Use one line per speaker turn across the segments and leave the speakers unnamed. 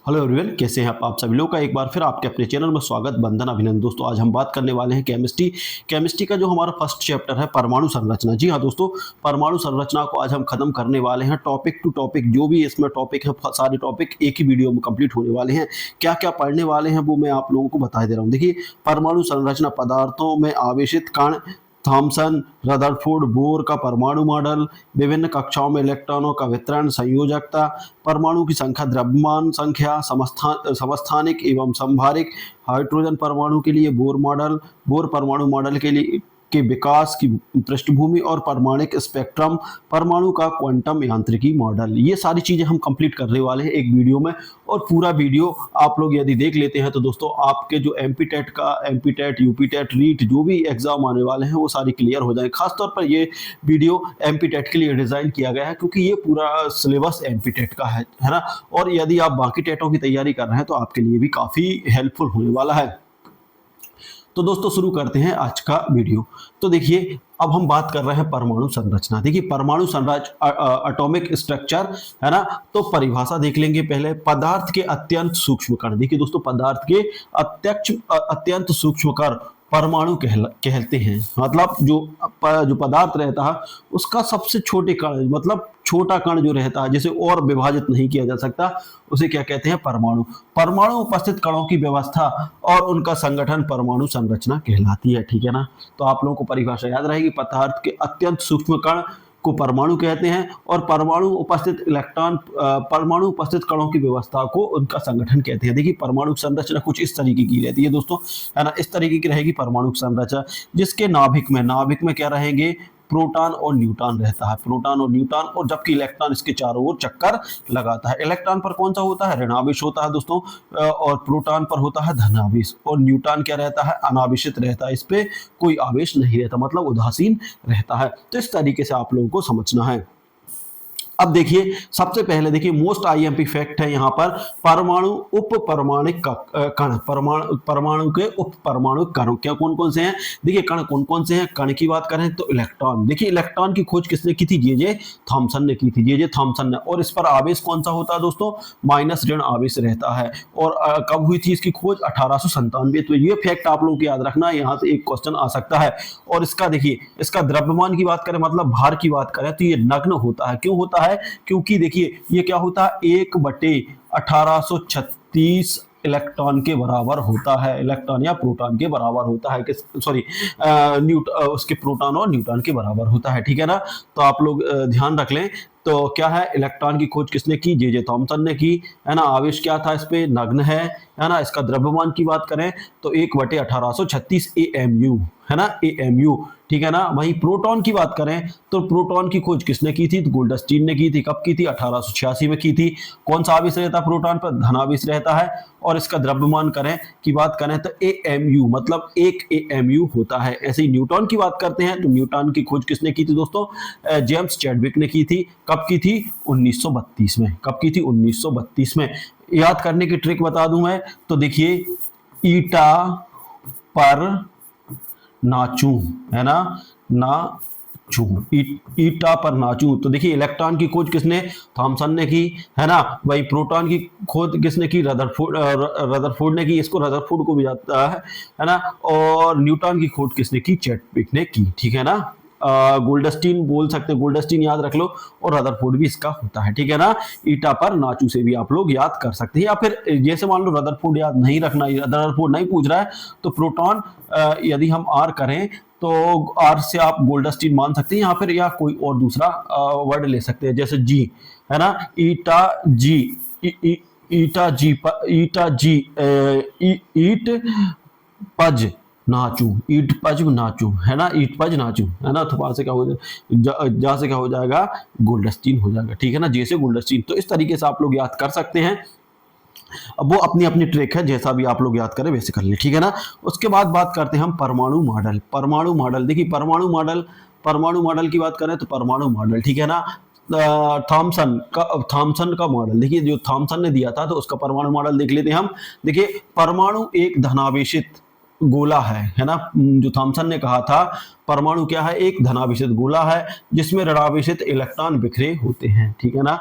Hello everyone, कैसे हैं आप सभी लोग का एक बार फिर आपके अपने चैनल में स्वागत, बंधन, अभिनंदन। दोस्तों आज हम बात करने वाले हैं केमिस्ट्री का जो हमारा फर्स्ट चैप्टर है परमाणु संरचना। जी हाँ दोस्तों, परमाणु संरचना को आज हम खत्म करने वाले हैं। टॉपिक टू टॉपिक जो भी इसमें टॉपिक है, सारे टॉपिक एक ही वीडियो में कंप्लीट होने वाले हैं। क्या क्या पढ़ने वाले हैं वो मैं आप लोगों को बता दे रहा हूँ। देखिए, परमाणु संरचना, पदार्थों में आवेशित कण, थॉमसन, रदरफोर्ड, बोर का परमाणु मॉडल, विभिन्न कक्षाओं में इलेक्ट्रॉनों का वितरण, संयोजकता, परमाणु की संख्या, द्रव्यमान संख्या, समस्थानिक एवं संभारिक, हाइड्रोजन परमाणु के लिए बोर मॉडल, बोर परमाणु मॉडल के लिए के विकास की पृष्ठभूमि और परमाणिक स्पेक्ट्रम, परमाणु का क्वांटम यांत्रिकी मॉडल। ये सारी चीज़ें हम कंप्लीट करने वाले हैं एक वीडियो में। और पूरा वीडियो आप लोग यदि देख लेते हैं तो दोस्तों आपके जो एमपीटेट, यूपीटेट, रीट जो भी एग्जाम आने वाले हैं वो सारी क्लियर हो जाएंगे। खासतौर पर ये वीडियो एमपीटेट के लिए डिज़ाइन किया गया है क्योंकि ये पूरा सिलेबस एमपीटेट का है ना। और यदि आप बाकी टेटों की तैयारी कर रहे हैं तो आपके लिए भी काफ़ी हेल्पफुल होने वाला है। तो दोस्तों शुरू करते हैं आज का वीडियो। तो देखिए, अब हम बात कर रहे हैं परमाणु संरचना। देखिए, परमाणु संरचना, एटॉमिक स्ट्रक्चर है ना। तो परिभाषा देख लेंगे पहले। पदार्थ के अत्यंत सूक्ष्म कण। देखिए दोस्तों, पदार्थ के अत्यंत सूक्ष्म कण परमाणु कहते हैं। मतलब जो पदार्थ रहता है उसका सबसे छोटे कण, मतलब छोटा कण जो रहता है जिसे और विभाजित नहीं किया जा सकता, उसे क्या कहते हैं? परमाणु। परमाणु उपस्थित कणों की व्यवस्था और उनका संगठन परमाणु संरचना कहलाती है। ठीक है ना। तो आप लोगों को परिभाषा याद रहेगी। पदार्थ के अत्यंत सूक्ष्म कण को परमाणु कहते हैं और परमाणु उपस्थित कणों की व्यवस्था को उनका संगठन कहते हैं। देखिए, परमाणु संरचना कुछ इस तरीके की रहती है दोस्तों, है ना। इस तरीके की रहेगी परमाणु संरचना, जिसके नाभिक में क्या रहेंगे? प्रोटॉन और न्यूट्रॉन रहता है। प्रोटॉन और न्यूट्रॉन, और जबकि इलेक्ट्रॉन इसके चारों ओर चक्कर लगाता है। इलेक्ट्रॉन पर कौन सा होता है? ऋणावेश होता है दोस्तों, और प्रोटॉन पर होता है धनावेश, और न्यूट्रॉन क्या रहता है? अनावेशित रहता है। इस पे कोई आवेश नहीं रहता, मतलब उदासीन रहता है। तो इस तरीके से आप लोगों को समझना है। अब देखिए, सबसे पहले देखिए, मोस्ट आईएमपी फैक्ट है यहाँ पर परमाणु उप परमाणिक कण। परमाणु के उप परमाणु कण क्या कौन कौन से हैं? देखिए, कण कौन कौन से हैं? कण की बात करें तो इलेक्ट्रॉन। देखिए, इलेक्ट्रॉन की खोज किसने की थी? जे थॉमसन ने की थी। जे थॉमसन ने। और इस पर आवेश कौन सा होता है दोस्तों? माइनस ऋण आवेश रहता है। और कब हुई थी इसकी खोज? 1897। तो ये फैक्ट आप लोग याद रखना, यहाँ से एक क्वेश्चन आ सकता है। और इसका देखिए, इसका द्रव्यमान की बात करें, मतलब भार की बात करें, तो ये नग्न होता है। क्यों होता है? क्योंकि देखिए, ये क्या होता है? 1/1836 इलेक्ट्रॉन के बराबर होता है। इलेक्ट्रॉन या प्रोटॉन के बराबर होता है। उसके प्रोटॉन और न्यूट्रॉन के बराबर होता है। ठीक है ना। तो आप लोग ध्यान रख लें। तो क्या है? इलेक्ट्रॉन की खोज किसने की? जे थॉमसन ने की, है ना। आवेश क्या था? इस पे नग्न है ना। इसका द्रव्यमान की बात करें तो 1/1836 AMU, है ना। AMU, ठीक है ना। वहीं प्रोटॉन की बात करें तो प्रोटॉन की खोज किसने की थी? तो गोल्डस्टीन ने की थी। कब की थी? 1886 में की थी। कौन सा आवेश रहता है प्रोटॉन पर? धनावेश रहता है। और इसका द्रव्यमान की बात करें तो AMU, मतलब 1 AMU होता है। ऐसे ही न्यूट्रॉन की बात करते हैं तो न्यूट्रॉन की खोज किसने की थी दोस्तों? जेम्स चैडविक ने की थी। कब की थी? 1932 में। कब की थी? 1932 में। याद करने की ट्रिक बता दूं मैं, तो देखिए, ईटा पर नाचूं, है ना। नाचूं, ईटा पर नाचूं। तो देखिए, इलेक्ट्रॉन की खोज किसने? थॉमसन ने की, है ना। वही प्रोटॉन की खोज किसने की? रदरफोर्ड ने की। इसको रदरफोर्ड को भी जाता है ना। और न्यूट्रॉन की खोज किसने की? चैडविक ने की। ठीक है ना। गोल्डस्टीन बोल सकते हैं, गोल्डस्टीन याद रख लो, और रदरफोर्ड भी इसका होता है। ठीक है ना। ईटा पर नाचू से भी आप लोग याद कर सकते हैं। या फिर जैसे मान लो रदरफोर्ड याद नहीं रखना, रदरफोर्ड नहीं पूछ रहा है, तो प्रोटॉन यदि हम आर करें तो आर से आप गोल्डस्टीन मान सकते हैं, या फिर या कोई और दूसरा वर्ड ले सकते हैं, जैसे जी, है ना। ईटा जी, ईट पज नाचू, ईट पज नाचू, है ना। ईट पज नाचू, है ना। तो वहां से क्या हो जाएगा? जा से क्या हो जाएगा? गोल्डस्टीन हो जाएगा। ठीक है ना। जैसे गोल्डस्टीन। तो इस तरीके से आप लोग याद कर सकते हैं। अब वो अपनी अपनी ट्रिक है, जैसा भी आप लोग याद करें वैसे कर ले। ठीक है ना। उसके बाद बात करते हैं हम परमाणु मॉडल। परमाणु मॉडल, देखिए, परमाणु मॉडल की बात करें तो परमाणु मॉडल, ठीक है ना। थॉमसन का मॉडल, देखिए, जो थॉमसन ने दिया था तो उसका परमाणु मॉडल देख लेते हैं हम। देखिए, परमाणु एक धनावेशित गोला है ना, जो थॉमसन ने कहा था परमाणु क्या है, एक धनावेशित गोला है जिसमें ऋणावेशित इलेक्ट्रॉन बिखरे होते हैं, ठीक है ना।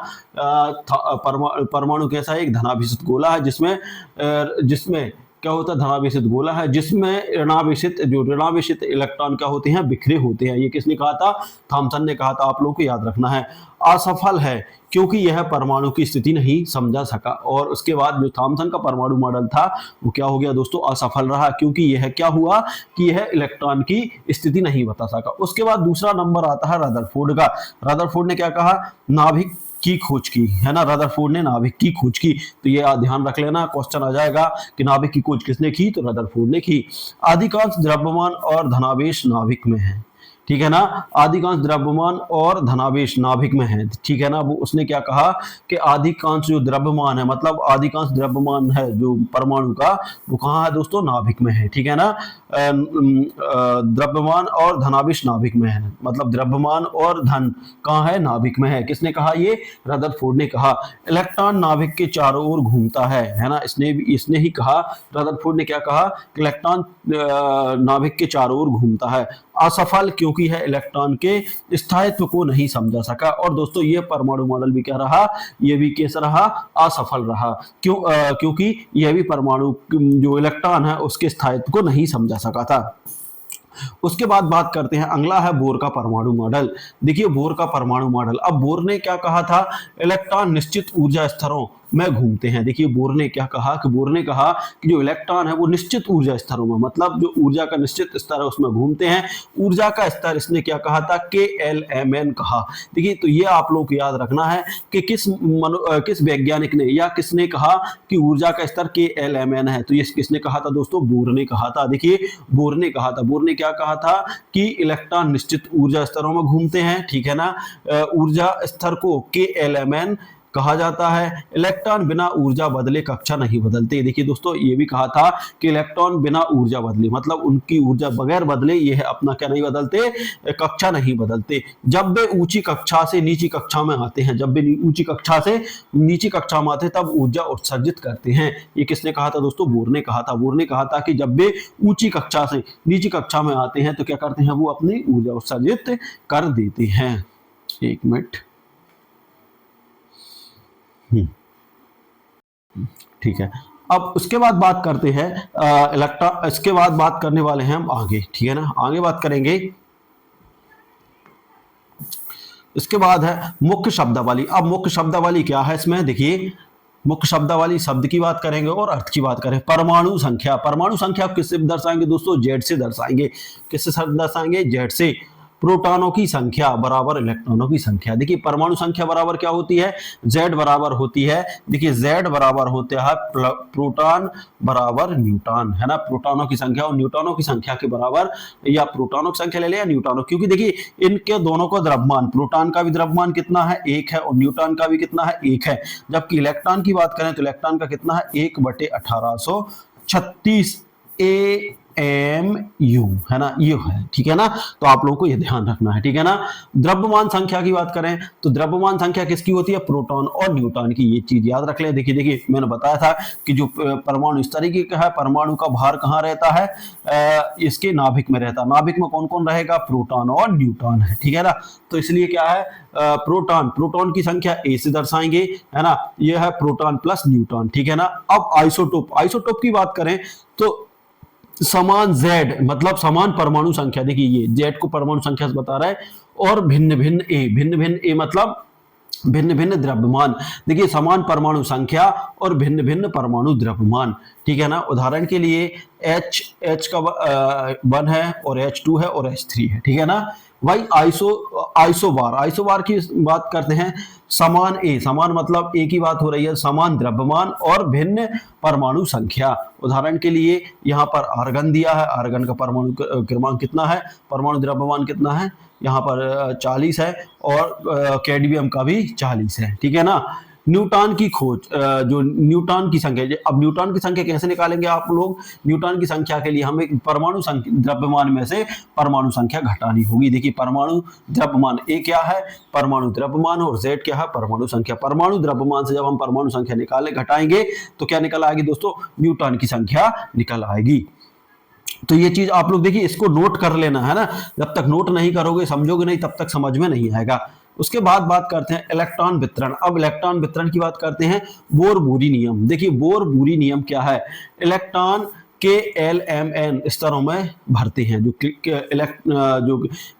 परमाणु कैसा है, एक धनावेशित गोला है जिसमें क्या होता है, धनावेशित गोला है जिसमें ऋणावेशित इलेक्ट्रॉन क्या होते हैं, बिखरे होते हैं। ये किसने कहा था, थॉमसन ने कहा था, आप लोगों को याद रखना है। असफल है क्योंकि यह परमाणु की स्थिति नहीं समझा सका। और उसके बाद जो थॉमसन का परमाणु मॉडल था वो क्या हो गया दोस्तों, असफल रहा, क्योंकि यह क्या हुआ कि यह इलेक्ट्रॉन की स्थिति नहीं बता सका। उसके बाद दूसरा नंबर आता है रदरफोर्ड का। रदरफोर्ड ने क्या कहा, नाभिक की खोज की, है ना, रदरफोर्ड ने नाभिक की खोज की। तो ये ध्यान रख लेना, क्वेश्चन आ जाएगा कि नाभिक की खोज किसने की, तो रदरफोर्ड ने की। अधिकांश द्रव्यमान और धनावेश नाभिक में है, ठीक है ना, अधिकांश द्रव्यमान और धनावेश नाभिक में है, ठीक है ना। वो उसने क्या कहा कि अधिकांश जो द्रव्यमान है, मतलब अधिकांश द्रव्यमान है जो परमाणु का, वो कहाँ है दोस्तों, नाभिक में है, ठीक है ना। द्रव्यमान और धनावेश नाभिक में है, मतलब द्रव्यमान और धन कहाँ है, नाभिक में है। किसने कहा, ये रदरफोर्ड ने कहा। इलेक्ट्रॉन नाभिक के चारों ओर घूमता है ना, इसने ही कहा, रदरफोर्ड ने क्या कहा कि इलेक्ट्रॉन नाभिक के चारों ओर घूमता है। असफल क्योंकि है इलेक्ट्रॉन के स्थायित्व को नहीं समझा सका। और दोस्तों ये परमाणु मॉडल भी क्या रहा, ये भी कैसा रहा, असफल रहा। क्योंकि यह भी परमाणु जो इलेक्ट्रॉन है उसके स्थायित्व को नहीं समझा सका था। उसके बाद बात करते हैं, अगला है बोर का परमाणु मॉडल। देखिए बोर का परमाणु मॉडल, अब बोर ने क्या कहा था, इलेक्ट्रॉन निश्चित ऊर्जा स्तरों में घूमते हैं। देखिए बोर ने क्या कहा कि बोर ने कहा कि जो इलेक्ट्रॉन है वो निश्चित ऊर्जा स्तरों में, मतलब जो ऊर्जा का निश्चित स्तर है उसमें घूमते हैं। ऊर्जा का स्तर इसने क्या कहा था, KLMN कहा। देखिए तो ये आप लोग को याद रखना है कि किस वैज्ञानिक ने या किसने कहा कि ऊर्जा का स्तर KLMN है, तो ये किसने कहा था दोस्तों, बोर ने कहा था। देखिए बोर ने कहा था, बोर ने क्या कहा था कि इलेक्ट्रॉन निश्चित ऊर्जा स्तरों में घूमते हैं, ठीक है ना। ऊर्जा स्तर को KLMN कहा जाता है। इलेक्ट्रॉन बिना ऊर्जा बदले कक्षा नहीं बदलते। देखिए दोस्तों ये भी कहा था कि इलेक्ट्रॉन बिना ऊर्जा बदले, मतलब उनकी ऊर्जा बगैर बदले ये है अपना क्या नहीं बदलते, कक्षा नहीं बदलते। जब वे ऊंची कक्षा से नीची कक्षा में आते हैं, जब वे ऊंची कक्षा से नीची कक्षा में आते हैं तब ऊर्जा उत्सर्जित करते हैं। ये किसने कहा था दोस्तों, बोर ने कहा था। बोर ने कहा था कि जब वे ऊंची कक्षा से नीची कक्षा में आते हैं तो क्या करते हैं, वो अपनी ऊर्जा उत्सर्जित कर देते हैं। एक मिनट, ठीक है। अब उसके बाद बात करते हैं इलेक्ट्रॉन, इसके बाद बात करने वाले हैं हम आगे, ठीक है ना, आगे बात करेंगे। इसके बाद है मुख्य शब्दावली। अब मुख्य शब्दावली क्या है इसमें, देखिए मुख्य शब्दावली शब्द की बात करेंगे और अर्थ की बात करें। परमाणु संख्या, परमाणु संख्या किससे दर्शाएंगे दोस्तों, Z से दर्शाएंगे। किससे दर्शाएंगे, Z से। प्रोटॉनों की संख्या बराबर इलेक्ट्रॉनों की संख्या। देखिए परमाणु संख्या बराबर क्या होती है, Z बराबर होती है, देखिए Z बराबर होता है प्रोटॉन बराबर न्यूट्रॉन, है ना। प्रोटॉनों की संख्या और न्यूट्रॉनों की संख्या के बराबर, या प्रोटॉनों की संख्या ले लें या न्यूट्रॉनों, क्योंकि देखिए इनके दोनों का द्रव्यमान, प्रोटॉन का भी द्रव्यमान कितना है, 1 है, और न्यूट्रॉन का भी कितना है, 1 है। जबकि इलेक्ट्रॉन की बात करें तो इलेक्ट्रॉन का कितना है, 1/1836 AMU, है ना, ये है, ठीक है ना। तो आप लोगों को ये ध्यान रखना है, ठीक है ना। द्रव्यमान संख्या की बात करें तो द्रव्यमान संख्या किसकी होती है, प्रोटॉन और न्यूट्रॉन की, ये चीज याद रख ले। देखिए मैंने बताया था कि जो परमाणु इस तरीके का है, परमाणु का भार कहाँ रहता है, इसके नाभिक में रहता है। नाभिक में कौन कौन रहेगा, प्रोटॉन और न्यूट्रॉन है, ठीक है ना। तो इसलिए क्या है, प्रोटॉन की संख्या A से दर्शाएंगे, है ना, यह है प्रोटॉन प्लस न्यूट्रॉन, ठीक है ना। अब आइसोटोप की बात करें तो समान Z, मतलब समान परमाणु संख्या, देखिए ये Z को परमाणु संख्या से बता रहा है, और भिन्न भिन्न A मतलब भिन्न भिन्न द्रव्यमान। देखिए समान परमाणु संख्या और भिन्न भिन्न परमाणु द्रव्यमान, ठीक है ना। उदाहरण के लिए H का 1 है और H2 है और H3 है, ठीक है ना। भाई आइसोबार की बात करते हैं। समान A, समान मतलब A की बात हो रही है, समान द्रव्यमान और भिन्न परमाणु संख्या। उदाहरण के लिए यहाँ पर आर्गन दिया है, आर्गन का परमाणु क्रमांक कितना है, परमाणु द्रव्यमान कितना है, यहाँ पर 40 है, और कैडमियम का भी 40 है, ठीक है ना। न्यूट्रॉन की खोज, जो न्यूट्रॉन की संख्या, अब न्यूट्रॉन की संख्या कैसे निकालेंगे आप लोग, न्यूट्रॉन की संख्या के लिए हमें परमाणु द्रव्यमान में से परमाणु संख्या घटानी होगी। देखिए परमाणु द्रव्यमान A क्या है, परमाणु द्रव्यमान, और Z क्या है, परमाणु संख्या। परमाणु द्रव्यमान से जब हम परमाणु संख्या घटाएंगे तो क्या निकल आएगी दोस्तों, न्यूट्रॉन की संख्या निकल आएगी। तो ये चीज आप लोग देखिए, इसको नोट कर लेना है ना, जब तक नोट नहीं करोगे, समझोगे नहीं, तब तक समझ में नहीं आएगा। उसके बाद बात करते हैं इलेक्ट्रॉन वितरण। अब इलेक्ट्रॉन वितरण की बात करते हैं। बोर-बूरी नियम। देखिए बोर-बूरी नियम क्या है? इलेक्ट्रॉन के एल एम एन स्तरों में भरते हैं। जो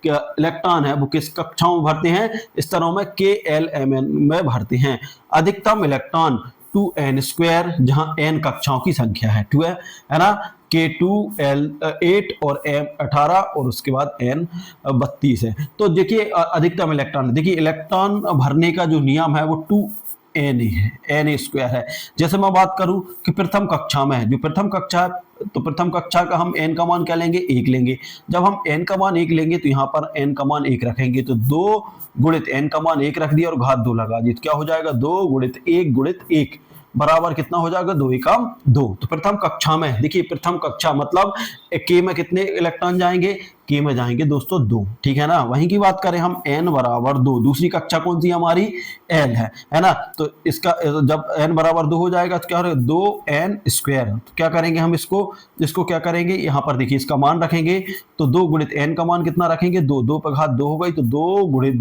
इलेक्ट्रॉन है वो किस कक्षाओं में भरते हैं? स्तरों में के एल एम एन में भरते हैं। अधिकतम इलेक्ट्रॉन 2n², जहां n कक्षाओं की संख्या है, 2 है ना, K2 L 8 और M 18 और उसके बाद N 32 है। तो देखिए अधिकतम इलेक्ट्रॉन, देखिए इलेक्ट्रॉन भरने का जो नियम है वो 2n है, n² है। जैसे मैं बात करूं कि प्रथम कक्षा में है, जो प्रथम कक्षा है, तो प्रथम कक्षा का हम n का मान क्या लेंगे? 1 लेंगे। जब हम n का मान 1 लेंगे तो यहाँ पर n का मान 1 रखेंगे, तो 2 गुणित n का मान 1 रख दिया और घात 2 लगा दी, तो क्या हो जाएगा? 2 गुणित 1 गुणित 1 बराबर कितना हो जाएगा? 2 एकम 2। तो प्रथम कक्षा में, देखिए प्रथम कक्षा मतलब के में कितने इलेक्ट्रॉन जाएंगे? के में जाएंगे दोस्तों 2, ठीक है ना। वहीं की बात करें हम n बराबर 2, दूसरी कक्षा कौन सी हमारी? l है ना। तो इसका जब n बराबर 2 हो जाएगा तो क्या हो रहा है? 2n²। तो क्या करेंगे हम इसको क्या करेंगे? यहाँ पर देखिए इसका मान रखेंगे, तो 2 गुणित n का मान कितना रखेंगे? 2, 2 पर घात 2 हो गई, तो 2 गुणित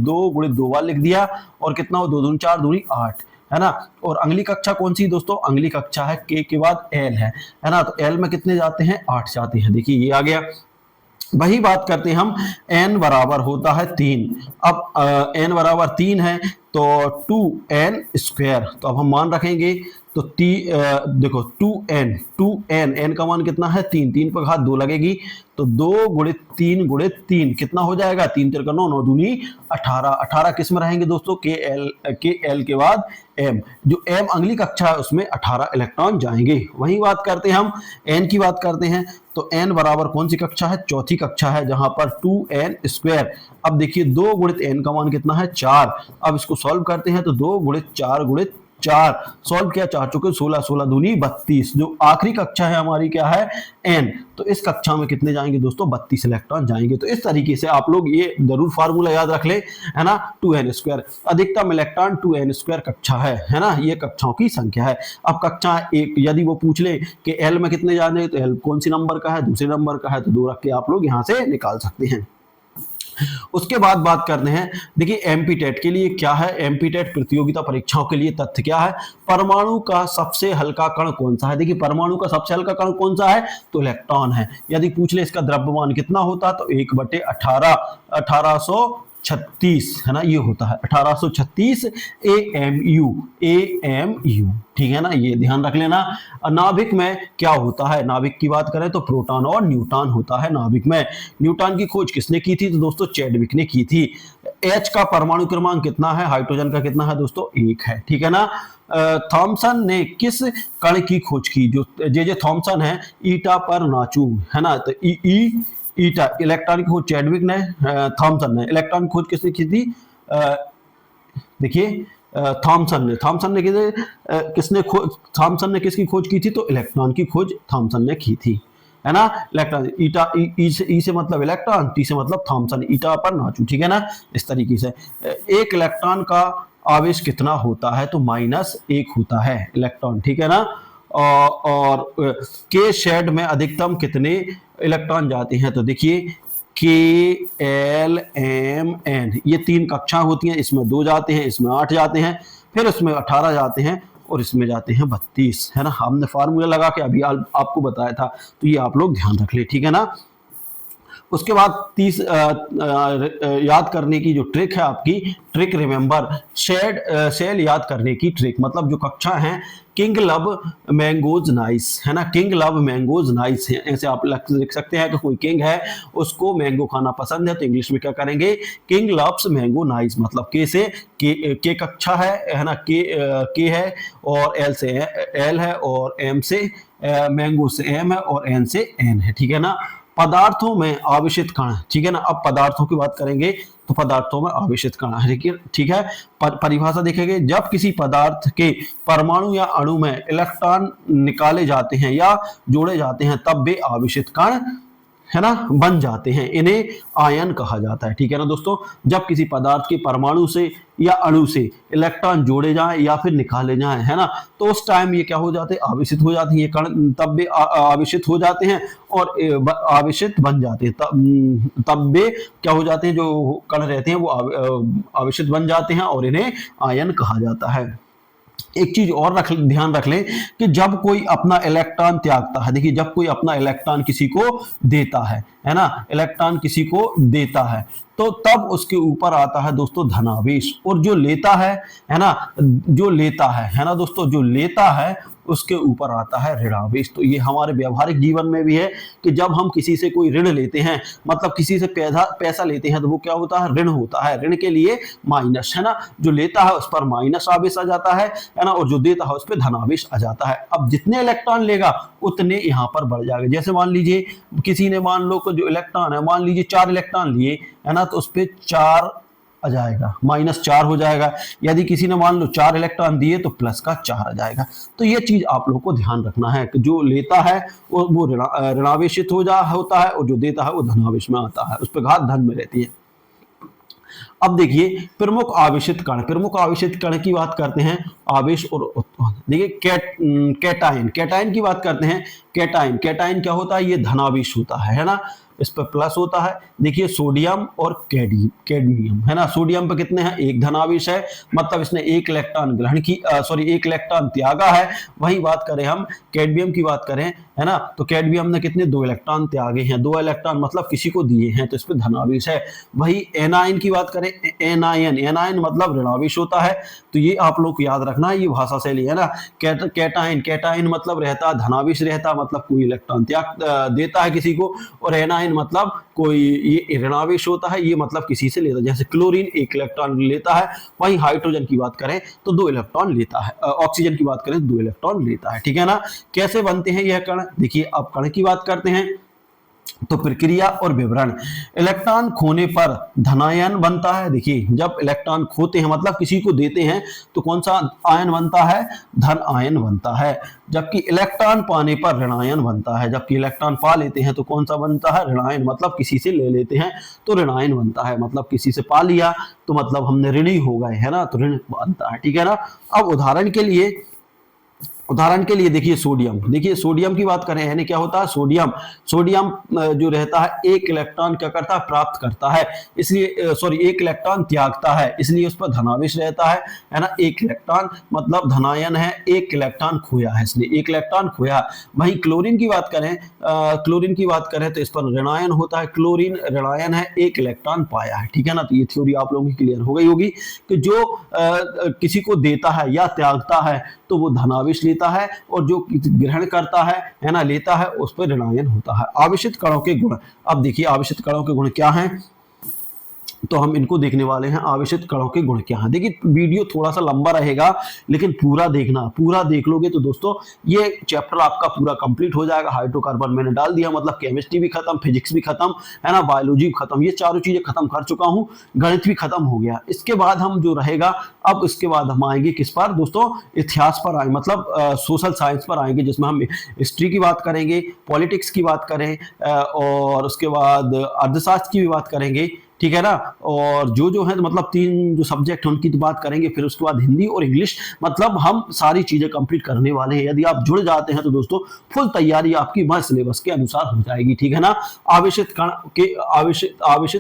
2 बार लिख दिया, और कितना हो? 2 दूनी 4 दूनी 8, है ना। और अगली कक्षा कौन सी दोस्तों? अगली कक्षा है के के बाद एल है ना। तो एल में कितने जाते हैं? 8 जाते हैं। देखिए ये आ गया। वही बात करते हैं हम, n बराबर होता है 3। अब n बराबर 3 है तो 2n²। तो अब हम मान रखेंगे, तो देखो 2n n का मान कितना है? 3, 3 पर घात 2 लगेगी, तो 2 गुणित 3 गुणित 3 कितना हो जाएगा? 3 3 9, 9 दूनी 18। 18 किस में रहेंगे दोस्तों? के एल के बाद m, जो m अगली कक्षा है उसमें 18 इलेक्ट्रॉन जाएंगे। वही बात करते हैं हम n की बात करते हैं, तो n बराबर कौन सी कक्षा है? चौथी कक्षा है, जहां पर 2n²। अब देखिए 2 गुणित n का मान कितना है? 4। अब इसको सॉल्व करते हैं, तो 2 गुणित 4 गुणित 4 सॉल्व किया, 4 चौके 16, 16 दूनी 32। जो आखिरी कक्षा है हमारी क्या है? n। तो इस कक्षा में कितने जाएंगे दोस्तों? 32 इलेक्ट्रॉन जाएंगे। तो इस तरीके से आप लोग ये जरूर फार्मूला याद रख ले, है ना। 2n², अधिकतम इलेक्ट्रॉन 2n² कक्षा है ना। ये कक्षाओं की संख्या है। अब कक्षा एक यदि वो पूछ ले कि l में कितने जाने, तो l कौन सी नंबर का है? दूसरे नंबर का है, तो 2 रख के आप लोग यहाँ से निकाल सकते हैं। उसके बाद बात करते हैं, देखिए एमपीटेट के लिए क्या है? एमपीटेट प्रतियोगिता परीक्षाओं के लिए तथ्य क्या है? परमाणु का सबसे हल्का कण कौन सा है? देखिए परमाणु का सबसे हल्का कण कौन सा है? तो इलेक्ट्रॉन है। यदि पूछ ले इसका द्रव्यमान कितना होता, तो 1/18 1836 है ना, ये होता है 1836 AMU। ठीक है ना, ये ध्यान रख लेना। नाभिक में क्या होता है? नाभिक की बात करें तो प्रोटॉन और न्यूट्रॉन होता है नाभिक में। न्यूट्रॉन की खोज किसने की थी? तो दोस्तों चैडविक ने की थी। H का परमाणु क्रमांक कितना है? हाइड्रोजन का कितना है दोस्तों? 1 है, ठीक है ना। थॉमसन ने किस कण की खोज की? जो जे थॉमसन है, ईटा पर नाचू, है ना। तो ईटा, इलेक्ट्रॉन की खोज चैडविक ने, थॉमसन ने। इलेक्ट्रॉन की खोज किसने की थी? देखिए थॉमसन ने थॉमसन ने किसकी खोज की थी? तो इलेक्ट्रॉन की खोज थॉमसन ने की थी, है ना। इलेक्ट्रॉन, ईटा, ई से मतलब इलेक्ट्रॉन, टी से मतलब थॉमसन, ईटा पर नाचू, ठीक है ना। इस तरीके से एक इलेक्ट्रॉन का आवेश कितना होता है? तो -1 होता है इलेक्ट्रॉन, ठीक है ना। और के शेड में अधिकतम कितने इलेक्ट्रॉन जाते हैं? तो देखिए KLMN, ये 3 कक्षा होती हैं, इसमें 2 जाते हैं, इसमें 8 जाते हैं, फिर इसमें 18 जाते हैं, और इसमें जाते हैं 32, है ना। हमने फार्मूला लगा के अभी आपको बताया था, तो ये आप लोग ध्यान रख ले, ठीक है ना। उसके बाद 30 याद करने की जो ट्रिक है आपकी, ट्रिक रिमेंबर, सेल याद करने की ट्रिक, मतलब जो कक्षा है किंग लव मैंगोज नाइस, है ना। किंग लव मैंगोज नाइस है, ऐसे आप लिख सकते हैं कि कोई किंग है, उसको मैंगो खाना पसंद है, तो इंग्लिश में क्या करेंगे? King loves mango nice. मतलब के से के कक्षा है ना, के है, और एल से एल है, और एम से मैंगो से एम है, और एन से एन है, ठीक है ना। पदार्थों में आवेशित कण, ठीक है ना। अब पदार्थों की बात करेंगे, तो पदार्थों में आवेशित कण, ठीक है। परिभाषा देखेंगे, जब किसी पदार्थ के परमाणु या अणु में इलेक्ट्रॉन निकाले जाते हैं या जोड़े जाते हैं, तब वे आवेशित कण है ना, बन जाते हैं, इन्हें आयन कहा जाता है। ठीक है ना दोस्तों, जब किसी पदार्थ के परमाणु से या अणु से इलेक्ट्रॉन जोड़े जाएं या फिर निकाले जाएं, है ना, तो उस टाइम ये क्या हो जाते हैं, आवेशित हो जाते हैं, ये कण तब वे आवेशित हो जाते हैं और आवेशित बन जाते हैं, तब वे क्या हो जाते हैं, जो कण रहते हैं वो आवेशित बन जाते हैं और इन्हें आयन कहा जाता है। एक चीज और ध्यान रख लें कि जब कोई अपना इलेक्ट्रॉन त्यागता है, देखिए जब कोई अपना इलेक्ट्रॉन किसी को देता है ना, इलेक्ट्रॉन किसी को देता है, तो तब उसके ऊपर आता है दोस्तों धनावेश, और जो लेता है ना, जो लेता है ना दोस्तों, जो लेता है उसके ऊपर आता है ऋणावेश। तो ये हमारे व्यवहारिक जीवन में भी है कि जब हम किसी से कोई ऋण लेते हैं, मतलब किसी से पैसा लेते हैं, तो वो क्या होता है, ऋण होता है, ऋण के लिए माइनस, है ना, जो लेता है उस पर माइनस आवेश आ जाता है ना, और जो देता है उस पर धनावेश आ जाता है। अब जितने इलेक्ट्रॉन लेगा उतने यहाँ पर बढ़ जाएगा। जैसे मान लीजिए किसी ने, मान लो जो इलेक्ट्रॉन है, मान लीजिए 4 इलेक्ट्रॉन लिए, है ना, तो उस पर 4 आ जाएगा, -4 हो जाएगा। यदि किसी ने मान लो 4 इलेक्ट्रॉन दिए तो प्लस का 4 आ जाएगा। तो ये चीज आप लोगों को ध्यान रखना है कि जो लेता है वो ऋणावेशित होता है, और जो देता है वो धनावेश में आता है, उस पर घात धन में रहती है। अब देखिए प्रमुख आवेशित कण, प्रमुख आवेशित कण की बात करते हैं, आवेश और उत्पाद। देखिए कैटायन, कैटायन की बात करते हैं। कैटायन, कैटायन क्या होता है, ये धनावेश होता है ना, इस पर प्लस होता है। देखिए सोडियम और कैडमियम, है ना, सोडियम पे कितने हैं, 1 धनावेश है, मतलब इसने 1 इलेक्ट्रॉन ग्रहण की, 1 इलेक्ट्रॉन त्यागा है। वही बात करें हम कैडमियम की बात करें, है ना, तो कैडमियम ने कितने, 2 इलेक्ट्रॉन त्यागे हैं, 2 इलेक्ट्रॉन मतलब किसी को दिए हैं, तो इस पर धनावेश है। वही एनायन की बात करें, एनायन, एनायन मतलब ऋणावेश होता है। तो ये आप लोग को याद रखना है, ये भाषा शैली है ना। कैटायन, कैटायन मतलब रहता, धनावेश रहता, मतलब कोई इलेक्ट्रॉन त्याग देता है किसी को, और एनायन मतलब कोई ये ऋणावेश होता है, ये मतलब किसी से लेता है। जैसे क्लोरीन 1 इलेक्ट्रॉन लेता है, वहीं हाइड्रोजन की बात करें तो 2 इलेक्ट्रॉन लेता है, ऑक्सीजन की बात करें तो 2 इलेक्ट्रॉन लेता है। ठीक है ना। कैसे बनते हैं यह कण, देखिए अब कण की बात करते हैं तो प्रक्रिया और विवरण। इलेक्ट्रॉन खोने पर धनायन बनता है। देखिए जब इलेक्ट्रॉन खोते हैं मतलब किसी को देते हैं तो कौन सा आयन बनता है, धन आयन बनता है। जबकि इलेक्ट्रॉन पाने पर ऋणायन बनता है। जबकि इलेक्ट्रॉन पा लेते हैं तो कौन सा बनता है, ऋणायन, मतलब किसी से ले लेते हैं तो ऋणायन बनता है, मतलब किसी से पा लिया तो मतलब हमने ऋणी हो गए, है ना, तो ऋण बनता है। ठीक है ना। अब उदाहरण के लिए देखिए सोडियम, देखिए सोडियम की बात करें, यानी क्या होता है, सोडियम, सोडियम जो रहता है 1 इलेक्ट्रॉन क्या करता है, प्राप्त करता है, इसलिए 1 इलेक्ट्रॉन त्यागता है, इसलिए उस पर धनावेश रहता है ना। 1 इलेक्ट्रॉन मतलब धनायन है, 1 इलेक्ट्रॉन खोया है इसने, 1 इलेक्ट्रॉन खोया। वहीं क्लोरीन की बात करें, क्लोरीन की बात करें तो इस पर ऋणायन होता है, क्लोरीन ऋणायन है, 1 इलेक्ट्रॉन पाया है। ठीक है ना। तो ये थ्योरी आप लोगों की क्लियर हो गई होगी कि जो किसी को देता है या त्यागता है तो वो धनावेश लेता है, और जो ग्रहण करता है ना, लेता है, उस पर ऋणायन होता है। आवेशित कणों के गुण, अब देखिए आवेशित कणों के गुण क्या हैं, तो हम इनको देखने वाले हैं, आवेशित कणों के गुण क्या हैं। देखिए वीडियो थोड़ा सा लंबा रहेगा लेकिन पूरा देखना, पूरा देख लोगे तो दोस्तों ये चैप्टर आपका पूरा कंप्लीट हो जाएगा। हाइड्रोकार्बन मैंने डाल दिया, मतलब केमिस्ट्री भी खत्म, फिजिक्स भी खत्म, है ना, बायोलॉजी भी खत्म, ये चारों चीजें खत्म कर चुका हूं, गणित भी खत्म हो गया। इसके बाद हम जो रहेगा, अब इसके बाद हम आएंगे किस पर दोस्तों, इतिहास पर आएंगे, मतलब सोशल साइंस पर आएंगे, जिसमें हम हिस्ट्री की बात करेंगे, पॉलिटिक्स की बात करें, और उसके बाद अर्थशास्त्र की भी बात करेंगे। ठीक है ना। और जो है मतलब 3 जो सब्जेक्ट हैं उनकी तो बात करेंगे, फिर उसके बाद हिंदी और इंग्लिश, मतलब हम सारी चीजें कंप्लीट करने वाले हैं। यदि आप जुड़ जाते हैं तो दोस्तों फुल तैयारी आपकी वह सिलेबस के अनुसार हो जाएगी। ठीक है ना। आवेशित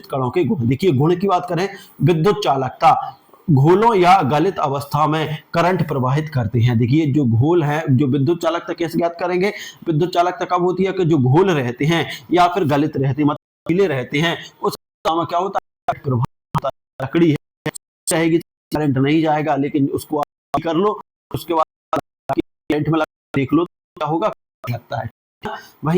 कणों के गुण, देखिए गुण की बात करें, विद्युत चालकता, घोलों या गलित अवस्था में करंट प्रवाहित करते हैं। देखिए जो घोल है, जो विद्युत चालकता कैसे ज्ञात करेंगे, विद्युत चालकता कब होती है कि जो घोल रहते हैं या फिर गलित रहते हैं, मतलब गीले रहते हैं, उस में क्या होता है, प्रभाव, लकड़ी है चाहेगी करंट नहीं जाएगा, लेकिन उसको आप कर लो, उसके बाद करंट में देख लो क्या होगा, लगता है। वही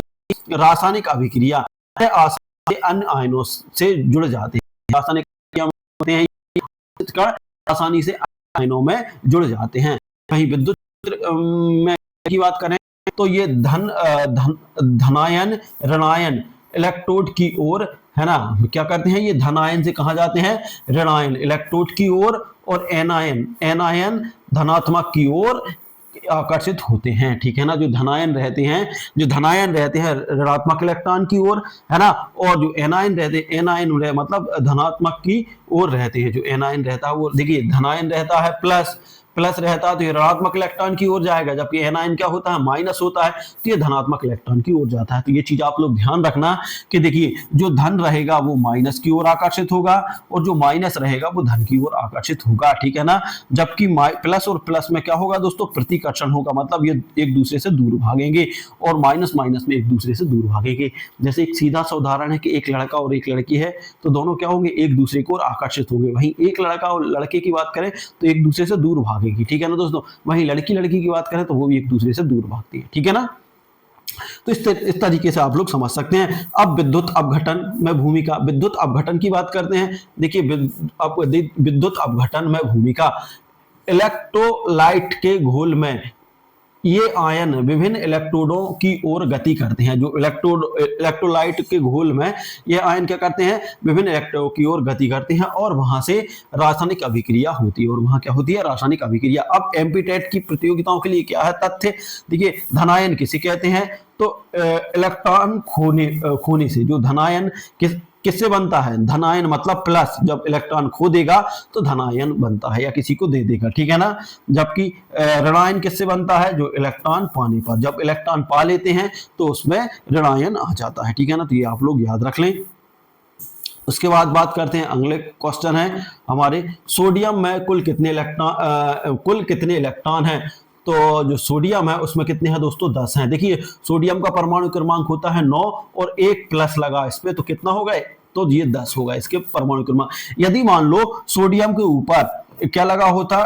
रासायनिक अभिक्रिया आसानी से अन्य आयनों से जुड़ जाते हैं, रासायनिक होते हैं कण आसानी से आयनों में जुड़ जाते हैं। वहीं विद्युत में की बात करें तो ये धनायन ऋणायन इलेक्ट्रोड की ओर, है ना, क्या करते हैं, ये धनायन से कहा जाते हैं ऋणायन इलेक्ट्रोड की ओर, और एनायन धनात्मक की ओर आकर्षित होते हैं, ठीक है ना। जो धनायन रहते हैं, जो धनायन रहते हैं ऋणात्मक इलेक्ट्रॉन की ओर, है ना, और जो एनायन रहते हैं, एनायन मतलब धनात्मक की ओर रहते हैं। जो एनायन रहता है वो देखिए धनायन रहता है प्लस, प्लस रहता है तो ये ऋणात्मक इलेक्ट्रॉन की ओर जाएगा, जबकि एनायन क्या होता है, माइनस होता है, तो ये धनात्मक इलेक्ट्रॉन की ओर जाता है। तो ये चीज आप लोग ध्यान रखना कि देखिए जो धन रहेगा वो माइनस की ओर आकर्षित होगा, और जो माइनस रहेगा वो धन की ओर आकर्षित होगा, ठीक है ना। जबकि प्लस और प्लस में क्या होगा दोस्तों, प्रतिकर्षण होगा, मतलब ये एक दूसरे से दूर भागेंगे, और माइनस माइनस में एक दूसरे से दूर भागेंगे। जैसे एक सीधा सा उदाहरण है कि एक लड़का और एक लड़की है, तो दोनों क्या होंगे, एक दूसरे को आकर्षित होंगे। वहीं एक लड़का और लड़के की बात करें तो एक दूसरे से दूर भागेगी, ठीक है ना दोस्तों। वहीं लड़की लड़की की बात करें तो वो भी एक दूसरे से दूर भागती है, ठीक है ना। तो इस तरीके से आप लोग समझ सकते हैं। अब विद्युत अपघटन में भूमिका, विद्युत अपघटन की बात करते हैं। देखिए विद्युत अपघटन में भूमिका, इलेक्ट्रोलाइट के घोल में ये आयन विभिन्न इलेक्ट्रोडों की ओर गति करते हैं। जो इलेक्ट्रोलाइट के घोल में ये आयन क्या करते हैं, विभिन्न इलेक्ट्रोडों की ओर गति करते हैं, और वहां से रासायनिक अभिक्रिया होती है, और वहां क्या होती है, रासायनिक अभिक्रिया। अब एमपीटेट की प्रतियोगिताओं के लिए क्या है तथ्य, देखिए धनायन किसे कहते हैं, तो इलेक्ट्रॉन खोने से, जो धनायन किससे बनता है, धनायन मतलब प्लस, जब इलेक्ट्रॉन खो देगा तो धनायन बनता है या किसी को दे देगा, ठीक है ना। जबकि ऋणायन किससे बनता है, जो इलेक्ट्रॉन पाने पर, जब इलेक्ट्रॉन पा लेते हैं तो उसमें ऋणायन आ जाता है, ठीक है ना। तो ये आप लोग याद रख लें। उसके बाद बात करते हैं, अगले क्वेश्चन है हमारे, सोडियम में कुल कितने इलेक्ट्रॉन हैं। तो जो सोडियम है उसमें कितने हैं दोस्तों, 10 हैं। देखिए सोडियम का परमाणु क्रमांक होता है 9, और एक प्लस लगा इसमें तो कितना हो गए, तो ये 10 होगा इसके परमाणु क्रमांक। यदि मान लो सोडियम के ऊपर क्या लगा होता,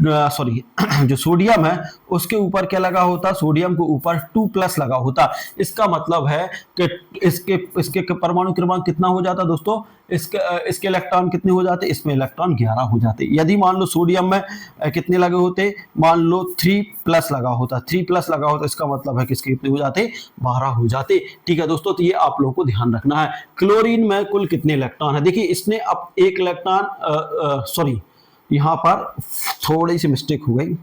सॉरी जो सोडियम है उसके ऊपर क्या लगा होता, सोडियम के ऊपर 2 प्लस लगा होता, इसका मतलब है कि इसके परमाणु क्रमांक कितना हो जाता दोस्तों, इसके इलेक्ट्रॉन कितने हो जाते, इसमें इलेक्ट्रॉन 11 हो जाते। यदि मान लो सोडियम में कितने लगे होते, मान लो 3 प्लस लगा होता, 3 प्लस लगा होता, इसका मतलब है कि इसके कितने हो जाते, 12 हो जाते, ठीक है दोस्तों। तो ये आप लोगों को ध्यान रखना है। क्लोरीन में कुल कितने इलेक्ट्रॉन है, देखिए इसने अब एक इलेक्ट्रॉन, सॉरी यहां पर थोड़ी सी मिस्टेक हो गई।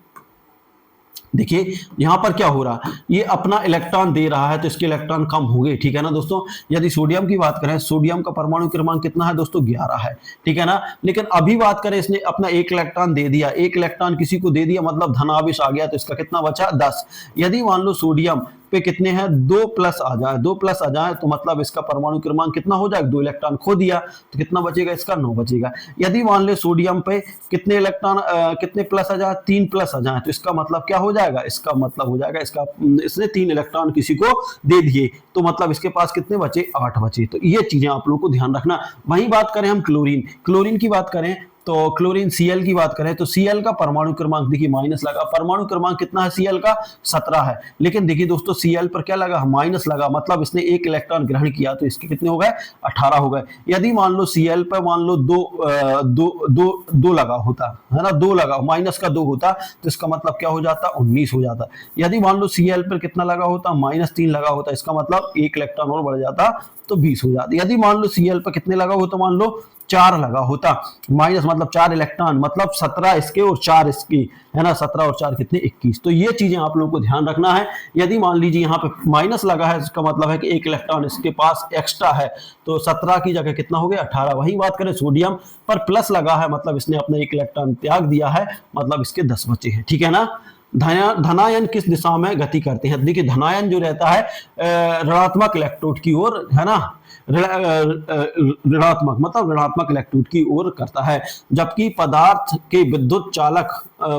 देखिए यहां पर क्या हो रहा है, ये अपना इलेक्ट्रॉन दे रहा है तो इसके इलेक्ट्रॉन कम हो गए, ठीक है ना दोस्तों। यदि सोडियम की बात करें, सोडियम का परमाणु क्रमांक कितना है दोस्तों, 11 है, ठीक है ना। लेकिन अभी बात करें, इसने अपना एक इलेक्ट्रॉन दे दिया, एक इलेक्ट्रॉन किसी को दे दिया, मतलब धनावेश आ गया, तो इसका कितना बचा, 10। यदि मान लो सोडियम पे कितने हैं, 2 प्लस आ जाए, 2 प्लस आ जाए तो मतलब इसका परमाणु क्रमांक कितना हो जाएगा, 2 इलेक्ट्रॉन खो दिया तो कितना बचेगा, इसका 9 बचेगा। यदि मान ले सोडियम पे कितने इलेक्ट्रॉन कितने प्लस आ जाए, 3 प्लस आ जाए, तो इसका मतलब क्या हो जाएगा, इसका मतलब हो जाएगा इसने 3 इलेक्ट्रॉन किसी को दे दिए, तो मतलब इसके पास कितने बचे, 8 बचे। तो ये चीजें आप लोगों को ध्यान रखना। वहीं बात करें हम क्लोरीन की बात करें, तो क्लोरीन Cl की बात करें तो Cl का परमाणु क्रमांक देखिए माइनस लगा, परमाणु क्रमांक कितना है Cl का, 17 है। लेकिन देखिए दोस्तों Cl पर क्या लगा, माइनस लगा, मतलब इसने एक इलेक्ट्रॉन ग्रहण किया तो इसके कितने हो गए, 18 हो गए। यदि मान लो Cl पर मान लो दो लगा होता है ना, 2 लगा, माइनस का 2 होता तो इसका मतलब क्या हो जाता, 19 हो जाता। यदि मान लो Cl पर कितना लगा होता, -3 लगा होता, इसका मतलब एक इलेक्ट्रॉन और बढ़ जाता तो 20 हो जाती। यदि मान लो Cl पर कितने लगा होता, मान लो 4 लगा होता, माइनस मतलब 4 इलेक्ट्रॉन, मतलब 17 इसके और 4 इसकी, है ना, 17 और 4 कितने, 21। तो ये चीजें आप लोगों को ध्यान रखना है। यदि मान लीजिए यहाँ पे माइनस लगा है, इसका मतलब है कि एक इलेक्ट्रॉन इसके पास एक्स्ट्रा है, तो 17 की जगह कितना हो गया, 18। वही बात करें सोडियम पर प्लस लगा है, मतलब इसने अपना एक इलेक्ट्रॉन त्याग दिया है, मतलब इसके 10 बचे हैं, ठीक है ना। धनायन किस दिशा में गति करते हैं, देखिए धनायन जो रहता है ऋणात्मक इलेक्ट्रोड की ओर, है ना, ऋणात्मक मतलब ऋणात्मक इलेक्ट्रोड की ओर करता है। जबकि पदार्थ के विद्युत चालक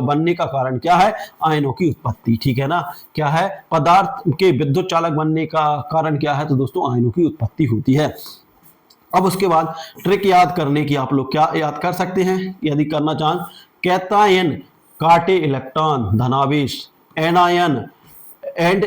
बनने का कारण क्या है, आयनों की उत्पत्ति, ठीक है ना। क्या है, पदार्थ के विद्युत चालक बनने का कारण क्या है, तो दोस्तों आयनों की उत्पत्ति होती है। अब उसके बाद ट्रिक याद करने की आप लोग क्या याद कर सकते हैं, यदि करना चाहें, कैटायन काटे इलेक्ट्रॉन धनावेश, एनायन एंड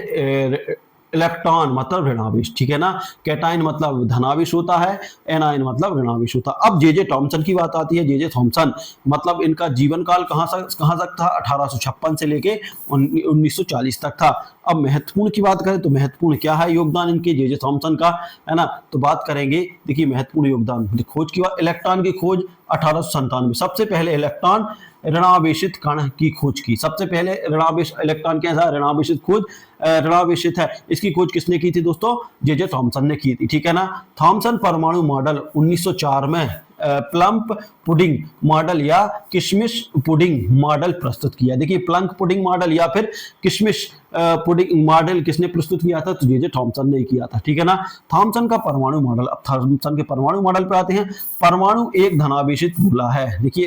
इलेक्ट्रॉन मतलब ऋणावेश, ठीक है ना। कैटायन मतलब धनावेश होता है, एनायन मतलब ऋणावेश होता है। अब जे थॉमसन की बात आती है, जे थॉमसन मतलब इनका जीवन काल कहां तक था, 1856 से लेके 1940 तक था। अब महत्वपूर्ण की बात करें तो महत्वपूर्ण क्या है योगदान इनके, जे थॉमसन का, है ना। तो बात करेंगे, देखिए महत्वपूर्ण योगदान खोज की बात, इलेक्ट्रॉन की खोज 1897, सबसे पहले इलेक्ट्रॉन ऋणावेशित कण की खोज की। सबसे पहले ऋणावेश इलेक्ट्रॉन कैसा है, ऋणावेशित खोज ऋणावेशित है, इसकी खोज किसने की थी दोस्तों, जे थॉमसन ने की थी, ठीक है ना। थॉमसन परमाणु मॉडल 1904 में प्लम्प पुडिंग मॉडल या किशमिश पुडिंग मॉडल प्रस्तुत किया। देखिए प्लम्प पुडिंग मॉडल या फिर किशमिश पुडिंग मॉडल किसने प्रस्तुत किया था, तो जे थॉमसन ने किया था, ठीक है ना। थॉमसन का परमाणु मॉडल, अब थॉमसन के परमाणु मॉडल पे आते हैं। परमाणु एक धनावेशित गोला है। देखिए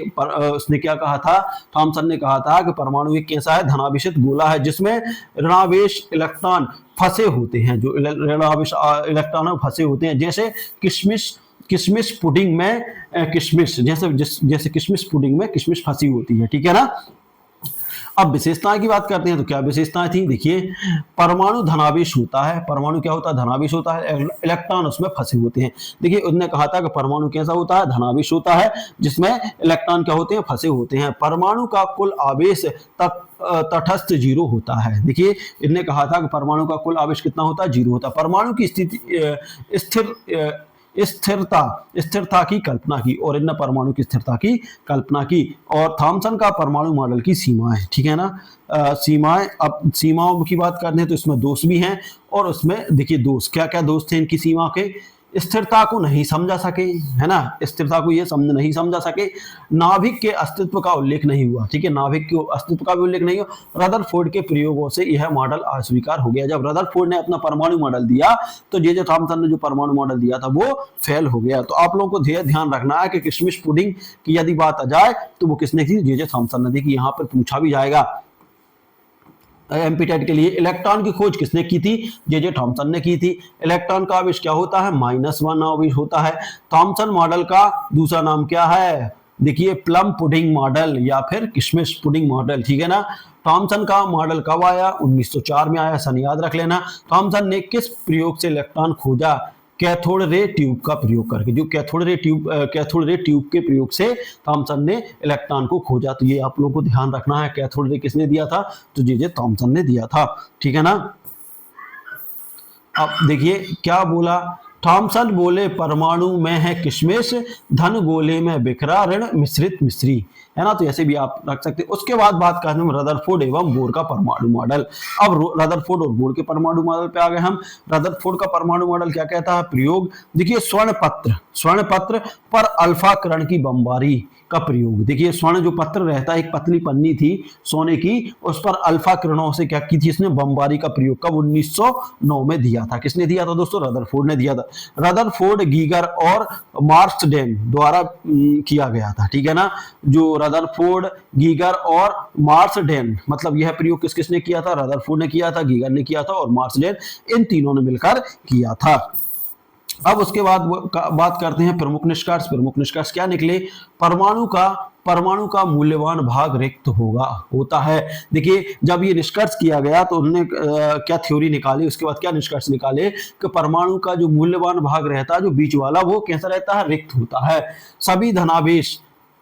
उसने क्या कहा था, थॉमसन ने कहा था कि परमाणु एक कैसा है, धनावेशित गोला है जिसमें ऋणावेश इलेक्ट्रॉन फंसे होते हैं, जो ऋणावेश इलेक्ट्रॉन फंसे होते हैं, जैसे किशमिश पुडिंग में किशमिश, जैसे किशमिश पुडिंग में किशमिश फंसी होती है, ठीक है ना। अब विशेषताएं की बात करते हैं, तो क्या विशेषताएं थी, देखिए परमाणु धनावेश होता है, परमाणु क्या होता है, धनावेश होता है, इलेक्ट्रॉन उसमें फंसे होते हैं। देखिए उन्होंने कहा था कि परमाणु कैसा होता है, धनावेश होता है जिसमें इलेक्ट्रॉन क्या होते हैं, फंसे होते हैं। परमाणु का कुल आवेश तटस्थ जीरो होता है। देखिए इन्होंने कहा था कि परमाणु का कुल आवेश कितना होता है, जीरो होता है। परमाणु की स्थिति स्थिरता की कल्पना की, और इन परमाणु की स्थिरता की कल्पना की। और थॉमसन का परमाणु मॉडल की सीमाएं, ठीक है ना। सीमाएं, अब सीमाओं की बात करते हैं तो इसमें दोष भी हैं, और उसमें देखिए दोष क्या क्या दोष थे इनकी सीमा के, स्थिरता को नहीं समझा सके, है ना, स्थिरता को ये नहीं समझा सके, नाभिक के अस्तित्व का उल्लेख नहीं हुआ, ठीक है, नाभिक के अस्तित्व का भी उल्लेख नहीं हुआ। रदरफोर्ड के प्रयोगों से यह मॉडल अस्वीकार हो गया। जब रदरफोर्ड ने अपना परमाणु मॉडल दिया तो जे थॉमसन ने जो परमाणु मॉडल दिया था वो फेल हो गया। तो आप लोगों को ध्यान रखना है कि किशमिश पुडिंग की यदि बात आ जाए तो वो किसने की, जे थॉमसन ने। देखिए यहाँ पर पूछा भी जाएगा एमपीटेट के लिए, इलेक्ट्रॉन की खोज किसने की थी, जे थॉमसन ने की थी। इलेक्ट्रॉन का आवेश क्या होता है, -1 आवेश होता है। थॉमसन मॉडल का दूसरा नाम क्या है, देखिए प्लम पुडिंग मॉडल या फिर किशमिश पुडिंग मॉडल, ठीक है ना। थॉमसन का मॉडल कब आया, 1904 में आया, सन याद रख लेना। थॉमसन ने किस प्रयोग से इलेक्ट्रॉन खोजा, कैथोड रे ट्यूब का प्रयोग करके। जो कैथोड रे ट्यूब के प्रयोग से थॉमसन ने इलेक्ट्रॉन को खोजा। तो ये आप लोगों को ध्यान रखना है, कैथोड रे किसने दिया था, तो जे थॉमसन ने दिया था, ठीक है ना। अब देखिए क्या बोला, थॉमसन बोले परमाणु में है किशमिश, धन गोले में बिखरा ऋण मिश्रित मिश्री, है ना। तो ऐसे भी आप रख सकते हैं। उसके बाद बात करते हैं रदरफोर्ड एवं बोर का परमाणु मॉडल। अब रदरफोर्ड और बोर के परमाणु मॉडल पे आ गए हम। रदरफोर्ड का परमाणु मॉडल क्या कहता है, प्रयोग, देखिए स्वर्ण पत्र पर अल्फा किरण की बमबारी का प्रयोग। देखिए स्वर्ण जो पत्र रहता है, एक पतली पन्नी थी सोने की, उस पर अल्फा किरणों से क्या की थी इसने, बमबारी का प्रयोग कब, 1909 में दिया था। किसने दिया था दोस्तों, रदरफोर्ड ने दिया था। रदरफोर्ड, गीगर और मार्क्सडेन द्वारा किया गया था, ठीक है ना। जो रदरफोर्ड, गीगर और मार्क्सडेन, मतलब यह प्रयोग किसने किया था, रदरफोर्ड ने किया था, गीगर ने किया था और मार्क्सडेन, इन तीनों ने मिलकर किया था। अब उसके बाद बात करते हैं प्रमुख निष्कर्ष। प्रमुख निष्कर्ष क्या निकले, परमाणु का मूल्यवान भाग रिक्त होता है। देखिए जब ये निष्कर्ष किया गया तो उन्होंने क्या थ्योरी निकाली, उसके बाद क्या निष्कर्ष निकाले कि परमाणु का जो मूल्यवान भाग रहता है, जो बीच वाला, वो कैसा रहता है, रिक्त होता है। सभी धनावेश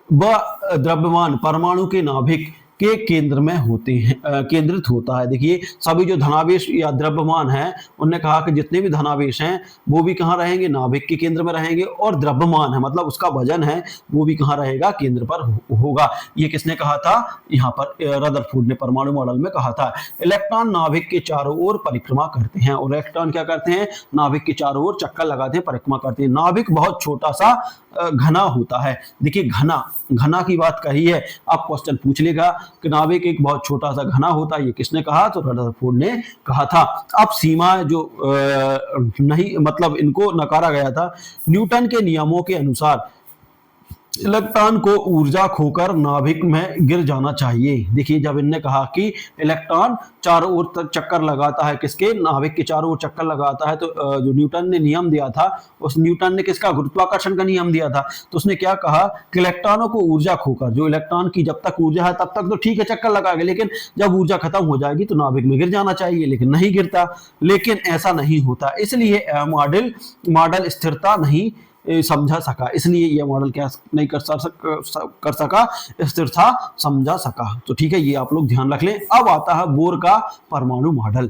व द्रव्यमान परमाणु के नाभिक के केंद्र में होते हैं, केंद्रित होता है। देखिए सभी जो धनावेश या द्रव्यमान हैं, उन्होंने कहा कि जितने भी धनावेश हैं वो भी कहाँ रहेंगे, नाभिक के केंद्र में रहेंगे, और द्रव्यमान है मतलब उसका वजन है वो भी कहाँ रहेगा, केंद्र पर होगा। ये किसने कहा था, यहाँ पर रदरफोर्ड ने परमाणु मॉडल में कहा था। इलेक्ट्रॉन नाभिक के चारों ओर परिक्रमा करते हैं, और इलेक्ट्रॉन क्या करते हैं, नाभिक के चारों ओर चक्कर लगाते हैं, परिक्रमा करते हैं। नाभिक बहुत छोटा सा घना होता है। देखिए घना की बात कही है, अब क्वेश्चन पूछ लेगा कि नाभिक एक बहुत छोटा सा घना होता है, ये किसने कहा, तो रदरफोर्ड ने कहा था। अब सीमा जो नहीं, मतलब इनको नकारा गया था। न्यूटन के नियमों के अनुसार इलेक्ट्रॉन को ऊर्जा खोकर नाभिक में गिर जाना चाहिए। देखिए जब इनने कहा कि इलेक्ट्रॉन चारों ओर तक चक्कर लगाता है, किसके, नाभिक के चारों ओर चक्कर लगाता है, तो जो न्यूटन ने नियम दिया था, उस न्यूटन ने किसका, गुरुत्वाकर्षण का नियम दिया था। तो उसने क्या कहा कि इलेक्ट्रॉनों को ऊर्जा खोकर, जो इलेक्ट्रॉन की जब तक ऊर्जा है तब तक तो ठीक है चक्कर लगाएगा, लेकिन जब ऊर्जा खत्म हो जाएगी तो नाभिक में गिर जाना चाहिए, लेकिन नहीं गिरता। लेकिन ऐसा नहीं होता, इसलिए मॉडल स्थिरता नहीं समझा सका, इसलिए यह मॉडल क्या नहीं कर सका, स्थिरता समझा सका। तो ठीक है, ये आप लोग ध्यान रख लें। अब आता है बोर का परमाणु मॉडल।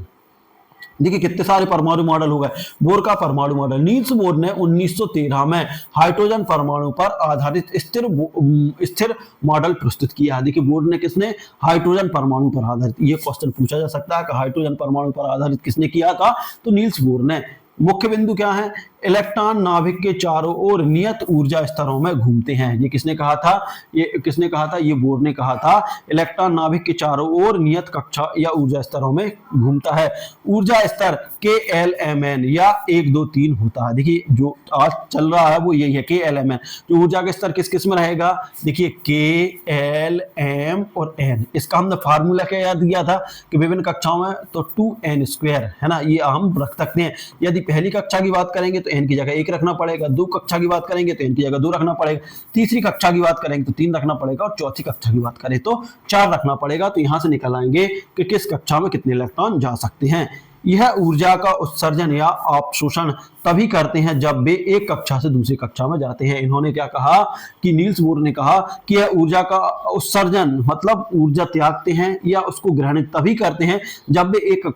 देखिए कितने सारे परमाणु मॉडल हो गए। बोर का परमाणु मॉडल, नील्स बोर ने 1913 में हाइड्रोजन परमाणु पर आधारित स्थिर मॉडल प्रस्तुत किया। देखिए बोर ने किसने, हाइड्रोजन परमाणु पर आधारित, ये क्वेश्चन पूछा जा सकता है कि हाइड्रोजन परमाणु पर आधारित किसने किया था, तो नील्स बोर ने। मुख्य बिंदु क्या है, इलेक्ट्रॉन नाभिक के चारों ओर नियत ऊर्जा स्तरों में घूमते हैं। ये किसने कहा था, ये बोर ने कहा था। इलेक्ट्रॉन नाभिक के चारों ओर नियत कक्षा या ऊर्जा स्तरों में घूमता है। ऊर्जा स्तर KLMN या 1 2 3 होता है। देखिए जो आज चल रहा है वो यही है, KLMN। जो ऊर्जा का स्तर किस किस में रहेगा, देखिए KLM और N। इसका हमने फार्मूला क्या याद किया था कि विभिन्न कक्षाओं में तो 2n² है ना, ये हम रख सकते हैं। यदि पहली कक्षा की बात करेंगे तो n की जगह 1 रखना पड़ेगा, 2 कक्षा की बात करेंगे तो n की जगह 2 रखना पड़ेगा, तीसरी कक्षा की बात करेंगे तो 3 रखना पड़ेगा, और चौथी कक्षा की बात करें तो 4 रखना पड़ेगा। तो यहां से निकल आएंगे कि किस कक्षा में कितने इलेक्ट्रॉन जा सकते हैं। यह ऊर्जा का उत्सर्जन या अवशोषण तभी करते हैं जब वे एक कक्षा से दूसरी कक्षा में जाते हैं। इन्होंने क्या कहा कि नील्स बोर ने कहा कि यह ऊर्जा का उत्सर्जन मतलब ऊर्जा त्यागते हैं या उसको ग्रहण तभी करते हैं जब वे एक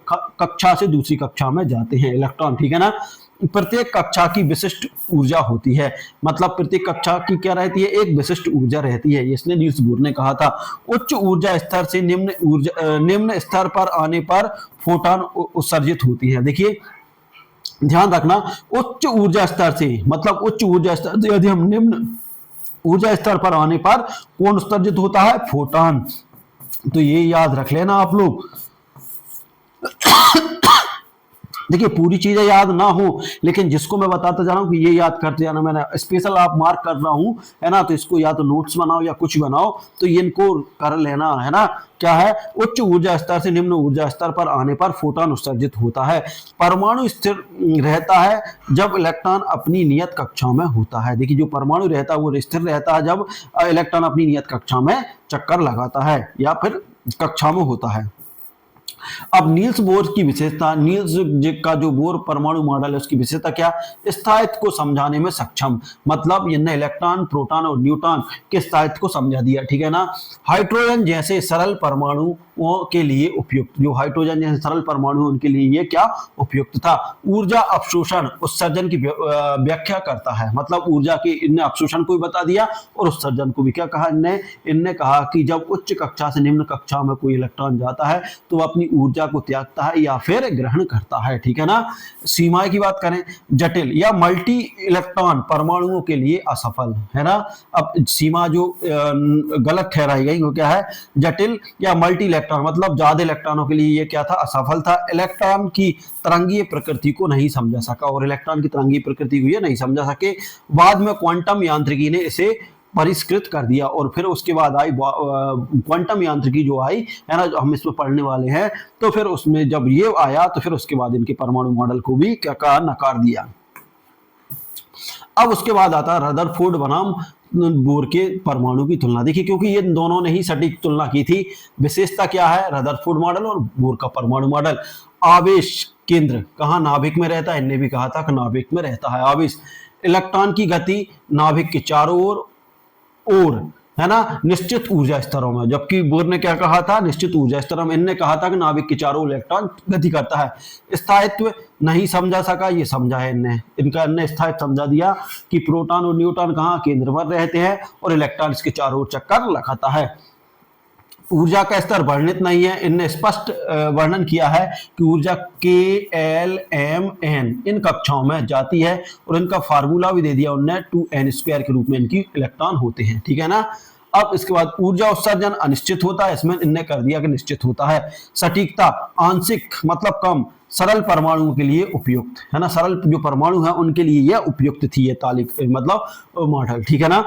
कक्षा से दूसरी कक्षा में जाते हैं इलेक्ट्रॉन, ठीक है ना। प्रत्येक कक्षा की विशिष्ट ऊर्जा होती है, मतलब प्रत्येक कक्षा की क्या रहती है, एक विशिष्ट ऊर्जा रहती है, इसने नील्स बोर ने कहा था। उच्च ऊर्जा स्तर से निम्न स्तर पर आने पर फोटॉन उत्सर्जित होती है। देखिए ध्यान रखना, उच्च ऊर्जा स्तर से मतलब उच्च ऊर्जा स्तर से यदि हम निम्न ऊर्जा स्तर पर आने पर कौन उत्सर्जित होता है, फोटॉन। तो ये याद रख लेना आप लोग। देखिए पूरी चीजें याद ना हो, लेकिन जिसको मैं बताता जा रहा हूँ कि ये याद करते जाना, मैंने स्पेशल आप मार्क कर रहा हूँ, है ना। तो इसको या तो नोट्स बनाओ या कुछ बनाओ, तो ये इनको कर लेना, है ना। क्या है, उच्च ऊर्जा स्तर से निम्न ऊर्जा स्तर पर आने पर फोटॉन उत्सर्जित होता है। परमाणु स्थिर रहता है जब इलेक्ट्रॉन अपनी नियत कक्षा में होता है। देखिए जो परमाणु रहता है वो स्थिर रहता है जब इलेक्ट्रॉन अपनी नियत कक्षा में चक्कर लगाता है या फिर कक्षा में होता है। अब नील्स बोर की विशेषता, नील्स का जो बोर परमाणु मॉडल है उसकी विशेषता क्या, स्थायित्व को समझाने में सक्षम, मतलब इन्हें इलेक्ट्रॉन प्रोटॉन और न्यूट्रॉन के स्थायित्व को समझा दिया, ठीक है ना। हाइड्रोजन जैसे सरल परमाणुओं के लिए उपयुक्त, जो हाइड्रोजन जैसे सरल परमाणु उनके लिए ये क्या उपयुक्त था। ऊर्जा अवशोषण उत्सर्जन की व्याख्या करता है, मतलब ऊर्जा के इनने अवशोषण को भी बता दिया और उत्सर्जन को भी। क्या कहा इनने कहा कि जब उच्च कक्षा से निम्न कक्षा में कोई इलेक्ट्रॉन जाता है तो वह अपनी ऊर्जा को त्यागता है या फिर ग्रहण करता है, ठीक है ना। सीमाएं की बात करें, जटिल या मल्टी इलेक्ट्रॉन परमाणुओं के लिए असफल, है ना। अब सीमा जो गलत ठहराई गई वो क्या है, जटिल या मल्टी इलेक्ट्रॉन, मतलब ज्यादा इलेक्ट्रॉनों के लिए ये क्या था, असफल था। इलेक्ट्रॉन की तरंगीय प्रकृति को नहीं समझा सका, और इलेक्ट्रॉन की तरंगीय प्रकृति को ये नहीं समझा सके। बाद में क्वांटम यांत्रिकी ने इसे परिष्कृत कर दिया, और फिर उसके बाद आई क्वांटम यांत्रिकी जो आई, है ना, जो हम इसमें पढ़ने वाले हैं। तो फिर उसमें जब ये आया तो फिर उसके बाद इनके परमाणु मॉडल को भी क्या कहा, नकार दिया। अब उसके बाद आता है रदरफोर्ड बनाम बोर के परमाणु की तुलना। देखिए क्योंकि ये दोनों ने ही सटीक तुलना की थी। विशेषता क्या है, रदरफोर्ड मॉडल और बोर का परमाणु मॉडल। आवेश केंद्र कहाँ, नाभिक में रहता है, इनने भी कहा था कि नाभिक में रहता है आवेश। इलेक्ट्रॉन की गति नाभिक के चारों ओर, है ना, निश्चित ऊर्जा स्तरों में, जबकि बोर ने क्या कहा था, निश्चित ऊर्जा स्तरों में। इनने कहा था कि नाभिक के चारों इलेक्ट्रॉन गति करता है। स्थायित्व नहीं समझा सका, ये समझा है इनने स्थायित्व समझा दिया कि प्रोटॉन और न्यूट्रॉन कहाँ, केंद्र पर रहते हैं और इलेक्ट्रॉन इसके चारों ओर चक्कर लगाता है। ऊर्जा का स्तर वर्णित नहीं है, इनने स्पष्ट वर्णन किया है कि ऊर्जा KLMN इन कक्षाओं में जाती है, और इनका फार्मूला भी दे दिया उनने, 2n² के रूप में इनकी इलेक्ट्रॉन होते हैं, ठीक है ना। अब इसके बाद ऊर्जा उत्सर्जन अनिश्चित होता है, इसमें इनने कर दिया कि निश्चित होता है। सटीकता आंशिक मतलब कम, सरल परमाणुओं के लिए उपयुक्त, है ना, सरल जो परमाणु है उनके लिए यह उपयुक्त थी ये तालिक मतलब मॉडल, ठीक है ना।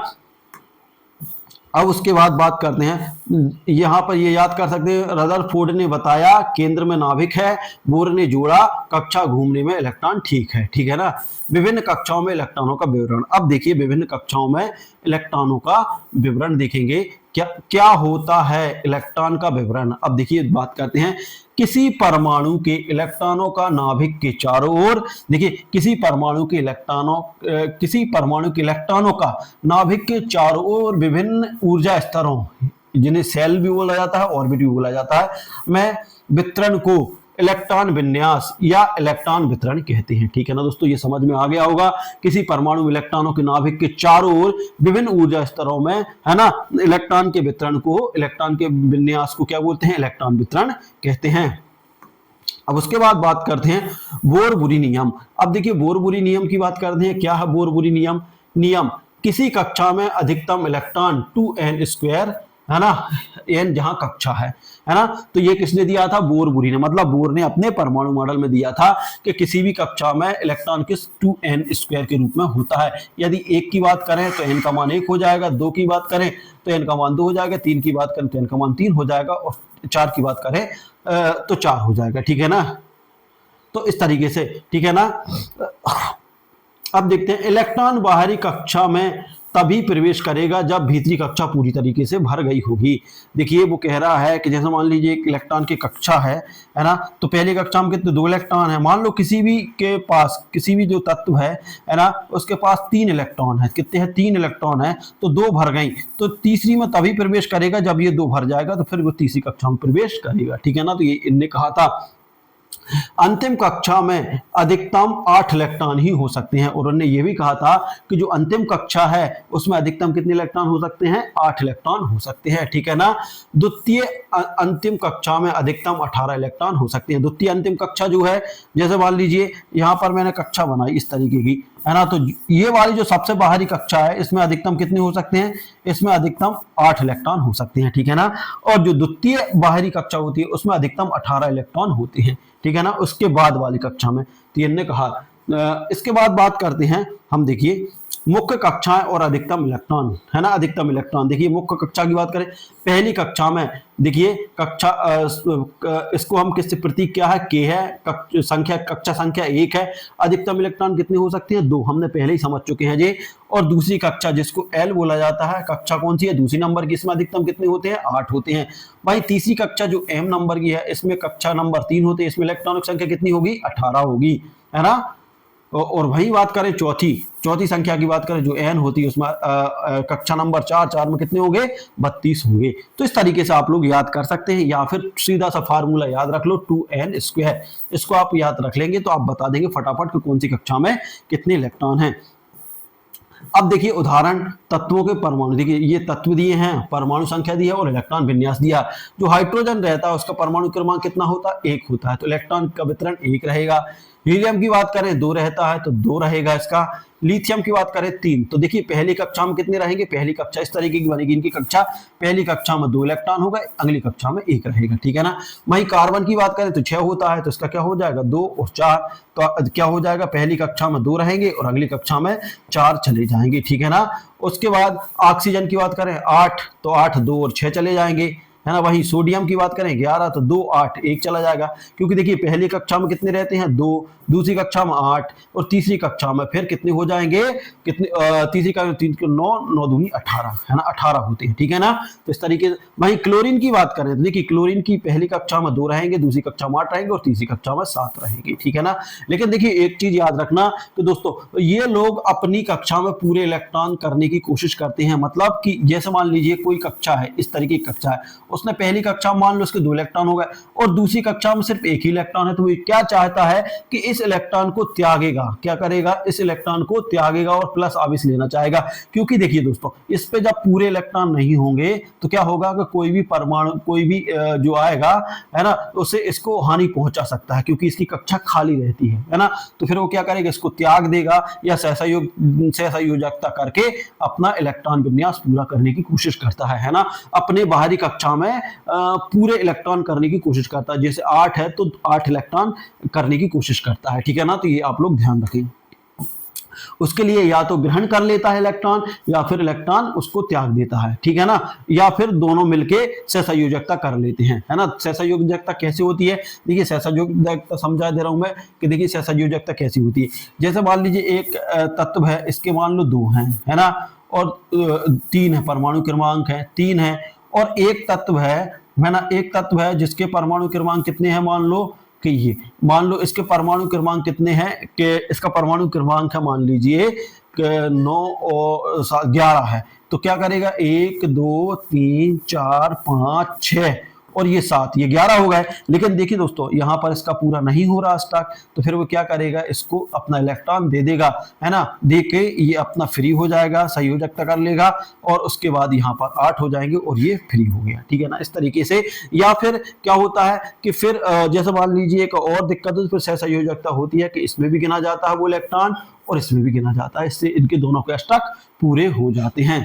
अब उसके बाद बात करते हैं, यहां पर ये याद कर सकते हैं, रदरफोर्ड ने बताया केंद्र में नाभिक है, बोर ने जोड़ा कक्षा घूमने में इलेक्ट्रॉन ठीक है ना। विभिन्न कक्षाओं में इलेक्ट्रॉनों का विवरण। अब देखिए विभिन्न कक्षाओं में इलेक्ट्रॉनों का विवरण देखेंगे, क्या होता है इलेक्ट्रॉन का विवरण। अब देखिए बात करते हैं, किसी परमाणु के इलेक्ट्रॉनों का नाभिक के चारों ओर, देखिए किसी परमाणु के इलेक्ट्रॉनों का नाभिक के चारों ओर विभिन्न ऊर्जा स्तरों, जिन्हें सेल भी बोला जाता है, ऑर्बिट भी बोला जाता है, में वितरण को इलेक्ट्रॉन विन्यास या इलेक्ट्रॉन वितरण कहते हैं। ठीक है ना दोस्तों, ये समझ में आ गया होगा। किसी परमाणु इलेक्ट्रॉनों के नाभिक के चारों ओर विभिन्न ऊर्जा स्तरों में, है ना, इलेक्ट्रॉन के वितरण को, इलेक्ट्रॉन के विन्यास को क्या बोलते हैं? इलेक्ट्रॉन वितरण कहते हैं। अब उसके बाद बात करते हैं बोरबुरी नियम। अब देखिए बोरबुरी नियम की बात करते हैं। क्या है बोरबुरी नियम? नियम किसी कक्षा में अधिकतम इलेक्ट्रॉन 2n², है ना, n जहां कक्षा है ना, तो ये किसने दिया था? बोरबुरी ने। मतलब बोर ने अपने परमाणु मॉडल में दिया था कि किसी भी कक्षा में इलेक्ट्रॉन किस 2n² के रूप में होता है। यदि 1 की बात करें तो n का मान 1 हो जाएगा, 2 की बात करें तो n का मान 2 हो जाएगा, 3 की बात करें तो n का मान 3 हो जाएगा, और 4 की बात करें तो 4 हो जाएगा। ठीक है ना, तो इस तरीके से। ठीक है ना, अब देखते हैं इलेक्ट्रॉन बाहरी कक्षा में तभी प्रवेश करेगा जब भीतरी कक्षा पूरी तरीके से भर गई होगी। देखिए वो कह रहा है कि जैसे मान लीजिए एक इलेक्ट्रॉन की कक्षा है ना, तो पहली कक्षा में कितने? 2 इलेक्ट्रॉन है। मान लो किसी भी के पास, किसी भी जो तत्व है ना, उसके पास 3 इलेक्ट्रॉन है। कितने हैं? 3 इलेक्ट्रॉन है, तो 2 भर गई, तो तीसरी में तभी प्रवेश करेगा जब ये 2 भर जाएगा, तो फिर वो तीसरी कक्षा में प्रवेश करेगा। ठीक है ना, तो ये इनने कहा था। अंतिम कक्षा में अधिकतम 8 इलेक्ट्रॉन ही हो सकते हैं, और उन्होंने ये भी कहा था कि जो अंतिम कक्षा है उसमें अधिकतम कितने इलेक्ट्रॉन हो सकते हैं? 8 इलेक्ट्रॉन हो सकते हैं। ठीक है ना, द्वितीय अंतिम कक्षा में अधिकतम 18 इलेक्ट्रॉन हो सकते हैं। द्वितीय अंतिम कक्षा जो है, जैसे मान लीजिए यहां पर मैंने कक्षा बनाई इस तरीके की, है ना, तो ये वाली जो सबसे बाहरी कक्षा है इसमें अधिकतम कितने हो सकते हैं? इसमें अधिकतम 8 इलेक्ट्रॉन हो सकते हैं। ठीक है ना, और जो द्वितीय बाहरी कक्षा होती है उसमें अधिकतम 18 इलेक्ट्रॉन होते हैं। ठीक है ना, उसके बाद वाली कक्षा में। तो इन्होंने कहा। इसके बाद बात करते हैं हम, देखिए मुख्य कक्षाएं और अधिकतम इलेक्ट्रॉन, है ना, अधिकतम इलेक्ट्रॉन। देखिए मुख्य कक्षा की बात करें, पहली कक्षा में देखिए कक्षा, इसको हम किससे प्रतीक क्या है? के है। संख्या, कक्षा संख्या 1 है। अधिकतम इलेक्ट्रॉन कितने हो सकते हैं? 2। हमने पहले ही समझ चुके हैं जी। और दूसरी कक्षा जिसको L बोला जाता है, कक्षा कौन सी है? दूसरी नंबर की, इसमें अधिकतम कितने होते हैं? 8 होते हैं। भाई तीसरी कक्षा जो M नंबर की है, इसमें कक्षा नंबर 3 होते हैं, इसमें इलेक्ट्रॉन की संख्या कितनी होगी? 18 होगी, है ना। और वही बात करें चौथी संख्या की बात करें जो n होती है, उसमें कक्षा नंबर 4 में कितने होंगे? 32 होंगे। तो इस तरीके से आप लोग याद कर सकते हैं, या फिर सीधा सा फार्मूला याद रख लो 2n²। इसको आप याद रख लेंगे तो आप बता देंगे फटाफट कि कौन सी कक्षा में कितने इलेक्ट्रॉन हैं। अब देखिए उदाहरण, तत्वों के परमाणु। देखिए ये तत्व दिए हैं, परमाणु संख्या दी है और इलेक्ट्रॉन विन्यास दिया। जो हाइड्रोजन रहता है उसका परमाणु क्रमांक कितना होता है? 1 होता है, तो इलेक्ट्रॉन का वितरण 1 रहेगा। हीलियम की बात करें 2 रहता है, तो 2 रहेगा इसका। लिथियम की बात करें 3। तो देखिए पहली कक्षा में कितने रहेंगे? पहली कक्षा इस तरीके की बनेगी इनकी कक्षा। पहली कक्षा में 2 इलेक्ट्रॉन हो गए, अगली कक्षा में 1 रहेगा। ठीक है ना। वही कार्बन की बात करें तो 6 होता है, तो इसका क्या हो जाएगा? 2 और 4। तो क्या हो जाएगा? पहली कक्षा में 2 रहेंगे और अगली कक्षा में 4 चले जाएंगे। ठीक है ना। उसके बाद ऑक्सीजन की बात करें 8, तो 8, 2 और 6 चले जाएंगे, है ना। वही सोडियम की बात करें 11, तो 2, 8, 1 चला जाएगा, क्योंकि देखिए पहली कक्षा में कितने रहते हैं? 2, दूसरी कक्षा में 8, और तीसरी कक्षा में फिर कितने हो जाएंगे? कितने? तीसरी का 3 को 9, 9 दूनी 18, है ना, 18 होते हैं। ठीक है ना। तो इस तरीके से वही क्लोरीन की बात करें तो देखिए क्लोरीन की पहली कक्षा में 2 रहेंगे, दूसरी कक्षा में 8 रहेंगे और तीसरी कक्षा में 7 रहेंगे। ठीक है ना। लेकिन देखिए एक चीज याद रखना कि दोस्तों ये लोग अपनी कक्षा में पूरे इलेक्ट्रॉन करने की कोशिश करते हैं। मतलब कि जैसे मान लीजिए कोई कक्षा है, इस तरीके की कक्षा है, उसने पहली कक्षा मान लो उसके 2 इलेक्ट्रॉन हो गए और दूसरी कक्षा में सिर्फ 1 ही इलेक्ट्रॉन है, तो वो क्या चाहता है कि इस इलेक्ट्रॉन को त्यागेगा। क्या करेगा? इस इलेक्ट्रॉन को त्यागेगा और प्लस आवेश लेना चाहेगा। क्योंकि देखिए दोस्तों इस पे जब पूरे इलेक्ट्रॉन नहीं होंगे तो क्या होगा कि कोई भी परमाणु, कोई भी जो आएगा, है ना, उसे इसको हानि पहुंचा सकता है, क्योंकि इसकी कक्षा खाली रहती है ना। तो फिर वो क्या करेगा? इसको त्याग देगा या सहसंयोजकता करके अपना इलेक्ट्रॉन विन्यास पूरा करने की कोशिश करता है ना। अपने बाहरी कक्षा में पूरे इलेक्ट्रॉन करने की कोशिश करता है। जैसे 8 है तो 8 इलेक्ट्रॉन करने की कोशिश करता है। ठीक है ना। तो ये आप लोग ध्यान रखें। उसके लिए या तो ग्रहण कर लेता है इलेक्ट्रॉन, या फिर इलेक्ट्रॉन उसको त्याग देता है। ठीक है ना। या फिर दोनों मिलके सहसंयोजकता कर लेते हैं, है ना। सहसंयोजकता कैसे होती है? देखिए सहसंयोजकता समझा दे रहा हूं मैं कि देखिए सहसंयोजकता कैसी होती है। जैसे मान लीजिए एक तत्व है, इसके मान लो 2 हैं, है ना, और 3 है, परमाणु क्रमांक है 3 है, और एक तत्व है ना, एक तत्व है जिसके परमाणु क्रमांक कितने हैं? मान लो कि ये, मान लो इसके परमाणु क्रमांक कितने हैं कि इसका परमाणु क्रमांक है मान लीजिए 9 और 11 है। तो क्या करेगा? 1, 2, 3, 4, 5, 6, और ये 7, ये 11 हो गए। लेकिन देखिए दोस्तों यहाँ पर इसका पूरा नहीं हो रहा स्टॉक, तो फिर वो क्या करेगा, इसको अपना इलेक्ट्रॉन दे देगा, है ना, दे के ये अपना फ्री हो जाएगा, संयोजकता कर लेगा और उसके बाद यहाँ पर 8 हो जाएंगे और ये फ्री हो गया, ठीक है ना, इस तरीके से। या फिर क्या होता है कि फिर जैसे मान लीजिए एक और दिक्कत है, फिर सहसंयोजकता होती है कि इसमें भी गिना जाता है वो इलेक्ट्रॉन और इसमें भी गिना जाता है, इससे इनके दोनों के स्टॉक पूरे हो जाते हैं।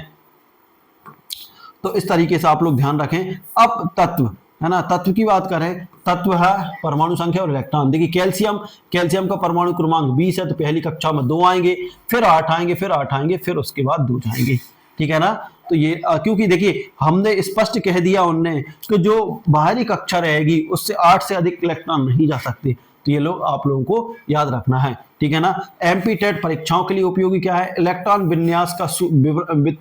तो इस तरीके से आप लोग ध्यान रखें। अब तत्व, है ना, तत्व की बात करें, तत्व है परमाणु संख्या और इलेक्ट्रॉन। देखिए कैल्शियम का परमाणु क्रमांक 20 है, तो पहली कक्षा में 2 आएंगे, फिर 8 आएंगे, फिर 8 आएंगे, फिर उसके बाद 2 जाएंगे, ठीक है ना। तो ये क्योंकि देखिए हमने स्पष्ट कह दिया उनने कि जो बाहरी कक्षा रहेगी उससे 8 से अधिक इलेक्ट्रॉन नहीं जा सकते, तो ये लोग आप लोगों को याद रखना है, ठीक है ना। एमपी टेट परीक्षाओं के लिए उपयोगी क्या है, इलेक्ट्रॉन विन्यास का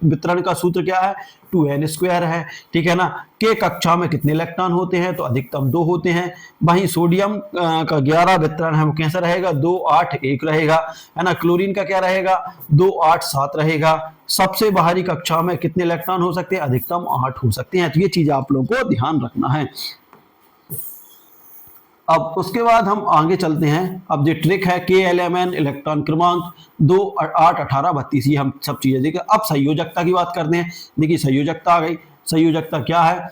वितरण का सूत्र क्या है, 2n² है, ठीक है ना। के कक्षा में कितने इलेक्ट्रॉन होते हैं, तो अधिकतम 2 होते हैं। वहीं सोडियम का 11 वितरण है, वो कैसा रहेगा, 2 8 1 रहेगा, है ना। क्लोरीन का क्या रहेगा, 2 8 7 रहेगा। सबसे बाहरी कक्षा में कितने इलेक्ट्रॉन हो सकते हैं, अधिकतम 8 हो सकते हैं। तो ये चीज आप लोगों को ध्यान रखना है। अब उसके बाद हम आगे चलते हैं। अब जो ट्रिक है KLMN इलेक्ट्रॉन क्रमांक 2 8 18 32, ये हम सब चीजें देखिए। अब संयोजकता की बात करते हैं। देखिए संयोजकता आ गई। संयोजकता क्या है,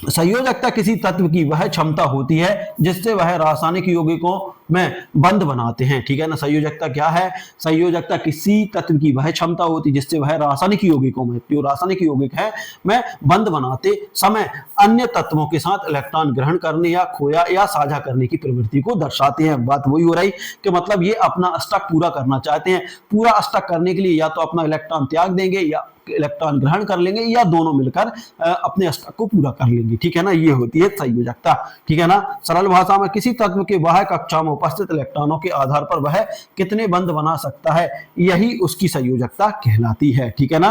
संयोजकता किसी तत्व की वह क्षमता होती है जिससे वह रासायनिक यौगिकों में बंध बनाते हैं, ठीक है ना। संयोजकता क्या है, संयोजकता किसी तत्व की वह क्षमता होती है जिससे वह रासायनिक यौगिकों में, जो रासायनिक यौगिक है, में बंध बनाते समय अन्य तत्वों के साथ इलेक्ट्रॉन ग्रहण करने या खोया या साझा करने की प्रवृत्ति को दर्शाते हैं। बात वही हो रही कि मतलब ये अपना स्टॉक पूरा करना चाहते हैं। पूरा स्टॉक करने के लिए या तो अपना इलेक्ट्रॉन त्याग देंगे या इलेक्ट्रॉन ग्रहण कर लेंगे, या दोनों मिलकर अपने स्टॉक को पूरा कर लेंगे, ठीक है ना। ये होती है संयोजकता, ठीक है ना। सरल भाषा में किसी तत्व के बाह्य कक्षा में उपस्थित इलेक्ट्रॉनों के आधार पर वह कितने बंध बना सकता है, यही उसकी संयोजकता कहलाती है, ठीक है ना।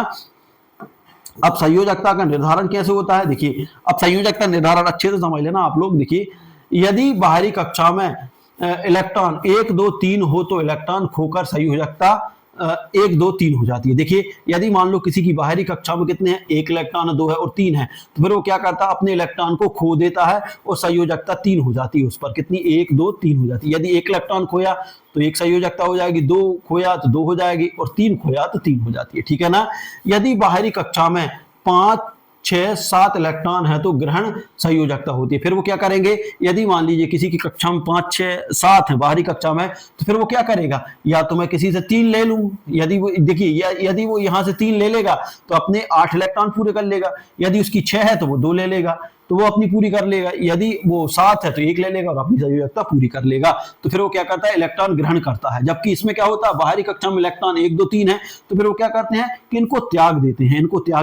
अब संयोजकता का निर्धारण कैसे होता है, देखिए अब संयोजकता निर्धारण अच्छे से समझ लेना आप लोग। देखिए यदि बाहरी कक्षा में इलेक्ट्रॉन 1 2 3 हो तो इलेक्ट्रॉन खोकर संयोजकता 1 2 3 हो जाती है। देखिए यदि मान लो किसी की बाहरी कक्षा में कितने हैं, 1 इलेक्ट्रॉन, 2 है और 3 है, तो फिर वो क्या करता है, अपने इलेक्ट्रॉन को खो देता है और संयोजकता 3 हो जाती है उस पर। कितनी, 1 2 3 हो जाती है। यदि 1 इलेक्ट्रॉन खोया तो 1 संयोजकता हो जाएगी, 2 खोया तो 2 हो जाएगी और 3 खोया तो 3 हो जाती है, ठीक है ना। यदि बाहरी कक्षा में 5 6 7 इलेक्ट्रॉन है तो ग्रहण संयोजकता होती है। फिर वो क्या करेंगे, यदि मान लीजिए किसी की कक्षा में 5 6 7 है बाहरी कक्षा में, तो फिर वो क्या करेगा, या तो मैं किसी से 3 ले लूं, यदि वो देखिए यदि वो यहां से 3 ले लेगा तो अपने 8 इलेक्ट्रॉन पूरे कर लेगा। यदि उसकी 6 है तो वो 2 ले लेगा, तो वो अपनी पूरी कर लेगा। यदि वो 7 है तो 1 ले लेगा और अपनी संयोजकता पूरी कर लेगा। तो फिर वो क्या करता है, इलेक्ट्रॉन ग्रहण करता है। जबकि इसमें क्या होता है, बाहरी कक्षा में इलेक्ट्रॉन 1 2 3 है, तो फिर वो क्या करते हैं कि इनको त्याग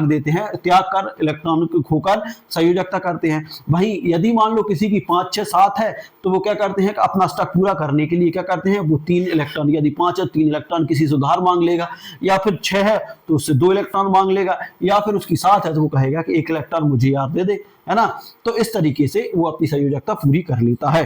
देते हैं, त्याग कर इलेक्ट्रॉन को खोकर संयोजकता करते हैं। वहीं यदि मान लो किसी की 5 6 7 है, तो वो क्या करते हैं, अपना स्टॉक पूरा करने के लिए क्या करते हैं, वो 3 इलेक्ट्रॉन, यदि 5 है 3 इलेक्ट्रॉन किसी से उधार मांग लेगा, या फिर 6 है तो उससे 2 इलेक्ट्रॉन मांग लेगा, या फिर उसकी 7 है तो वो कहेगा कि 1 इलेक्ट्रॉन मुझे यार दे दे, है ना। तो इस तरीके से वो अपनी संयोजकता पूरी कर लेता है।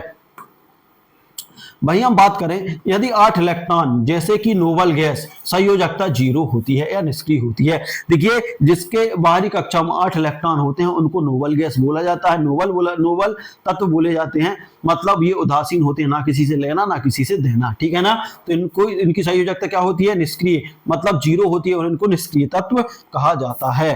वहीं हम बात करें, यदि 8 इलेक्ट्रॉन जैसे कि नोबल गैस, संयोजकता 0 होती है या निष्क्रिय होती है। देखिए जिसके बाहरी कक्षा में 8 इलेक्ट्रॉन होते हैं उनको नोबल गैस बोला जाता है, नोबल तत्व बोले जाते हैं। मतलब ये उदासीन होते हैं, ना किसी से लेना ना किसी से देना, ठीक है ना। तो इनकी संयोजकता क्या होती है, निष्क्रिय, मतलब 0 होती है और इनको निष्क्रिय तत्व कहा जाता है,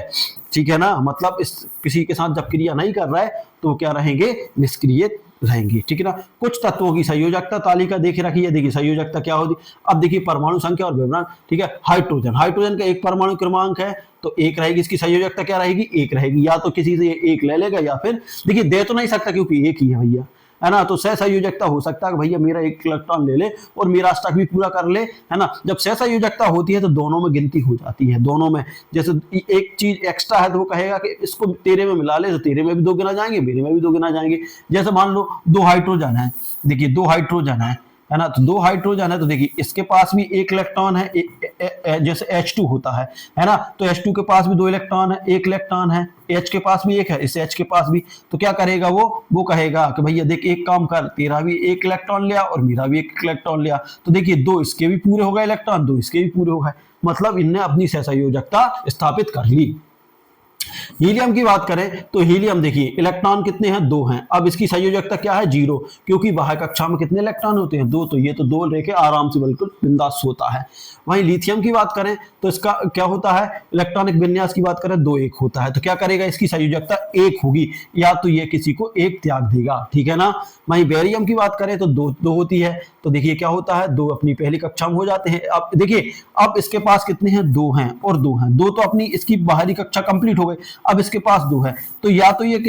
ठीक है ना। मतलब इस किसी के साथ जब क्रिया नहीं कर रहा है तो क्या रहेंगे, निष्क्रिय रहेंगे, ठीक है ना। कुछ तत्वों की संयोजकता तालिका देखे रखी है। देखिए संयोजकता क्या होती, अब देखिए परमाणु संख्या और विवरण, ठीक है। हाइड्रोजन का 1 परमाणु क्रमांक है तो 1 रहेगी, इसकी संयोजकता क्या रहेगी, 1 रहेगी। या तो किसी से 1 ले लेगा या फिर देखिए दे तो नहीं सकता क्योंकि 1 ही है भैया, है ना। तो सहसंयोजकता हो सकता है कि भैया मेरा 1 इलेक्ट्रॉन ले ले और मेरा स्टॉक भी पूरा कर ले, है ना। जब सहसंयोजकता होती है तो दोनों में गिनती हो जाती है, दोनों में। जैसे एक चीज एक्स्ट्रा है तो वो कहेगा कि इसको तेरे में मिला ले, तो तेरे में भी 2 गिना जाएंगे, मेरे में भी 2 गिना जाएंगे। जैसे मान लो 2 हाइड्रोजन है, देखिए 2 हाइड्रोजन है ना। तो 2 हाइड्रोजन है तो देखिए इसके पास भी 1 इलेक्ट्रॉन है, जैसे H2 होता है ना। तो H2 के पास भी 2 इलेक्ट्रॉन है, 1 इलेक्ट्रॉन है, H के पास भी 1 है, इस H के पास भी। तो क्या करेगा वो कहेगा कि भैया देख एक काम कर, तेरा भी 1 इलेक्ट्रॉन लिया और मेरा भी 1 इलेक्ट्रॉन लिया, तो देखिए 2 इसके भी पूरे हो गए इलेक्ट्रॉन, 2 इसके भी पूरे हो गए। मतलब इनने अपनी सहसंयोजकता स्थापित कर ली। हीलियम की बात करें तो हीलियम देखिए इलेक्ट्रॉन कितने हैं, 2 हैं। अब इसकी संयोजकता क्या है, 0, क्योंकि बाह्य कक्षा में कितने इलेक्ट्रॉन होते हैं, 2, तो ये तो 2 लेके आराम से बिल्कुल बिंदास होता है। वहीं लिथियम की बात करें तो इसका क्या होता है, इलेक्ट्रॉनिक विन्यास की बात करें 2 1 होता है, तो क्या करेगा, इसकी संयोजकता 1 होगी, या तो ये किसी को 1 त्याग देगा, ठीक है ना। वहीं बेरियम की बात करें तो 2 होती है, तो देखिए क्या होता है, 2 अपनी पहली कक्षा में हो जाते हैं। अब देखिए अब इसके पास कितने हैं, 2 हैं और 2 हैं, 2 तो अपनी इसकी बाहरी कक्षा कंप्लीट हो गई, अब इसके पास 2 है, तो या तो ये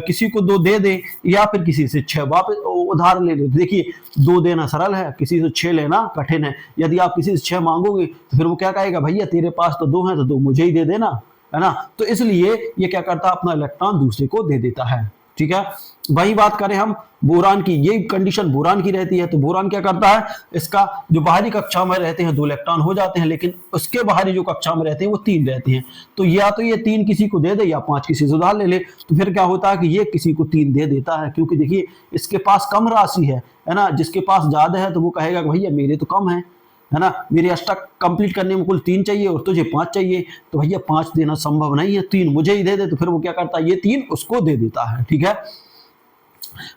किसी को 2 दे दे या फिर किसी से 6 वापस उधार ले ले। देखिए 2 देना सरल है, किसी से 6 लेना कठिन है। यदि आप किसी से 6 मांगोगे तो फिर वो क्या कहेगा, भैया तेरे पास तो 2 हैं तो 2 मुझे ही दे देना, है ना। तो इसलिए ये क्या करता है, अपना इलेक्ट्रॉन दूसरे को दे देता है, ठीक है। वही बात करें हम बोरान की, ये कंडीशन बोरान की रहती है, तो बोरान क्या करता है, इसका जो बाहरी कक्षा में रहते हैं 2 इलेक्ट्रॉन हो जाते हैं, लेकिन उसके बाहरी जो कक्षा में रहते हैं वो 3 रहते हैं, तो या तो ये 3 किसी को दे दे या 5 किसी से उधार ले ले। तो फिर क्या होता है कि ये किसी को 3 दे देता है, क्योंकि देखिए इसके पास कम राशि है ना, जिसके पास ज्यादा है तो वो कहेगा भैया मेरे तो कम है ना, मेरे अष्टक कंप्लीट करने में कुल 3 चाहिए और तुझे 5 चाहिए, तो भैया 5 देना संभव नहीं है, 3 मुझे ही दे दे। तो फिर वो क्या करता है, ये 3 उसको दे देता है, ठीक है।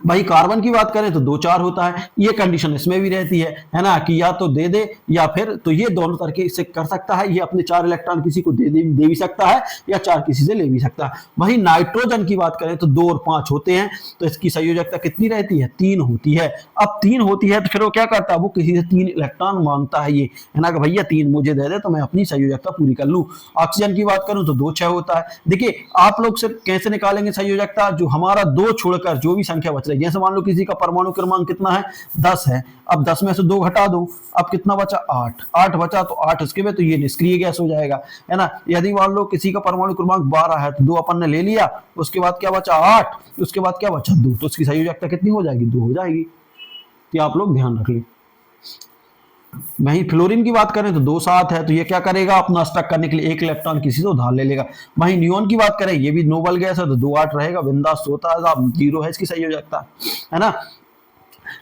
भाई कार्बन की बात करें तो 2 4 होता है, ये कंडीशन इसमें भी रहती है ना, कि या तो दे दे या फिर तो ये दोनों तरीके से कर सकता है, ये अपने 4 इलेक्ट्रॉन किसी को दे भी सकता है या 4 किसी से ले भी सकता है। वहीं नाइट्रोजन की बात करें तो 2 और 5 होते हैं, तो इसकी संयोजकता कितनी रहती है, 3 होती है। अब 3 होती है तो फिर वो क्या करता है, वो किसी से 3 इलेक्ट्रॉन मांगता है, ये है ना, कि भैया 3 मुझे दे दे तो मैं अपनी संयोजकता पूरी कर लूं। ऑक्सीजन की बात करूं तो 2 6 होता है। देखिए आप लोग से कैसे निकालेंगे संयोजकता, जो हमारा 2 छोड़कर जो भी संख्या बच रही है, जैसे मान लो किसी का परमाणु क्रमांक कितना है, 10 है, अब 10 में से 2 घटा दो, अब कितना बचा, 8 बचा, तो 8 उसके में, तो ये निष्क्रिय गैस हो जाएगा, है ना। यदि मान लो किसी का परमाणु क्रमांक 12 है तो 2 अपन ने ले लिया, उसके बाद क्या बचा 8, उसके बाद क्या बचा 2, तो उसकी संयोजकता कितनी हो जाएगी, 2 हो जाएगी। तो आप लोग ध्यान रख लें। वहीं फ्लोरीन की बात करें तो 2 7 है, तो ये क्या करेगा, अपना अष्टक करने के लिए 1 इलेक्ट्रॉन किसी से उधार ले लेगा। वहीं नियोन की बात करें, ये भी नोबल गैस है, तो 2 8 रहेगा, बिंदास होता है, 0 है इसकी संयोजकता, है ना।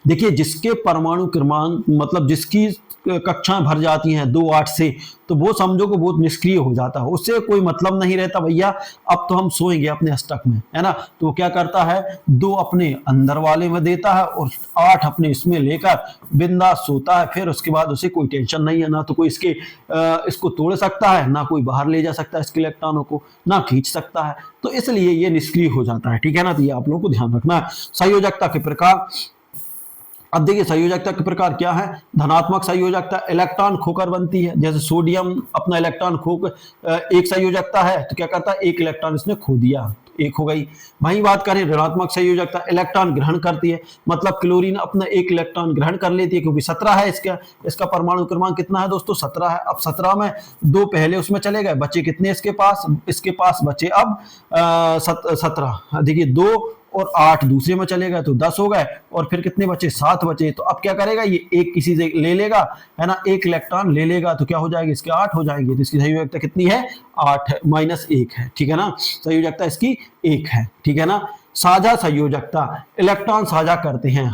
देखिए जिसके परमाणु क्रमांक मतलब जिसकी कक्षाएं भर जाती हैं 2 8 से, तो वो समझो को बहुत निष्क्रिय हो जाता है, उससे कोई मतलब नहीं रहता, भैया अब तो हम सोएंगे अपने अष्टक में, है ना। तो क्या करता है, 2 अपने अंदर वाले में देता है और 8 अपने इसमें लेकर बिंदास सोता है, फिर उसके बाद उसे कोई टेंशन नहीं है, ना तो कोई इसको तोड़ सकता है, ना कोई बाहर ले जा सकता है इसके इलेक्ट्रॉनों को, ना खींच सकता है, तो इसलिए ये निष्क्रिय हो जाता है, ठीक है ना। तो ये आप लोगों को ध्यान रखना है। संयोजकता के प्रकार, अब देखिए संयोजकता के प्रकार क्या है, धनात्मक संयोजकता इलेक्ट्रॉन खोकर बनती है, जैसे सोडियम अपना इलेक्ट्रॉन एक संयोजकता है, तो क्या करता है, 1 इलेक्ट्रॉन इसने खो दिया, तो 1 हो गई। वहीं बात करें ऋणात्मक संयोजकता, इलेक्ट्रॉन ग्रहण करती है, मतलब क्लोरीन अपना 1 इलेक्ट्रॉन ग्रहण कर लेती है, क्योंकि 17 है इसका परमाणु क्रमांक कितना है दोस्तों, 17 है। अब 17 में 2 पहले उसमें चले गए, बचे कितने इसके पास बचे अब 17, देखिए 2 और 8 दूसरे में चले गए तो 10 हो गए, और फिर कितने बचे, 7 बचे। तो अब क्या करेगा, ये 1 किसी से ले लेगा, है ना, 1 इलेक्ट्रॉन ले लेगा, तो क्या हो जाएगी, इसके 8 हो जाएंगे, तो इसकी संयोजकता कितनी है, 8 है, -1 है, ठीक है ना, संयोजकता इसकी 1 है, ठीक है ना। साझा संयोजकता, इलेक्ट्रॉन साझा करते हैं,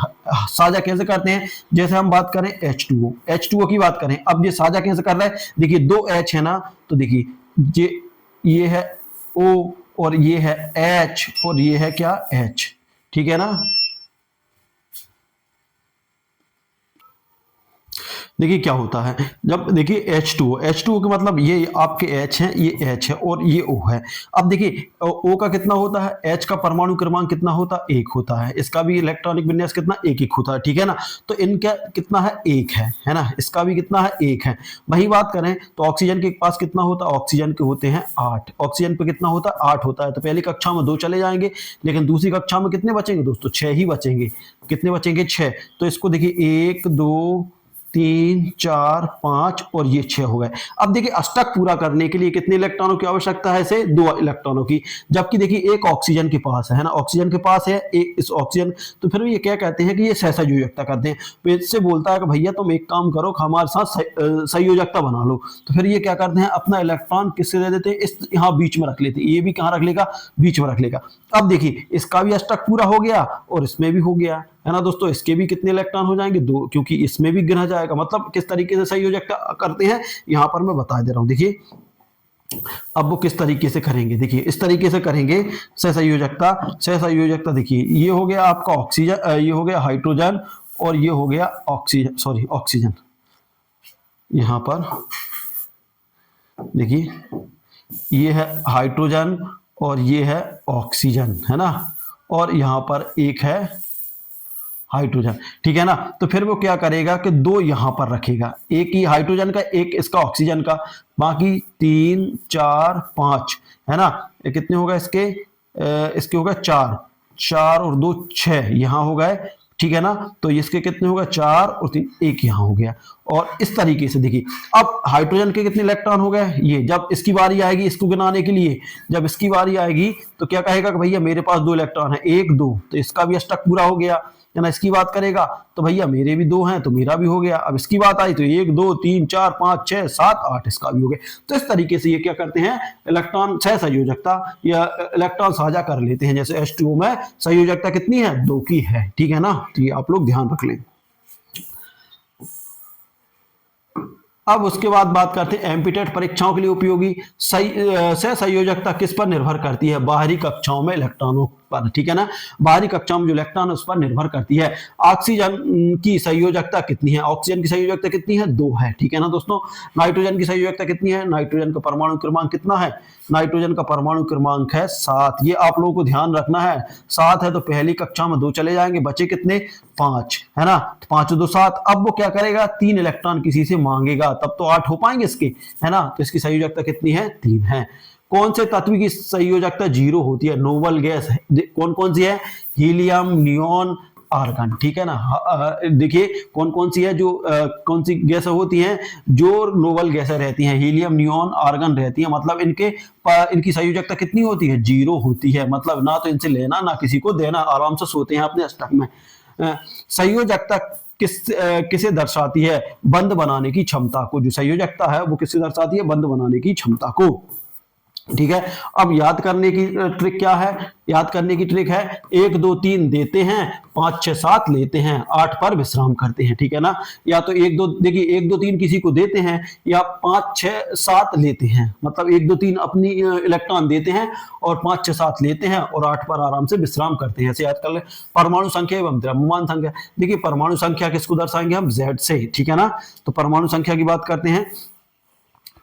साझा कैसे करते हैं, जैसे हम बात करें H2O की बात करें, अब ये साझा कैसे कर रहा है, देखिए 2 H है ना, तो देखिए ये है O और ये है H और ये है क्या, H, ठीक है ना। देखिए क्या होता है, जब देखिए H2O का मतलब ये आपके H है, ये H है और ये O है। अब देखिए O का कितना होता है, H का परमाणु क्रमांक कितना होता है, 1 होता है, इसका भी इलेक्ट्रॉनिक विन्यास कितना, 1 1 होता है, ठीक है ना। तो इनका कितना है, 1 है ना, इसका भी कितना है, 1 है। वही बात करें तो ऑक्सीजन के पास कितना होता है, ऑक्सीजन के होते हैं 8, ऑक्सीजन पे कितना होता है, 8 होता है। तो पहली कक्षा में 2 चले जाएंगे, लेकिन दूसरी कक्षा में कितने बचेंगे दोस्तों, 6 ही बचेंगे, कितने बचेंगे, 6। तो इसको देखिए 1 2 3 4 5 और ये 6 हो गए। अब देखिए अष्टक पूरा करने के लिए कितने इलेक्ट्रॉनों की आवश्यकता है, इसे 2 इलेक्ट्रॉनों की, जबकि देखिए एक ऑक्सीजन के पास है ना, ऑक्सीजन के पास है एक इस ऑक्सीजन, तो फिर ये क्या कहते हैं कि ये सहसंयोजकता करते हैं। तो इससे बोलता है कि भैया तुम एक काम करो, हमारे साथ संयोजकता बना लो। तो फिर ये क्या करते हैं, अपना इलेक्ट्रॉन किससे दे देते हैं, इस यहाँ बीच में रख लेते हैं, ये भी कहाँ रख लेगा, बीच में रख लेगा। अब देखिए इसका भी अष्टक पूरा हो गया और इसमें भी हो गया, है ना दोस्तों। इसके भी कितने इलेक्ट्रॉन हो जाएंगे, 2, क्योंकि इसमें भी गिना जाएगा। मतलब किस तरीके से संयोजकता करते हैं यहाँ पर मैं बता दे रहा हूँ। देखिए अब वो किस तरीके से करेंगे, देखिए इस तरीके से करेंगे। सहसंयोजकता देखिए, ये हो गया आपका ऑक्सीजन, ये हो गया हाइड्रोजन, और ये हो गया ऑक्सीजन, सॉरी ऑक्सीजन। यहां पर देखिए ये है हाइड्रोजन और ये है ऑक्सीजन, है ना, और यहां पर एक है हाइड्रोजन, ठीक है ना। तो फिर वो क्या करेगा कि दो यहां पर रखेगा, एक ही हाइड्रोजन का, एक इसका ऑक्सीजन का, बाकी 3 4 5, है ना। ये कितने हो गए इसके, इसके हो गए 4, 4 और 2 6 यहां हो गए, ठीक है ना। तो इसके कितने हो गए 4 और 3, एक यहां हो गया। और इस तरीके से देखिए, अब हाइड्रोजन के कितने इलेक्ट्रॉन हो गए, ये जब इसकी बारी आएगी इसको गिनाने के लिए, जब इसकी बारी आएगी तो क्या कहेगा कि भैया मेरे पास 2 इलेक्ट्रॉन है, 1 2, तो इसका भी अष्टक पूरा हो गया, है ना। इसकी बात करेगा तो भैया मेरे भी 2 हैं तो मेरा भी हो गया। अब इसकी बात आई तो 1 2 3 4 5 6 7 8 इसका भी हो गया। तो इस तरीके से ये क्या करते हैं, इलेक्ट्रॉन सहसंयोजकता या इलेक्ट्रॉन साझा कर लेते हैं। जैसे H2O में संयोजकता कितनी है, 2 की है, ठीक है ना। तो ये आप लोग ध्यान रख लें। अब उसके बाद बात करते हैं एमपीटेट परीक्षाओं के लिए उपयोगी सहसंयोजकता किस पर निर्भर करती है, बाहरी कक्षाओं में इलेक्ट्रॉनों पर, ठीक है ना। बाहरी कक्षाओं में जो इलेक्ट्रॉन है उस पर निर्भर करती है। ऑक्सीजन की संयोजकता कितनी है, ऑक्सीजन की संयोजकता कितनी है, 2 है, ठीक है ना दोस्तों। नाइट्रोजन की संयोजकता कितनी है, नाइट्रोजन का परमाणु क्रमांक कितना है, नाइट्रोजन का परमाणु क्रमांक है 7। ये आप लोगों को ध्यान रखना है, 7 है तो पहली कक्षा में 2 चले जाएंगे, बचे कितने 5, है ना। 5 2 7। अब वो क्या करेगा, 3 इलेक्ट्रॉन किसी से मांगेगा, तब तो 8 हो पाएंगे इसके, है ना। तो इसकी संयोजकता कितनी है, 3 है। कौन से तत्व की संयोजकता 0 होती है, नोबल गैस है, कौन कौन सी है, हीलियम, नियोन, आर्गन, ठीक है ना। देखिए कौन कौन सी है, जो कौन सी गैस होती हैं जो नोबल गैसें रहती हैं, हीलियम, नियोन, आर्गन रहती हैं। मतलब इनकी संयोजकता कितनी होती है, 0 होती है। मतलब ना तो इनसे लेना ना किसी को देना, आराम से सोते हैं अपने अष्टक में। संयोजकता किसे दर्शाती है, बंध बनाने की क्षमता को। जो संयोजकता है वो किससे दर्शाती है, बंध बनाने की क्षमता को, ठीक है। अब याद करने की ट्रिक क्या है, याद करने की ट्रिक है 1 2 3 देते हैं, 5 6 7 लेते हैं, 8 पर विश्राम करते हैं, ठीक है ना। या तो 1 2, देखिए 1 2 3 किसी को देते हैं या 5 6 7 लेते हैं। मतलब 1 2 3 अपनी इलेक्ट्रॉन देते हैं और 5 6 7 लेते हैं और 8 पर आराम से विश्राम करते हैं। ऐसे याद कर ले। परमाणु संख्या एवं द्रव्यमान संख्या, देखिए परमाणु संख्या किसको दर्शाएंगे हम, Z से, ठीक है ना। तो परमाणु संख्या की बात करते हैं।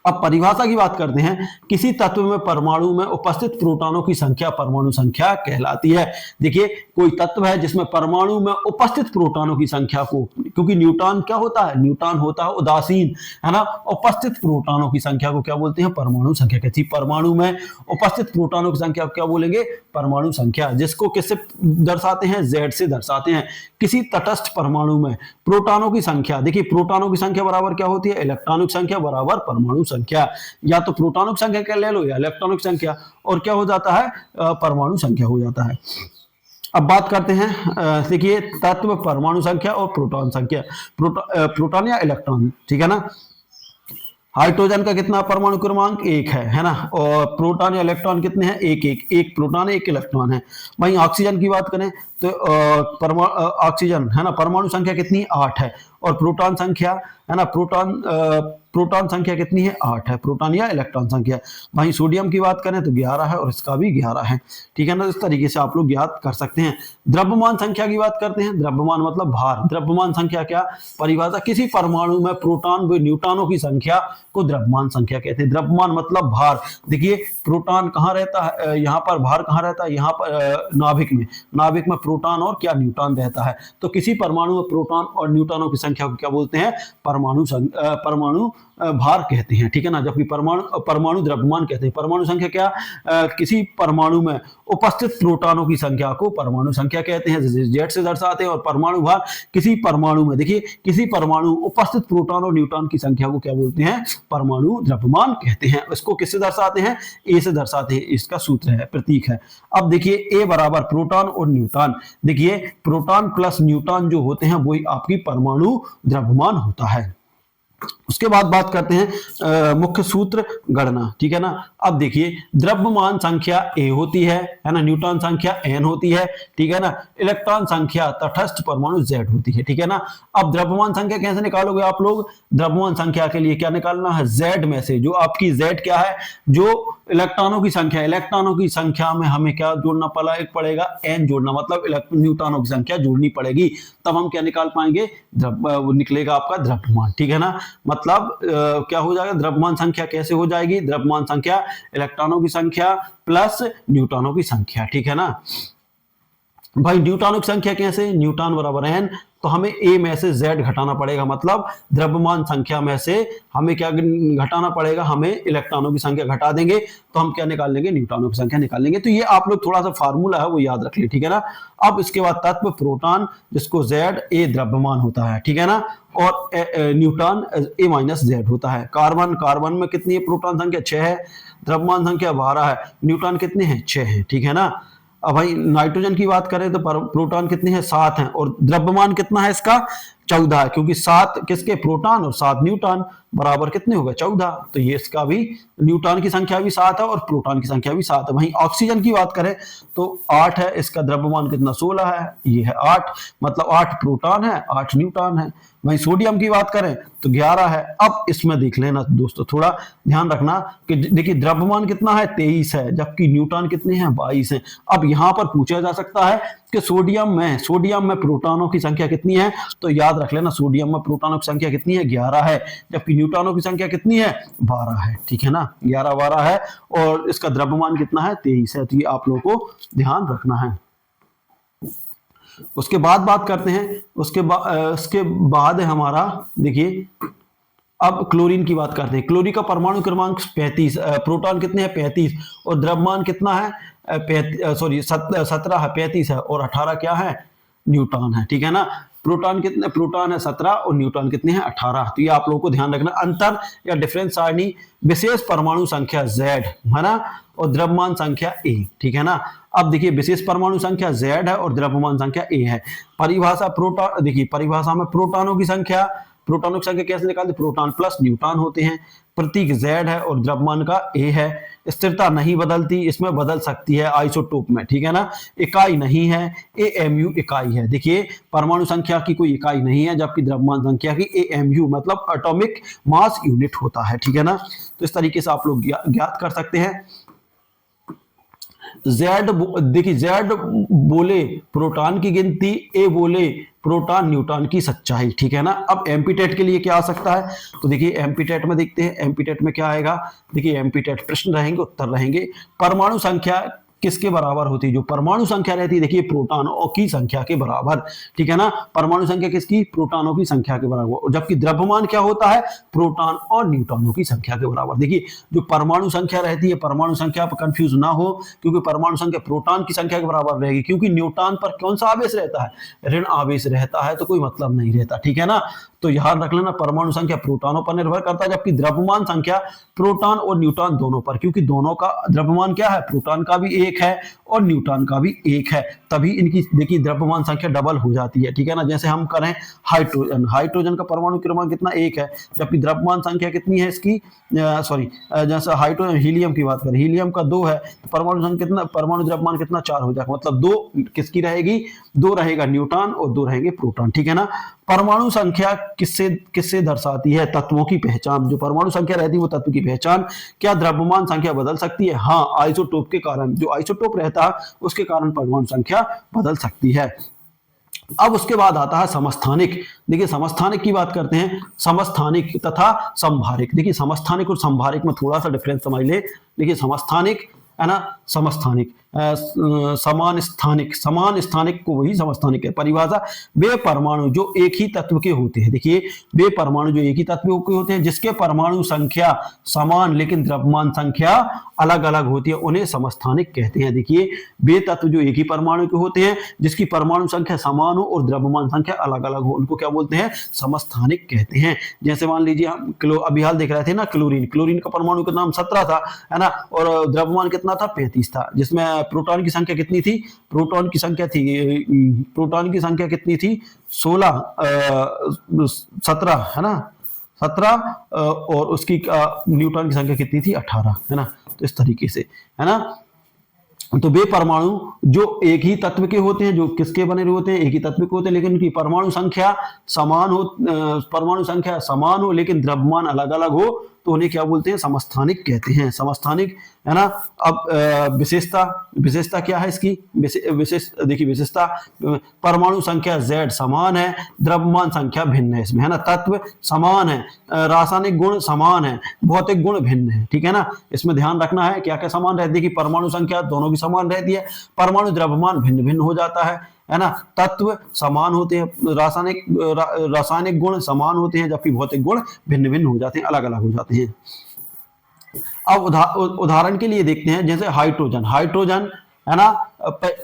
अब परिभाषा की बात करते हैं, किसी तत्व में परमाणु में उपस्थित प्रोटॉनों की संख्या परमाणु संख्या कहलाती है। देखिए कोई तत्व है जिसमें परमाणु में उपस्थित प्रोटॉनों की संख्या को, क्योंकि न्यूट्रॉन क्या होता है, न्यूट्रॉन होता है उदासीन, है ना। उपस्थित प्रोटॉनों की संख्या को क्या बोलते हैं, परमाणु संख्या कहती है। परमाणु में उपस्थित प्रोटॉनों की संख्या को क्या बोलेंगे, परमाणु संख्या, जिसको किससे दर्शाते हैं, Z से दर्शाते हैं। किसी तटस्थ परमाणु में प्रोटॉनों की संख्या, देखिए प्रोटॉनों की संख्या बराबर क्या होती है, इलेक्ट्रॉनों की संख्या बराबर परमाणु संख्या। या तो प्रोटॉनों की संख्या क्या ले लो या इलेक्ट्रॉनों की संख्या, और क्या हो जाता है, परमाणु संख्या हो जाता है। अब बात करते हैं, देखिए तत्व, परमाणु संख्या और प्रोटॉन संख्या, प्रोटॉन या इलेक्ट्रॉन, ठीक है ना। हाइड्रोजन का कितना परमाणु क्रमांक, 1 है ना। और प्रोटॉन या इलेक्ट्रॉन कितने हैं, 1 1, एक प्रोटॉन 1 इलेक्ट्रॉन है। वहीं ऑक्सीजन की बात करें तो ऑक्सीजन, है ना, परमाणु संख्या कितनी, 8 है। और प्रोटॉन संख्या, है ना, प्रोटॉन संख्या कितनी है, 8 है, प्रोटॉन या इलेक्ट्रॉन संख्या। वहीं सोडियम की बात करें तो 11 है और इसका भी 11 है, ठीक है ना। इस तरीके से आप लोग याद कर सकते हैं। द्रव्यमान संख्या की बात करते हैं। द्रव्यमान मतलब भार। द्रव्यमान संख्या क्या परिभाषा, किसी परमाणु में प्रोटॉन व न्यूट्रॉनों की संख्या को द्रव्यमान संख्या कहते हैं। द्रव्यमान मतलब भार। देखिए प्रोटॉन कहाँ रहता है, यहाँ पर भार कहाँ रहता है, यहाँ पर नाभिक में, नाभिक में प्रोटॉन और क्या, न्यूट्रॉन रहता है। तो किसी परमाणु में प्रोटॉन और न्यूट्रॉनों की संख्या को क्या बोलते हैं, परमाणु भार कहते हैं, ठीक है ना। जबकि परमाणु द्रव्यमान कहते हैं। परमाणु संख्या क्या, किसी परमाणु में उपस्थित प्रोटॉनों की संख्या को परमाणु संख्या कहते हैं, Z से दर्शाते हैं। और परमाणु भार, किसी परमाणु में, देखिए किसी परमाणु उपस्थित प्रोटॉन और न्यूट्रॉन की संख्या को क्या बोलते हैं, परमाणु द्रव्यमान कहते हैं। इसको किससे दर्शाते हैं, A से दर्शाते हैं। इसका सूत्र है, प्रतीक है। अब देखिए A बराबर प्रोटॉन और न्यूट्रॉन। देखिए प्रोटॉन प्लस न्यूट्रॉन जो होते हैं वही आपकी परमाणु द्रव्यमान होता है। उसके बाद बात करते हैं मुख्य सूत्र गणना, ठीक है ना। अब देखिए द्रव्यमान संख्या A होती है ना, न्यूट्रॉन संख्या N होती है, ठीक है ना, इलेक्ट्रॉन संख्या तटस्थ परमाणु Z होती है, ठीक है ना। अब द्रव्यमान संख्या कैसे निकालोगे आप लोग? द्रव्यमान संख्या के लिए क्या निकालना है? Z में से जो आपकी Z क्या है, जो इलेक्ट्रॉनों की संख्या, इलेक्ट्रॉनों की संख्या में हमें क्या जोड़ना पड़ेगा? N जोड़ना, मतलब न्यूट्रॉनों की संख्या जोड़नी पड़ेगी, तब हम क्या निकाल पाएंगे? वो निकलेगा आपका द्रव्यमान, ठीक है ना। मतलब क्या हो जाएगा? द्रव्यमान संख्या कैसे हो जाएगी? द्रव्यमान संख्या इलेक्ट्रॉनों की संख्या प्लस न्यूट्रॉनों की संख्या, ठीक है ना। भाई न्यूट्रॉनों की संख्या कैसे? न्यूट्रॉन बराबर n, तो हमें A में से Z घटाना पड़ेगा, मतलब द्रव्यमान संख्या में से हमें क्या घटाना पड़ेगा? हमें इलेक्ट्रॉनों की संख्या घटा देंगे तो हम क्या निकाल लेंगे? न्यूट्रॉनों की संख्या निकाल लेंगे। तो ये आप लोग थोड़ा सा फार्मूला है वो याद रख ले, ठीक है ना। अब इसके बाद तत्व प्रोटॉन, जिसको Z A द्रव्यमान होता है, ठीक है ना, और न्यूट्रॉन A माइनस Z होता है। कार्बन, कार्बन में कितनी है? प्रोटॉन संख्या 6 है, द्रव्यमान संख्या 12 है, न्यूट्रॉन कितने हैं? 6 है, ठीक है ना। अब भाई नाइट्रोजन की बात करें तो प्रोटॉन कितने हैं? 7 हैं, और द्रव्यमान कितना है इसका? 14 है, क्योंकि 7 किसके? प्रोटॉन, और 7 न्यूट्रॉन, बराबर कितने होगा? 14। तो ये इसका भी न्यूट्रॉन की संख्या भी 7 है और प्रोटॉन की संख्या भी 7 है। वहीं ऑक्सीजन की बात करें तो 8 है, इसका द्रव्यमान कितना? 16 है, ये है 8, मतलब 8 प्रोटॉन है, 8 न्यूट्रॉन है। वहीं सोडियम की बात करें तो 11 है। अब इसमें देख लेना दोस्तों, थोड़ा ध्यान रखना कि देखिए द्रव्यमान कितना है? 23 है, जबकि न्यूट्रॉन कितने हैं? 22 है। अब यहां पर पूछा जा सकता है कि सोडियम में प्रोटॉनों की संख्या कितनी है? तो याद रख लेना, सोडियम में प्रोटॉनों की संख्या कितनी है? 11 है, जबकि न्यूट्रॉनों की संख्या कितनी है? 12 है, ठीक है ना, 11 12 है, और इसका द्रव्यमान कितना है? 23 है। तो ये आप लोगों को ध्यान रखना है। उसके बाद बात करते हैं, उसके बाद है हमारा, देखिए अब क्लोरीन की बात करते हैं। क्लोरीन का परमाणु क्रमांक 35, प्रोटॉन कितने हैं? 35, और द्रव्यमान कितना है? 17 है, 35 है, और 18 क्या है? न्यूट्रॉन है, ठीक है ना। प्रोटॉन कितने? प्रोटॉन है 17 और न्यूट्रॉन कितने हैं? 18। तो ये आप लोगों को ध्यान रखना। अंतर या डिफरेंस सारणी, विशेष परमाणु संख्या Z है ना, और द्रव्यमान संख्या A, ठीक है ना। अब देखिए विशेष परमाणु संख्या Z है और द्रव्यमान संख्या A है। परिभाषा प्रोटॉन, देखिए परिभाषा में प्रोटॉनों की संख्या कैसे निकालते? प्रोटॉन प्लस न्यूट्रॉन होते हैं। प्रतीक Z है और द्रव्यमान का A है। स्थिरता नहीं बदलती, इसमें बदल सकती है आइसोटोप में, ठीक है ना। इकाई नहीं है, AMU इकाई है। देखिए परमाणु संख्या की कोई इकाई नहीं है, जबकि द्रव्यमान संख्या की AMU मतलब एटॉमिक मास यूनिट होता है, ठीक है ना। तो इस तरीके से आप लोग ज्ञात कर सकते हैं। देखिए Z बोले प्रोटॉन की गिनती, A बोले प्रोटॉन न्यूट्रॉन की सच्चाई, ठीक है ना। अब एमपीटेट के लिए क्या आ सकता है? तो देखिए एमपीटेट में देखते हैं, एमपीटेट में क्या आएगा। देखिए एमपीटेट प्रश्न रहेंगे, उत्तर रहेंगे। परमाणु संख्या किसके बराबर होती है? जो परमाणु संख्या रहती है, देखिए प्रोटॉनों की संख्या के बराबर, ठीक है ना। परमाणु संख्या किसकी? प्रोटॉनों की संख्या के बराबर। जबकि द्रव्यमान क्या होता है? प्रोटॉन और न्यूट्रॉनों की संख्या के बराबर। देखिए जो परमाणु संख्या रहती है, परमाणु संख्या पर कंफ्यूज ना हो, क्योंकि परमाणु संख्या प्रोटॉन की संख्या के बराबर रहेगी, क्योंकि न्यूट्रॉन पर कौन सा आवेश रहता है? ऋण आवेश रहता है, तो कोई मतलब नहीं रहता, ठीक है ना। तो याद रख लेना, परमाणु संख्या प्रोटॉनों पर निर्भर करता है, जबकि द्रव्यमान संख्या प्रोटॉन और न्यूट्रॉन दोनों पर, क्योंकि दोनों का द्रव्यमान क्या है? प्रोटॉन का भी 1 है और न्यूट्रॉन का भी 1 है, तभी इनकी देखिए द्रव्यमान संख्या डबल हो जाती है, ठीक है ना। जैसे हम करें हाइड्रोजन का परमाणु क्रमांक कितना? 1 है, जबकि द्रव्यमान संख्या कितनी है इसकी? जैसे हाइड्रोजन, हीलियम की बात करें, हीलियम का 2 है, तो परमाणु संख्या कितना? परमाणु द्रव्यमान कितना? 4 हो जाएगा, मतलब 2 किसकी रहेगी? 2 रहेगा न्यूट्रॉन और 2 रहेंगे प्रोटॉन, ठीक है ना। परमाणु संख्या किससे दर्शाती है? तत्वों की पहचान। जो परमाणु संख्या रहती है वो तत्व की पहचान। क्या द्रव्यमान संख्या बदल सकती है? हाँ, आइसोटोप के कारण, जो आइसोटोप रहता है उसके कारण परमाणु संख्या बदल सकती है। अब उसके बाद आता है समस्थानिक। देखिए समस्थानिक की बात करते हैं, समस्थानिक तथा समभारिक। देखिए समस्थानिक और समभारिक में थोड़ा सा डिफरेंस समझ ले। देखिए समस्थानिक है ना, समस्थानिक, समान स्थानिक को वही समस्थानिक है। परिभाषा, वे परमाणु जो एक ही तत्व के होते हैं। देखिए वे परमाणु जो एक ही तत्व के होते हैं, जिसके परमाणु संख्या समान लेकिन द्रव्यमान संख्या अलग अलग होती है, उन्हें समस्थानिक कहते हैं। देखिए वे तत्व जो एक ही परमाणु के होते हैं, जिसकी परमाणु संख्या समान हो और द्रव्यमान संख्या अलग अलग हो, उनको क्या बोलते हैं? समस्थानिक कहते हैं। जैसे मान लीजिए हम अभी हाल देख रहे थे ना, क्लोरीन का परमाणु का नाम 17 था, है ना, और द्रव्यमान कितना था? 35 था, जिसमें प्रोटॉन की संख्या कितनी थी? प्रोटॉन की संख्या कितनी थी? 17 है ना, 17 और उसकी न्यूट्रॉन की संख्या कितनी थी 18, है ना। तो इस तरीके से, है ना। तो वे परमाणु जो एक ही तत्व के होते हैं, जो किसके बने हुए होते हैं, एक ही तत्व के होते हैं, लेकिन उनकी परमाणु संख्या समान हो, परमाणु संख्या समान हो लेकिन द्रव्यमान अलग अलग हो, तो उन्हें क्या बोलते हैं, समस्थानिक कहते हैं, समस्थानिक, है ना। अब विशेषता, विशेषता क्या है इसकी, विशेष देखिए विशेषता, परमाणु संख्या Z समान है, द्रव्यमान संख्या भिन्न है इसमें, है ना। तत्व समान है, रासायनिक गुण समान है, भौतिक गुण भिन्न है, ठीक है ना। इसमें ध्यान रखना है क्या क्या समान रहती है कि परमाणु संख्या दोनों की समान रहती है, परमाणु द्रव्यमान भिन्न भिन्न हो जाता है ना। तत्व समान होते हैं, रासायनिक गुण समान होते हैं, जबकि भौतिक गुण भिन्न भिन्न हो जाते हैं, अलग अलग हो जाते हैं। अब उदाहरण के लिए देखते हैं, जैसे हाइड्रोजन, हाइड्रोजन, है ना,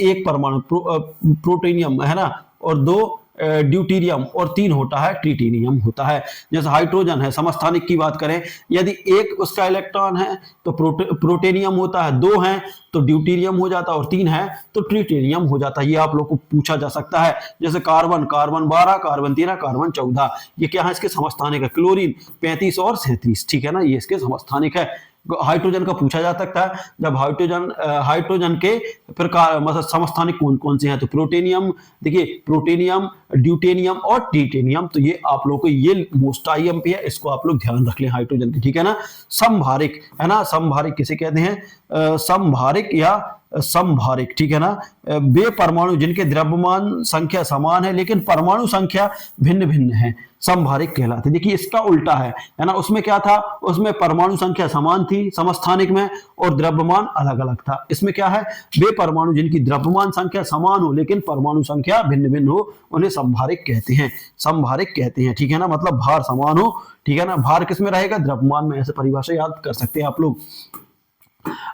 एक परमाणु प्रोटोनियम, है ना, और 2 ड्यूटीरियम, और 3 होता है ट्रिटिनियम होता है। जैसे हाइड्रोजन है, समस्थानिक की बात करें, यदि एक उसका इलेक्ट्रॉन है तो प्रोटोनियम होता है, 2 है तो ड्यूटीरियम हो जाता है, और 3 है तो ट्रिटिनियम हो जाता है। ये आप लोग को पूछा जा सकता है। जैसे कार्बन, कार्बन 12, कार्बन 13, कार्बन 14, ये क्या है, इसके समस्थानिक है। क्लोरीन 35 और 37, ठीक है ना, ये इसके समस्थानिक है। हाइड्रोजन का पूछा जा सकता है, जब हाइड्रोजन के प्रकार मतलब समस्थानिक कौन कौन से हैं, तो प्रोटेनियम, देखिए प्रोटेनियम, ड्यूटेनियम और ट्रिटिनियम, तो ये आप लोग को ये मोस्ट आईएमपी है, इसको आप लोग ध्यान रख लें हाइड्रोजन की, ठीक है ना। समभारिक, है ना, समभारिक किसे कहते हैं, समभारिक या समभारिक, ठीक है ना। वे परमाणु जिनके द्रव्यमान संख्या समान है लेकिन परमाणु संख्या भिन्न भिन्न है, समभारिक कहलाते। देखिए इसका उल्टा है ना, उसमें क्या था, उसमें परमाणु संख्या समान थी समस्थानिक में और द्रव्यमान अलग अलग था। इसमें क्या है, वे परमाणु जिनकी द्रव्यमान संख्या समान हो लेकिन परमाणु संख्या भिन्न भिन्न हो, उन्हें समभारिक कहते हैं, समभारिक कहते हैं, ठीक है ना। मतलब भार समान हो, ठीक है ना, भार किसमें रहेगा, द्रव्यमान में। ऐसे परिभाषा याद कर सकते हैं आप लोग।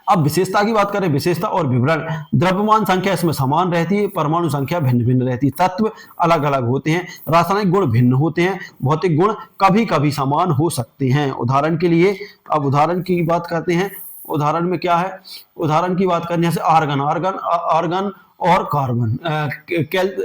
अब विशेषता की बात करें, विशेषता और विवरण, द्रव्यमान संख्या इसमें समान रहती है, परमाणु संख्या भिन्न भिन्न रहती है, तत्व अलग अलग होते हैं, रासायनिक गुण भिन्न होते हैं, भौतिक गुण कभी कभी समान हो सकते हैं। उदाहरण के लिए, अब उदाहरण की बात करते हैं, उदाहरण में क्या है, उदाहरण की बात करने जैसे आर्गन, आर्गन, आर्गन और कार्बन,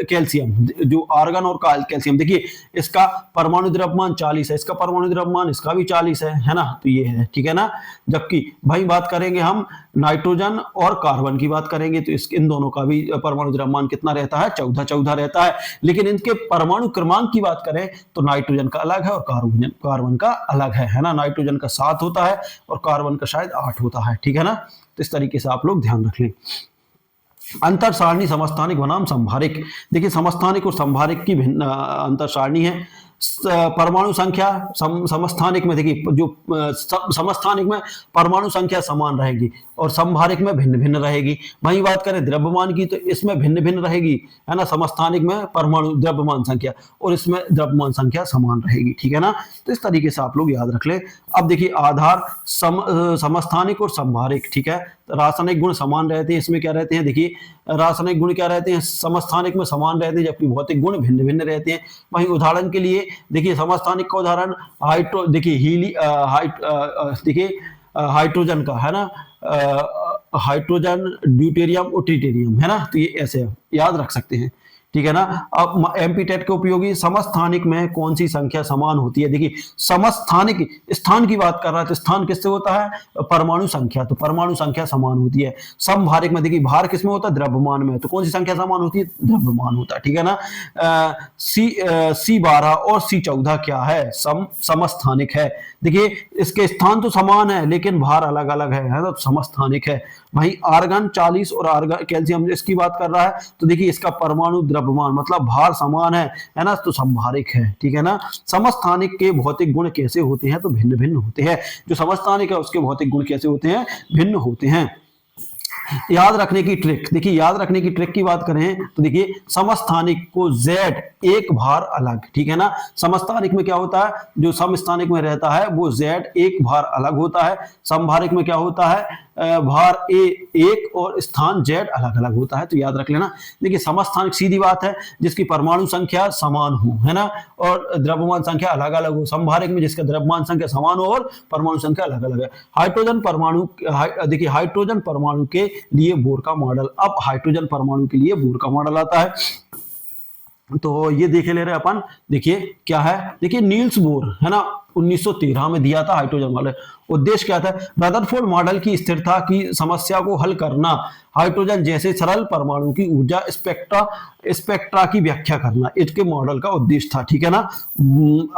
कैल्शियम, जो आर्गन और कैल्शियम, देखिए इसका परमाणु द्रव्यमान 40 है, इसका परमाणु द्रव्यमान इसका भी 40 है ना, तो ये है, ठीक है ना। जबकि भाई बात करेंगे हम नाइट्रोजन और कार्बन की बात करेंगे तो इन दोनों का भी परमाणु द्रव्यमान कितना रहता है, 14 रहता है। लेकिन इनके परमाणु क्रमांक की बात करें तो नाइट्रोजन का अलग है और कार्बन का अलग है ना। नाइट्रोजन का 7 होता है और कार्बन का शायद 8 होता है, ठीक है ना। तो इस तरीके से आप लोग ध्यान रख लें। अंतर सारणी समस्थानिक बनाम संभारिक, देखिए समस्थानिक और संभारिक की भिन्न अंतर सारणी है। परमाणु संख्या समस्थानिक में, देखिए जो समस्थानिक में परमाणु संख्या समान रहेगी और संभारिक में भिन्न भिन्न रहेगी। वहीं बात करें द्रव्यमान की तो इसमें भिन्न भिन्न रहेगी, है ना, समस्थानिक में परमाणु द्रव्यमान संख्या और इसमें द्रव्यमान संख्या समान रहेगी, ठीक है ना। तो इस तरीके से आप लोग याद रख ले। अब देखिए आधार समस्थानिक और संभारिक, ठीक है, रासायनिक गुण समान रहते हैं, इसमें क्या रहते हैं, देखिए रासायनिक गुण क्या रहते हैं, समस्थानिक में समान रहते हैं, जबकि भौतिक गुण भिन्न भिन्न रहते हैं। वहीं उदाहरण के लिए देखिए समस्थानिक का उदाहरण देखिए हाइड्रोजन का, है ना, हाइड्रोजन, ड्यूटेरियम और ट्रिटिनियम, है ना। तो ये ऐसे याद रख सकते हैं, ठीक है ना। अब एमपी टेट के उपयोगी, समस्थानिक में कौन सी संख्या समान होती है, देखिए समस्थानिक स्थान की बात कर रहा है तो स्थान किससे होता है, परमाणु संख्या, तो परमाणु संख्या समान होती है। समभारिक में देखिए भार किसमें होता है, द्रव्यमान में, तो कौन सी संख्या समान होती है, द्रव्यमान होता है, ठीक है ना। C12 और C14 क्या है, समस्थानिक है। देखिए इसके स्थान तो समान है लेकिन भार अलग अलग है तो समस्थानिक है। वहीं आर्गन 40 और आर्गन कैल्शियम इसकी बात कर रहा है तो देखिए इसका परमाणु द्रव्यमान मतलब भार समान है ना, तो समभारिक है, ठीक है ना। समस्थानिक के भौतिक गुण कैसे होते हैं, तो भिन्न भिन्न होते हैं। जो समस्थानिक है उसके भौतिक गुण कैसे होते हैं, भिन्न होते हैं। याद रखने की ट्रिक, देखिए याद रखने की ट्रिक की बात करें तो देखिए समस्थानिक को Z एक भार अलग, ठीक है ना। समस्थानिक में क्या होता है, जो समस्थानिक में रहता है वो Z एक भार अलग होता है। समभारिक में क्या होता है, भार A एक और स्थान Z अलग अलग होता है, तो याद रख लेना। देखिए समस्थानिक सीधी बात है जिसकी परमाणु संख्या समान हो, है ना, और द्रव्यमान संख्या अलग अलग हो। समभारिक में जिसका द्रव्यमान संख्या समान हो और परमाणु संख्या अलग अलग है। हाइड्रोजन परमाणु, देखिए हाइड्रोजन परमाणु के लिए बोर का मॉडल, अब हाइड्रोजन परमाणु के लिए बोर का मॉडल आता है तो ये देखे ले रहे अपन, देखिए क्या है, देखिए नील्स बोर, है ना, 1913 में दिया था हाइड्रोजन मॉडल। उद्देश्य क्या था? रदरफोर्ड मॉडल की स्थिरता की समस्या को हल करना, हाइड्रोजन जैसे सरल परमाणु की ऊर्जा स्पेक्ट्रा की व्याख्या करना, इसके मॉडल का उद्देश्य था। ठीक है ना,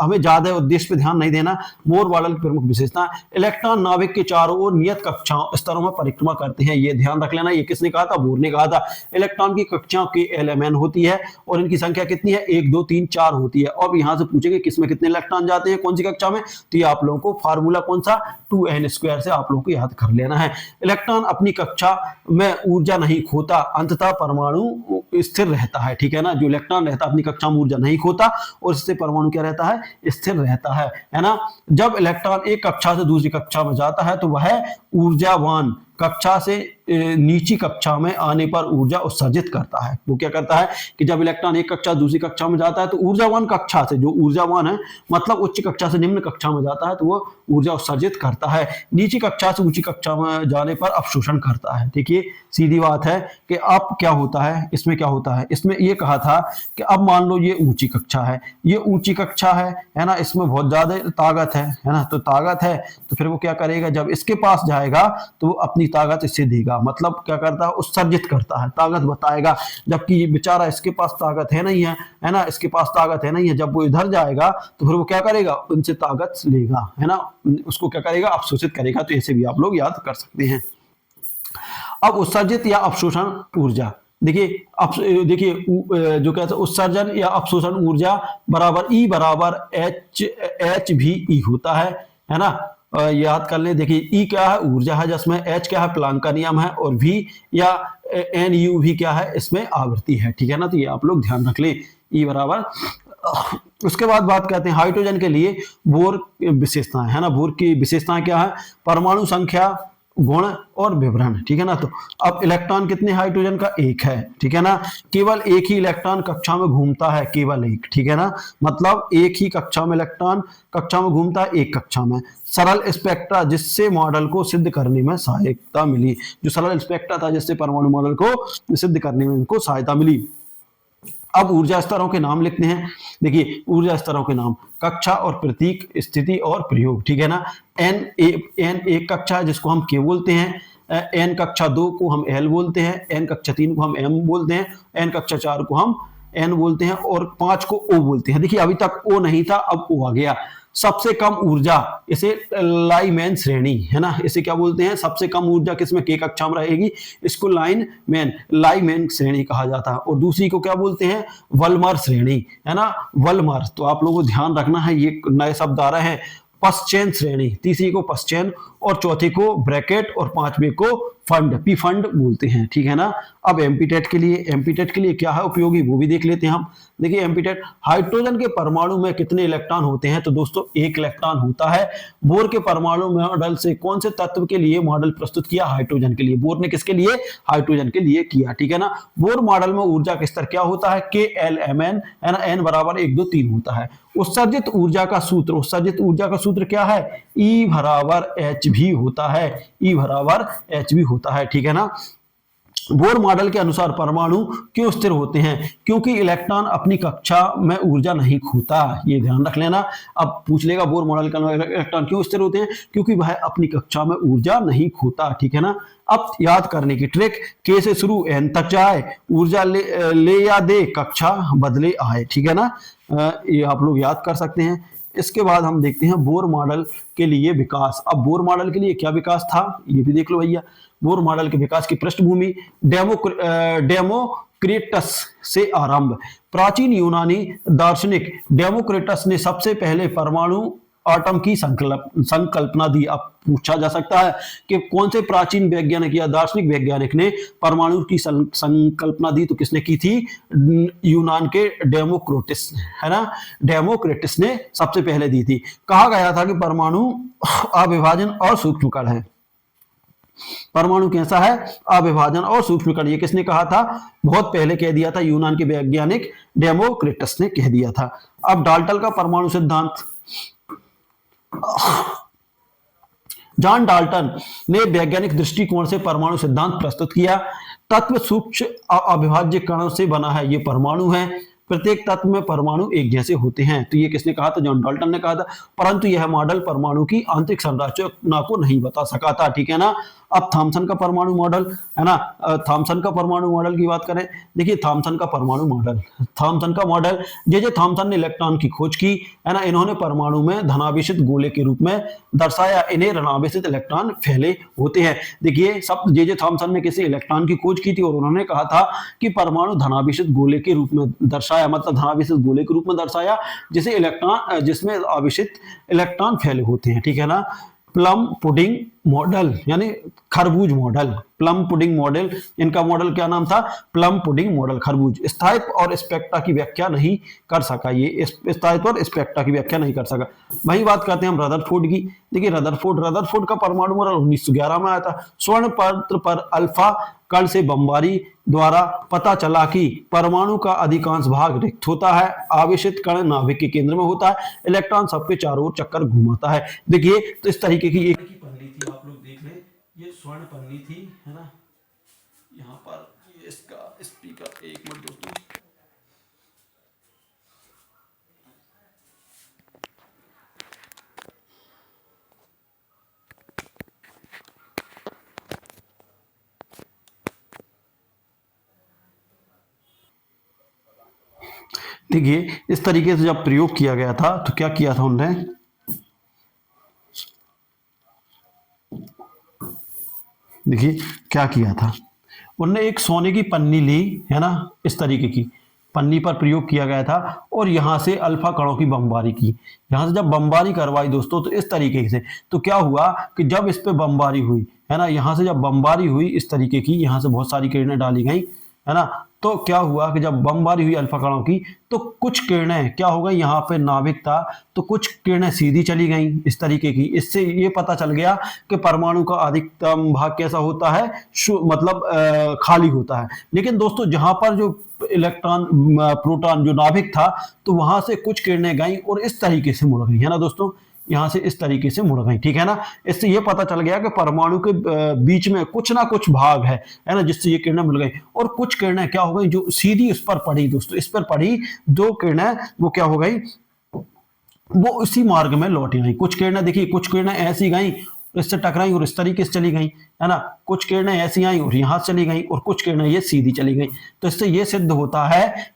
हमें ज्यादा उद्देश्य पे ध्यान नहीं देना। बोर मॉडल की प्रमुख विशेषता, इलेक्ट्रॉन नाभिक के चारों ओर नियत कक्षाओं स्तरों में परिक्रमा करते हैं। ये ध्यान रख लेना, ये किसने कहा था? बोर ने कहा था। इलेक्ट्रॉन की कक्षाओं की LMN होती है और इनकी संख्या कितनी है? 1 2 3 4 होती है। और यहां से पूछेंगे किसमें कितने इलेक्ट्रॉन जाते हैं, कौन सी कक्षा में, तो ये आप लोगों को फार्मूला कौन सा? 2n² से आप लोगों को याद कर लेना है। इलेक्ट्रॉन अपनी कक्षा में ऊर्जा नहीं खोता, अंततः परमाणु स्थिर रहता है। ठीक है ना, जो इलेक्ट्रॉन रहता है अपनी कक्षा में ऊर्जा नहीं खोता और इससे परमाणु क्या रहता है? स्थिर रहता है ना। जब इलेक्ट्रॉन एक कक्षा से दूसरी कक्षा में जाता है तो वह ऊर्जावान कक्षा से नीची कक्षा में आने पर ऊर्जा उत्सर्जित करता है। वो क्या करता है कि जब इलेक्ट्रॉन एक कक्षा दूसरी कक्षा में जाता है तो ऊर्जावान कक्षा से, जो ऊर्जावान है मतलब उच्च कक्षा से निम्न कक्षा में जाता है तो वो ऊर्जा उत्सर्जित करता है। नीची कक्षा से ऊंची कक्षा में जाने पर अवशोषण करता है। देखिए सीधी बात है कि अब क्या होता है, इसमें क्या होता है, इसमें ये कहा था कि अब मान लो ये ऊंची कक्षा है, ये ऊंची कक्षा है ना, इसमें बहुत ज्यादा ताकत है ना, तो ताकत है तो फिर वो क्या करेगा? जब इसके पास जाएगा तो वो अपनी ताकत इसे देगा, मतलब क्या करता है? उत्सर्जित करता है, ताकत बताएगा। जबकि ये बेचारा इसके पास ताकत है नहीं है ना, इसके पास ताकत है नहीं है, जब वो इधर जाएगा तो फिर वो क्या करेगा? उनसे ताकत लेगा, है ना, उसको क्या करेगा? अवशोषित करेगा। तो ऐसे भी आप लोग याद कर सकते हैं। अब उत्सर्जित या अवशोषण ऊर्जा, देखिए अब देखिए जो कहते हैं उत्सर्जन या अवशोषण ऊर्जा बराबर E बराबर H भी E होता है ना। याद कर ले, देखिए E क्या है? ऊर्जा है, जिसमें H क्या है? प्लांक का नियम है, और V या NU भी क्या है? इसमें आवृत्ति है। ठीक है ना, तो ये आप लोग ध्यान रख ले, E बराबर। उसके बाद बात करते हैं हाइड्रोजन के लिए बोर विशेषताएं, है ना। बोर की विशेषताएं क्या है? परमाणु संख्या, गुण और विवरण। ठीक है ना, तो अब इलेक्ट्रॉन कितने हाइड्रोजन का? 1 है। ठीक है ना, केवल एक ही इलेक्ट्रॉन कक्षा में घूमता है, केवल एक। ठीक है ना, मतलब एक ही कक्षा में इलेक्ट्रॉन कक्षा में घूमता है, एक कक्षा में। सरल स्पेक्ट्रा जिससे मॉडल को सिद्ध करने में सहायता मिली, जो सरल स्पेक्ट्रा था जिससे परमाणु मॉडल को सिद्ध करने में इनको सहायता मिली। अब ऊर्जा स्तरों के नाम लिखते हैं। देखिए ऊर्जा स्तरों के नाम, कक्षा और प्रतीक, स्थिति और प्रयोग। ठीक है ना, एन एक कक्षा जिसको हम के बोलते हैं, एन कक्षा 2 को हम एल बोलते हैं, एन कक्षा 3 को हम एम बोलते हैं, एन कक्षा 4 को हम एन बोलते हैं और 5 को ओ बोलते हैं। देखिए अभी तक ओ नहीं था, अब ओ आ गया। सबसे कम ऊर्जा, इसे लाइनमैन श्रेणी, है ना, इसे क्या बोलते हैं? सबसे कम ऊर्जा किसमें? के कक्षा में रहेगी, इसको लाइनमैन श्रेणी कहा जाता है। और दूसरी को क्या बोलते हैं? वल्मर श्रेणी, है ना, वल्मर। तो आप लोगों को ध्यान रखना है, ये नए शब्द आ रहे हैं। पश्चैन श्रेणी, तीसरी को पश्चैन, और चौथी को ब्रैकेट, और पांचवे को फंड, पी फंड बोलते हैं। ठीक है ना। अब एमपीटेट के लिए क्या है उपयोगी, वो भी देख लेते हैं हम। देखिए एमपीटेट, हाइड्रोजन के परमाणु में कितने इलेक्ट्रॉन होते हैं? तो दोस्तों 1 इलेक्ट्रॉन होता है। बोर के परमाणु मॉडल से कौन से तत्व के लिए मॉडल प्रस्तुत किया? हाइड्रोजन के लिए। बोर ने किसके लिए? हाइड्रोजन के लिए किया। ठीक है ना। बोर मॉडल में ऊर्जा का स्तर क्या होता है? KLMN, है ना, n बराबर 1 2 3 होता है। उत्सर्जित ऊर्जा का सूत्र क्या है? E बराबर H भी होता है, E बराबर H भी होता है। ठीक है ना। बोर मॉडल के अनुसार परमाणु क्यों स्थिर होते हैं? क्योंकि इलेक्ट्रॉन अपनी कक्षा में ऊर्जा नहीं खोता, ये ध्यान रख लेना। अब पूछ लेगा बोर मॉडल का इलेक्ट्रॉन क्यों स्थिर होते हैं? क्योंकि वह अपनी कक्षा में ऊर्जा नहीं खोता। ठीक है ना। अब याद करने की ट्रिक, के से शुरू एन तक जाए, ऊर्जा ले या दे, कक्षा बदले आए। ठीक है ना, ये आप लोग याद कर सकते हैं। इसके बाद हम देखते हैं बोर मॉडल के लिए विकास। अब बोर मॉडल के लिए क्या विकास था, ये भी देख लो भैया। बोर मॉडल के विकास की पृष्ठभूमि, डेमोक्रिटस से आरंभ। प्राचीन यूनानी दार्शनिक डेमोक्रिटस ने सबसे पहले परमाणु एटम की संकल्पना दी। अब पूछा जा सकता है कि कौन से प्राचीन वैज्ञानिक या दार्शनिक वैज्ञानिक ने परमाणु की संकल्पना दी? तो किसने की थी? यूनान के डेमोक्रिटस, है ना, डेमोक्रिटस ने सबसे पहले दी थी। कहा गया था कि परमाणु अविभाजन और सूक्ष्म कण है। परमाणु कैसा है? अविभाजन और सूक्ष्म कण। ये किसने कहा था? बहुत पहले कह दिया था, यूनान के वैज्ञानिक डेमोक्रिटस ने कह दिया था। अब डाल्टन का परमाणु सिद्धांत, जॉन डाल्टन ने वैज्ञानिक दृष्टिकोण से परमाणु सिद्धांत प्रस्तुत किया। तत्व सूक्ष्म अविभाज्य कणों से बना है, ये परमाणु है। प्रत्येक तत्व में परमाणु एक जैसे होते हैं। तो ये किसने कहा था? जॉन डाल्टन ने कहा था। परंतु यह मॉडल परमाणु की आंतरिक संरचना को नहीं बता सका था, ठीक है ना। अब थॉमसन का परमाणु मॉडल, है ना, थॉमसन का परमाणु मॉडल की बात करें, देखिए थॉमसन का परमाणु मॉडल, थॉमसन का मॉडल, जे थॉमसन ने इलेक्ट्रॉन की खोज की, है ना। इन्होंने परमाणु में धनावेशित गोले के रूप में दर्शाया, इन्हें ऋणावेशित इलेक्ट्रॉन फैले होते हैं। देखिए सब जे थॉमसन ने किसी इलेक्ट्रॉन की खोज की थी और उन्होंने कहा था कि परमाणु धनावेशित गोले के रूप में दर्शाया, मतलब धनावेशित गोले के रूप में दर्शाया जिसे इलेक्ट्रॉन, जिसमें आवेशित इलेक्ट्रॉन फैले होते हैं, ठीक है ना। प्लम पुडिंग मॉडल यानी खरबूज मॉडल, प्लम पुडिंग मॉडल, इनका मॉडल क्या नाम था? प्लम पुडिंग मॉडल, खरबूज। स्थायित्व और स्पेक्ट्रा की व्याख्या नहीं कर सका, ये स्थायित्व और स्पेक्ट्रा की व्याख्या नहीं कर सका। वही बात करते हैं हम रदरफोर्ड की। देखिए रदरफोर्ड का परमाणु मॉडल 1911 में आया था। स्वर्ण पत्र पर अल्फा कण से बमबारी द्वारा पता चला कि परमाणु का अधिकांश भाग रिक्त होता है, आवेशित कण नाभिक के केंद्र में होता है, इलेक्ट्रॉन सबके चारों ओर चक्कर घुमाता है। देखिए तो इस तरीके की एक पन्नी थी, आप लोग देख लें, ये स्वर्ण पन्नी थी, है ना। यहाँ पर ये इसका स्पीकर, एक मिनट दोस्तों, देखिए इस तरीके से जब प्रयोग किया गया था तो क्या किया था उन्होंने, देखिए क्या किया था उन्होंने, एक सोने की पन्नी ली, है ना, इस तरीके की पन्नी पर प्रयोग किया गया था और यहां से अल्फा कणों की बमबारी की। यहां से जब बमबारी करवाई दोस्तों तो इस तरीके से, तो क्या हुआ कि जब इस पे बमबारी हुई, है ना, यहां से जब बमबारी हुई इस तरीके की, यहां से बहुत सारी किरणें डाली गई, है ना। तो क्या हुआ कि जब बमबारी हुई अल्फा कणों की तो कुछ किरणें क्या हो गई, यहाँ पे नाभिक था तो कुछ किरणें सीधी चली गई इस तरीके की। इससे ये पता चल गया कि परमाणु का अधिकतम भाग कैसा होता है, मतलब खाली होता है। लेकिन दोस्तों जहां पर जो इलेक्ट्रॉन प्रोटॉन जो नाभिक था तो वहां से कुछ किरणें गई और इस तरीके से मुड़ गई, है ना दोस्तों, यहां से इस तरीके से मुड़ गई, ठीक है ना। इससे ये पता चल गया कि परमाणु के बीच में कुछ ना कुछ भाग है ना, जिससे ये किरणें मिल गई। और कुछ किरणें क्या हो गई जो सीधी उस पर पड़ी दोस्तों, इस पर पड़ी दो किरणें, वो क्या हो गई, वो उसी मार्ग में लौट आई। कुछ किरणें देखिए, कुछ किरणें ऐसी गई इससे टकराई और इस तरीके से चली गई, है ना। कुछ किरणें ऐसी आई और यहां चली गई और कुछ किरणें ये सीधी चली गई। तो इससे ये सिद्ध होता है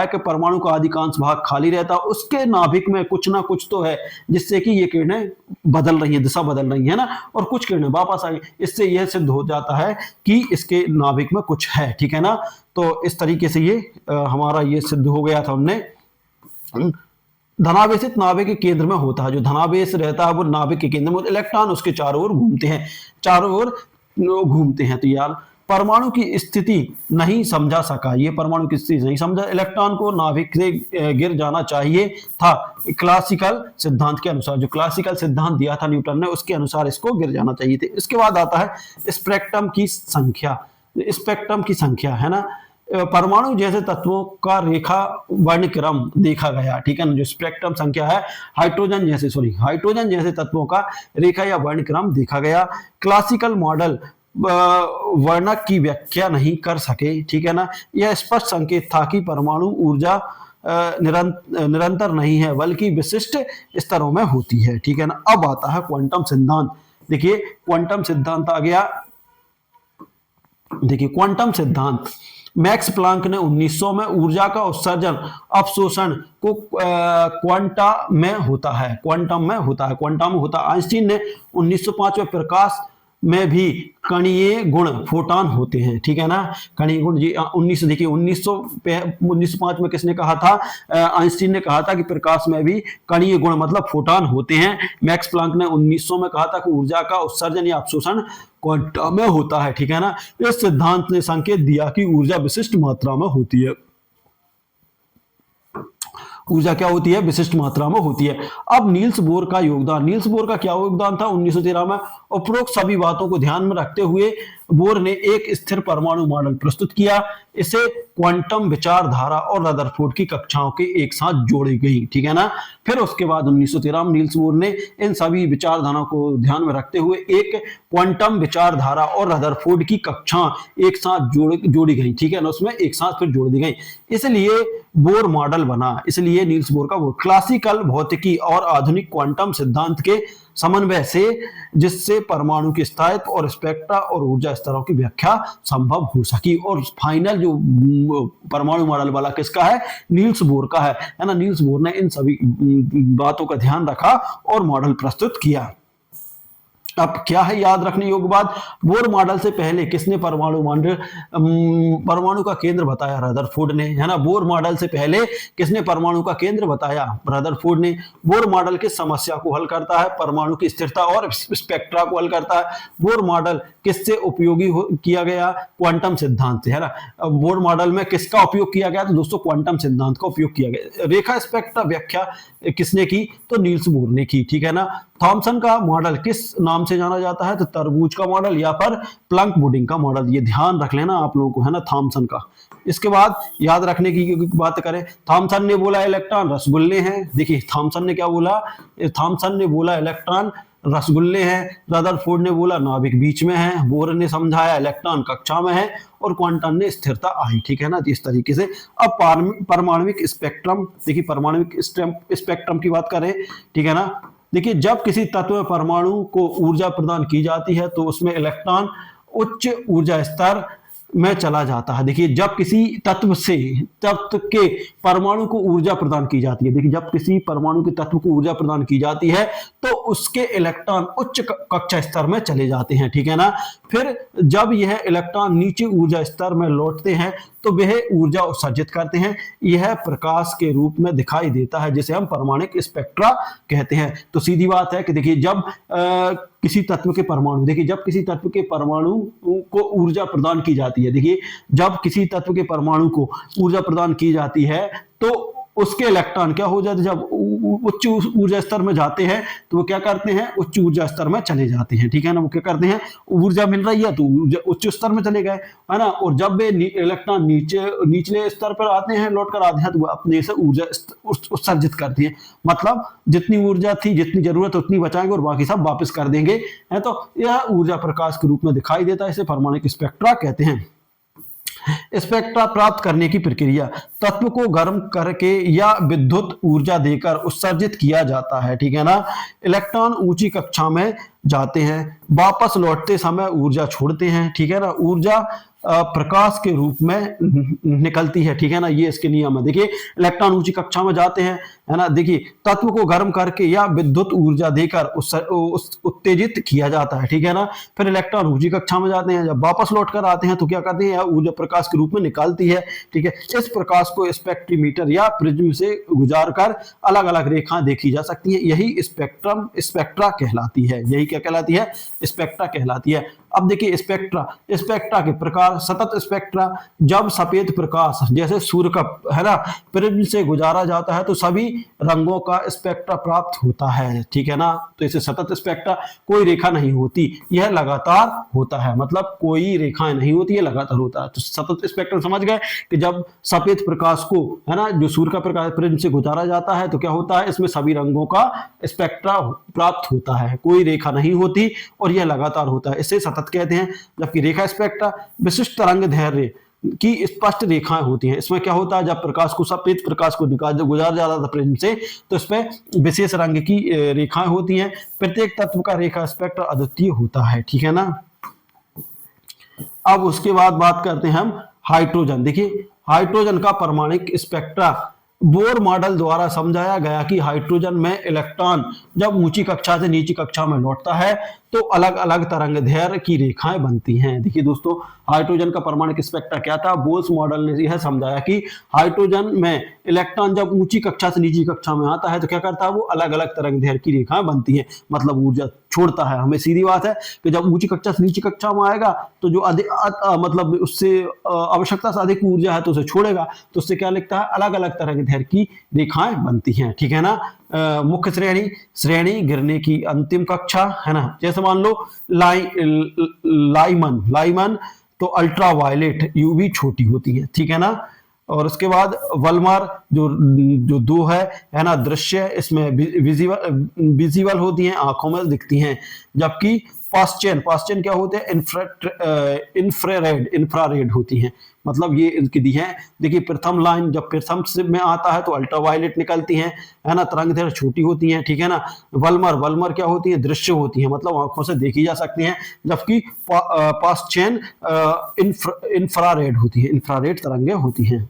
कि परमाणु का अधिकांश भाग खाली रहता है, उसके नाभिक में कुछ ना कुछ तो है जिससे कि ये किरणें बदल रही है, दिशा बदल रही है ना, और कुछ किरणें वापस आई। इससे यह सिद्ध हो जाता है कि इसके नाभिक में कुछ है, ठीक है ना। तो इस तरीके से ये हमारा ये सिद्ध हो गया था उनने। धनावेशित नाभिक के केंद्र में होता है, जो धनावेश रहता है वो नाभिक के केंद्र में, इलेक्ट्रॉन उसके चारों ओर घूमते हैं, चारों ओर घूमते हैं। तो यार परमाणु की स्थिति नहीं समझा सका, ये परमाणु की स्थिति नहीं समझा, इलेक्ट्रॉन को नाभिक से गिर जाना चाहिए था क्लासिकल सिद्धांत के अनुसार। जो क्लासिकल सिद्धांत दिया था न्यूटन ने उसके अनुसार इसको गिर जाना चाहिए थे। इसके बाद आता है स्पेक्ट्रम की संख्या। स्पेक्ट्रम की संख्या, है ना, परमाणु जैसे तत्वों का रेखा वर्णक्रम देखा गया, ठीक है ना। जो स्पेक्ट्रम संख्या है, हाइड्रोजन जैसे तत्वों का रेखा या वर्णक्रम देखा गया। क्लासिकल मॉडल वर्णक की व्याख्या नहीं कर सके, ठीक है ना। यह स्पष्ट संकेत था कि परमाणु ऊर्जा निरंतर नहीं है बल्कि विशिष्ट स्तरों में होती है, ठीक है ना। अब आता है क्वांटम सिद्धांत। देखिए क्वांटम सिद्धांत आ गया। देखिए क्वांटम सिद्धांत, मैक्स प्लांक ने 1900 में ऊर्जा का उत्सर्जन अवशोषण को क्वांटम में होता है, आइंस्टीन ने 1905 में प्रकाश में भी कणीय गुण फोटॉन होते हैं, ठीक है ना। कणीय गुण जी 1905 में किसने कहा था, आइंस्टीन ने कहा था कि प्रकाश में भी कणीय गुण मतलब फोटॉन होते हैं। मैक्स प्लांक ने 1900 में कहा था कि ऊर्जा का उत्सर्जन या अवशोषण क्वांटम में होता है, ठीक है ना। इस सिद्धांत ने संकेत दिया कि ऊर्जा विशिष्ट मात्रा में होती है। ऊर्जा क्या होती है, विशिष्ट मात्रा में होती है। अब नील्स बोर का योगदान, नील्स बोर का क्या योगदान था 1913 में। उपरोक्त सभी बातों को ध्यान में रखते हुए बोर ने एक स्थिर परमाणु मॉडल प्रस्तुत किया। इसे क्वांटम विचारधारा और रदरफोर्ड की कक्षाओं के एक साथ जोड़ी गई, ठीक है ना। फिर उसके बाद 1913 में नील्स बोर ने इन सभी विचारधाराओं को ध्यान में रखते हुए एक क्वांटम विचारधारा और रदरफोर्ड की कक्षा एक साथ जोड़ी गई, ठीक है ना, उसमें एक साथ फिर जोड़ दी गई, इसलिए बोर मॉडल बना। इसलिए नील्स बोर का वो क्लासिकल भौतिकी और आधुनिक क्वांटम सिद्धांत के समन्वय से, जिससे परमाणु के स्थायित्व और स्पेक्ट्रा और ऊर्जा स्तरों की व्याख्या संभव हो सकी। और फाइनल जो परमाणु मॉडल वाला किसका है, नील्स बोर का है ना। नील्स बोर ने इन सभी बातों का ध्यान रखा और मॉडल प्रस्तुत किया। अब क्या है याद रखने योग्य बात, बोर मॉडल से पहले किसने परमाणु का केंद्र बताया, रदरफोर्ड ने, है ना। बोर मॉडल से पहले किसने परमाणु का केंद्र बताया, रदरफोर्ड ने। बोर मॉडल किस समस्या को हल करता है, परमाणु की स्थिरता और स्पेक्ट्रा को हल करता है। बोर मॉडल किससे उपयोगी किया गया, क्वांटम सिद्धांत से, है ना। बोर मॉडल में किसका उपयोग किया गया, तो दोस्तों क्वांटम सिद्धांत का उपयोग किया गया। रेखा स्पेक्ट्रा व्याख्या किसने की, तो नील्स बोर ने की, ठीक है ना। थॉमसन का मॉडल किस नाम से जाना जाता है, तो तरबूज का मॉडल या पर प्लंक पुडिंग का मॉडल, ये ध्यान रख लेना आप लोगों को, है ना, थॉमसन का। इसके बाद याद रखने की बात करें, थॉमसन ने बोला इलेक्ट्रॉन रसगुल्ले हैं। देखिए थॉमसन ने क्या बोला, थॉमसन ने बोला इलेक्ट्रॉन रसगुल्ले हैं, रदरफोर्ड ने बोला नाभिक बीच में है, बोर ने समझाया इलेक्ट्रॉन कक्षा में है, और क्वांटम ने स्थिरता आई, ठीक है ना। इस तरीके से अब परमाणविक स्पेक्ट्रम, देखिए परमाणविक स्पेक्ट्रम की बात करें, ठीक है ना। देखिए जब किसी तत्व में परमाणु को ऊर्जा प्रदान की जाती है तो उसमें इलेक्ट्रॉन उच्च ऊर्जा स्तर में चला जाता है। देखिए जब किसी तत्व के परमाणु को ऊर्जा प्रदान की जाती है, देखिए जब किसी परमाणु के तत्व को ऊर्जा प्रदान की जाती है तो उसके इलेक्ट्रॉन उच्च कक्षा स्तर में चले जाते हैं, ठीक है ना। फिर जब यह इलेक्ट्रॉन नीचे ऊर्जा स्तर में लौटते हैं तो वह ऊर्जा उत्सर्जित करते हैं। यह प्रकाश के रूप में दिखाई देता है, जिसे हम परमाणुक स्पेक्ट्रा कहते हैं। तो सीधी बात है कि देखिए जब किसी तत्व के परमाणु, देखिए जब किसी तत्व के परमाणु को ऊर्जा प्रदान की जाती है, देखिए जब किसी तत्व के परमाणु को ऊर्जा प्रदान की जाती है तो उसके इलेक्ट्रॉन क्या हो जाते हैं, जब उच्च ऊर्जा स्तर में जाते हैं तो वो क्या करते हैं, उच्च ऊर्जा स्तर में चले जाते हैं, ठीक है ना। वो क्या करते हैं, ऊर्जा मिल रही है तो उच्च स्तर में चले गए, है ना। और जब वे इलेक्ट्रॉन निचले स्तर पर आते हैं, लौट कर आते हैं, तो वो अपने से ऊर्जा उत्सर्जित करती है। मतलब जितनी ऊर्जा थी, जितनी जरूरत उतनी बचाएंगे और बाकी सब वापस कर देंगे, है। तो यह ऊर्जा प्रकाश के रूप में दिखाई देता है, इसे परमाणुक स्पेक्ट्रा कहते हैं। स्पेक्ट्रा प्राप्त करने की प्रक्रिया, तत्व को गर्म करके या विद्युत ऊर्जा देकर उत्सर्जित किया जाता है, ठीक है ना। इलेक्ट्रॉन ऊंची कक्षा में जाते हैं, वापस लौटते समय ऊर्जा छोड़ते हैं, ठीक है ना। ऊर्जा प्रकाश के रूप में निकलती है, ठीक है ना। ये इसके नियम है। देखिए इलेक्ट्रॉन ऊंची कक्षा में जाते हैं, है ना। देखिए तत्व को गर्म करके या विद्युत ऊर्जा देकर उत्तेजित किया जाता है, ठीक है ना। फिर इलेक्ट्रॉन ऊंची कक्षा में जाते हैं, जब वापस लौट कर आते हैं तो क्या करते हैं, ऊर्जा प्रकाश के रूप में निकालती है, ठीक है। इस प्रकाश को स्पेक्ट्रोमीटर या प्रिज्म से गुजार कर अलग अलग रेखाएं देखी जा सकती हैं। यही स्पेक्ट्रा कहलाती है, यही क्या कहलाती है, स्पेक्ट्रा कहलाती है। अब देखिए स्पेक्ट्रा के प्रकार, सतत स्पेक्ट्रा, जब सफेद प्रकाश जैसे सूर्य का, है ना, प्रिज्म से गुजारा जाता है तो सभी रंगों का स्पेक्ट्रा प्राप्त होता है, ठीक है ना। तो इसे सतत स्पेक्ट्रा, कोई रेखा नहीं होती, यह लगातार होता है, मतलब कोई रेखाएं नहीं होती, यह लगातार होता है। तो सतत स्पेक्ट्रा समझ गए कि जब सफेद प्रकाश को, है ना, जो सूर्य का प्रकाश प्रिज्म से गुजारा जाता है तो क्या होता है, इसमें सभी रंगों का स्पेक्ट्रा प्राप्त होता है, कोई रेखा नहीं होती और यह लगातार होता है, इसे सतत कहते हैं। जबकि रेखा स्पेक्ट्रा विशिष्ट तरंग दैर्ध्य की स्पष्ट रेखाएं होती हैं। इसमें क्या होता है, जब प्रकाश को, सफेद प्रकाश को गुजार जाता था प्रिज्म से, तो इसमें विशेष रंग की रेखाएं होती हैं। प्रत्येक तत्व का रेखा स्पेक्ट्रा अद्वितीय होता है, ठीक है ना। अब उसके बाद बात करते हैं हम हाइड्रोजन। देखिए हाइड्रोजन का परमाणुक स्पेक्ट्रा बोर मॉडल द्वारा समझाया गया कि हाइड्रोजन में इलेक्ट्रॉन जब ऊंची कक्षा से नीची कक्षा में लौटता है तो अलग अलग तरंगदैर्घ्य की रेखाएं बनती हैं। देखिए दोस्तों हाइड्रोजन का परमाणु स्पेक्ट्रा क्या था? बोल्स मॉडल ने यह समझाया कि हाइड्रोजन में इलेक्ट्रॉन जब ऊंची कक्षा से नीची कक्षा में आता है तो क्या करता है, वो अलग अलग तरंग दैर्घ्य की रेखाएं बनती हैं, मतलब ऊर्जा छोड़ता है। हमें सीधी बात है कि जब ऊंची कक्षा से नीची कक्षा में आएगा तो जो अधिक मतलब उससे आवश्यकता से अधिक ऊर्जा है तो उसे छोड़ेगा, तो उससे क्या लिखता है, अलग अलग तरंग दैर्घ्य की रेखाएं बनती हैं, ठीक है ना। मुख्य श्रेणी, श्रेणी गिरने की अंतिम कक्षा, है ना। जैसे मान लो लाइमन तो अल्ट्रावायलेट यूवी छोटी होती है, ठीक है ना। और उसके बाद वलमार जो जो दो है ना, दृश्य, इसमें विजिबल होती हैं, आंखों में दिखती हैं। जबकि पास्चेन क्या होते हैं, इंफ्रारेड होती हैं, मतलब ये इनकी दी है। देखिए प्रथम लाइन जब प्रथम में आता है तो अल्ट्रावायलेट निकलती हैं, है ना, तरंग दैर्घ्य छोटी होती हैं, ठीक है ना। वलमर क्या होती है, दृश्य होती हैं, मतलब आंखों से देखी जा सकती हैं। जबकि पास्चेन इंफ्रारेड होती है, इंफ्रारेड तरंगें होती हैं।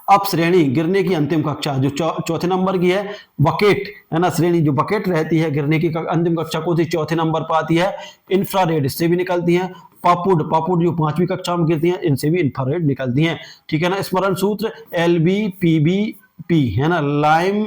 अब श्रेणी गिरने की अंतिम कक्षा जो चौथे नंबर की है, बकेट, है ना, श्रेणी जो बकेट रहती है गिरने की अंतिम कक्षा को चौथे नंबर पर आती है। इंफ्रारेड इससे भी निकलती हैं। पापुड जो 5वीं कक्षा में गिरती हैं, इनसे भी इंफ्रारेड निकलती हैं, ठीक है ना। स्मरण सूत्र LBPBP, है ना, लाइम,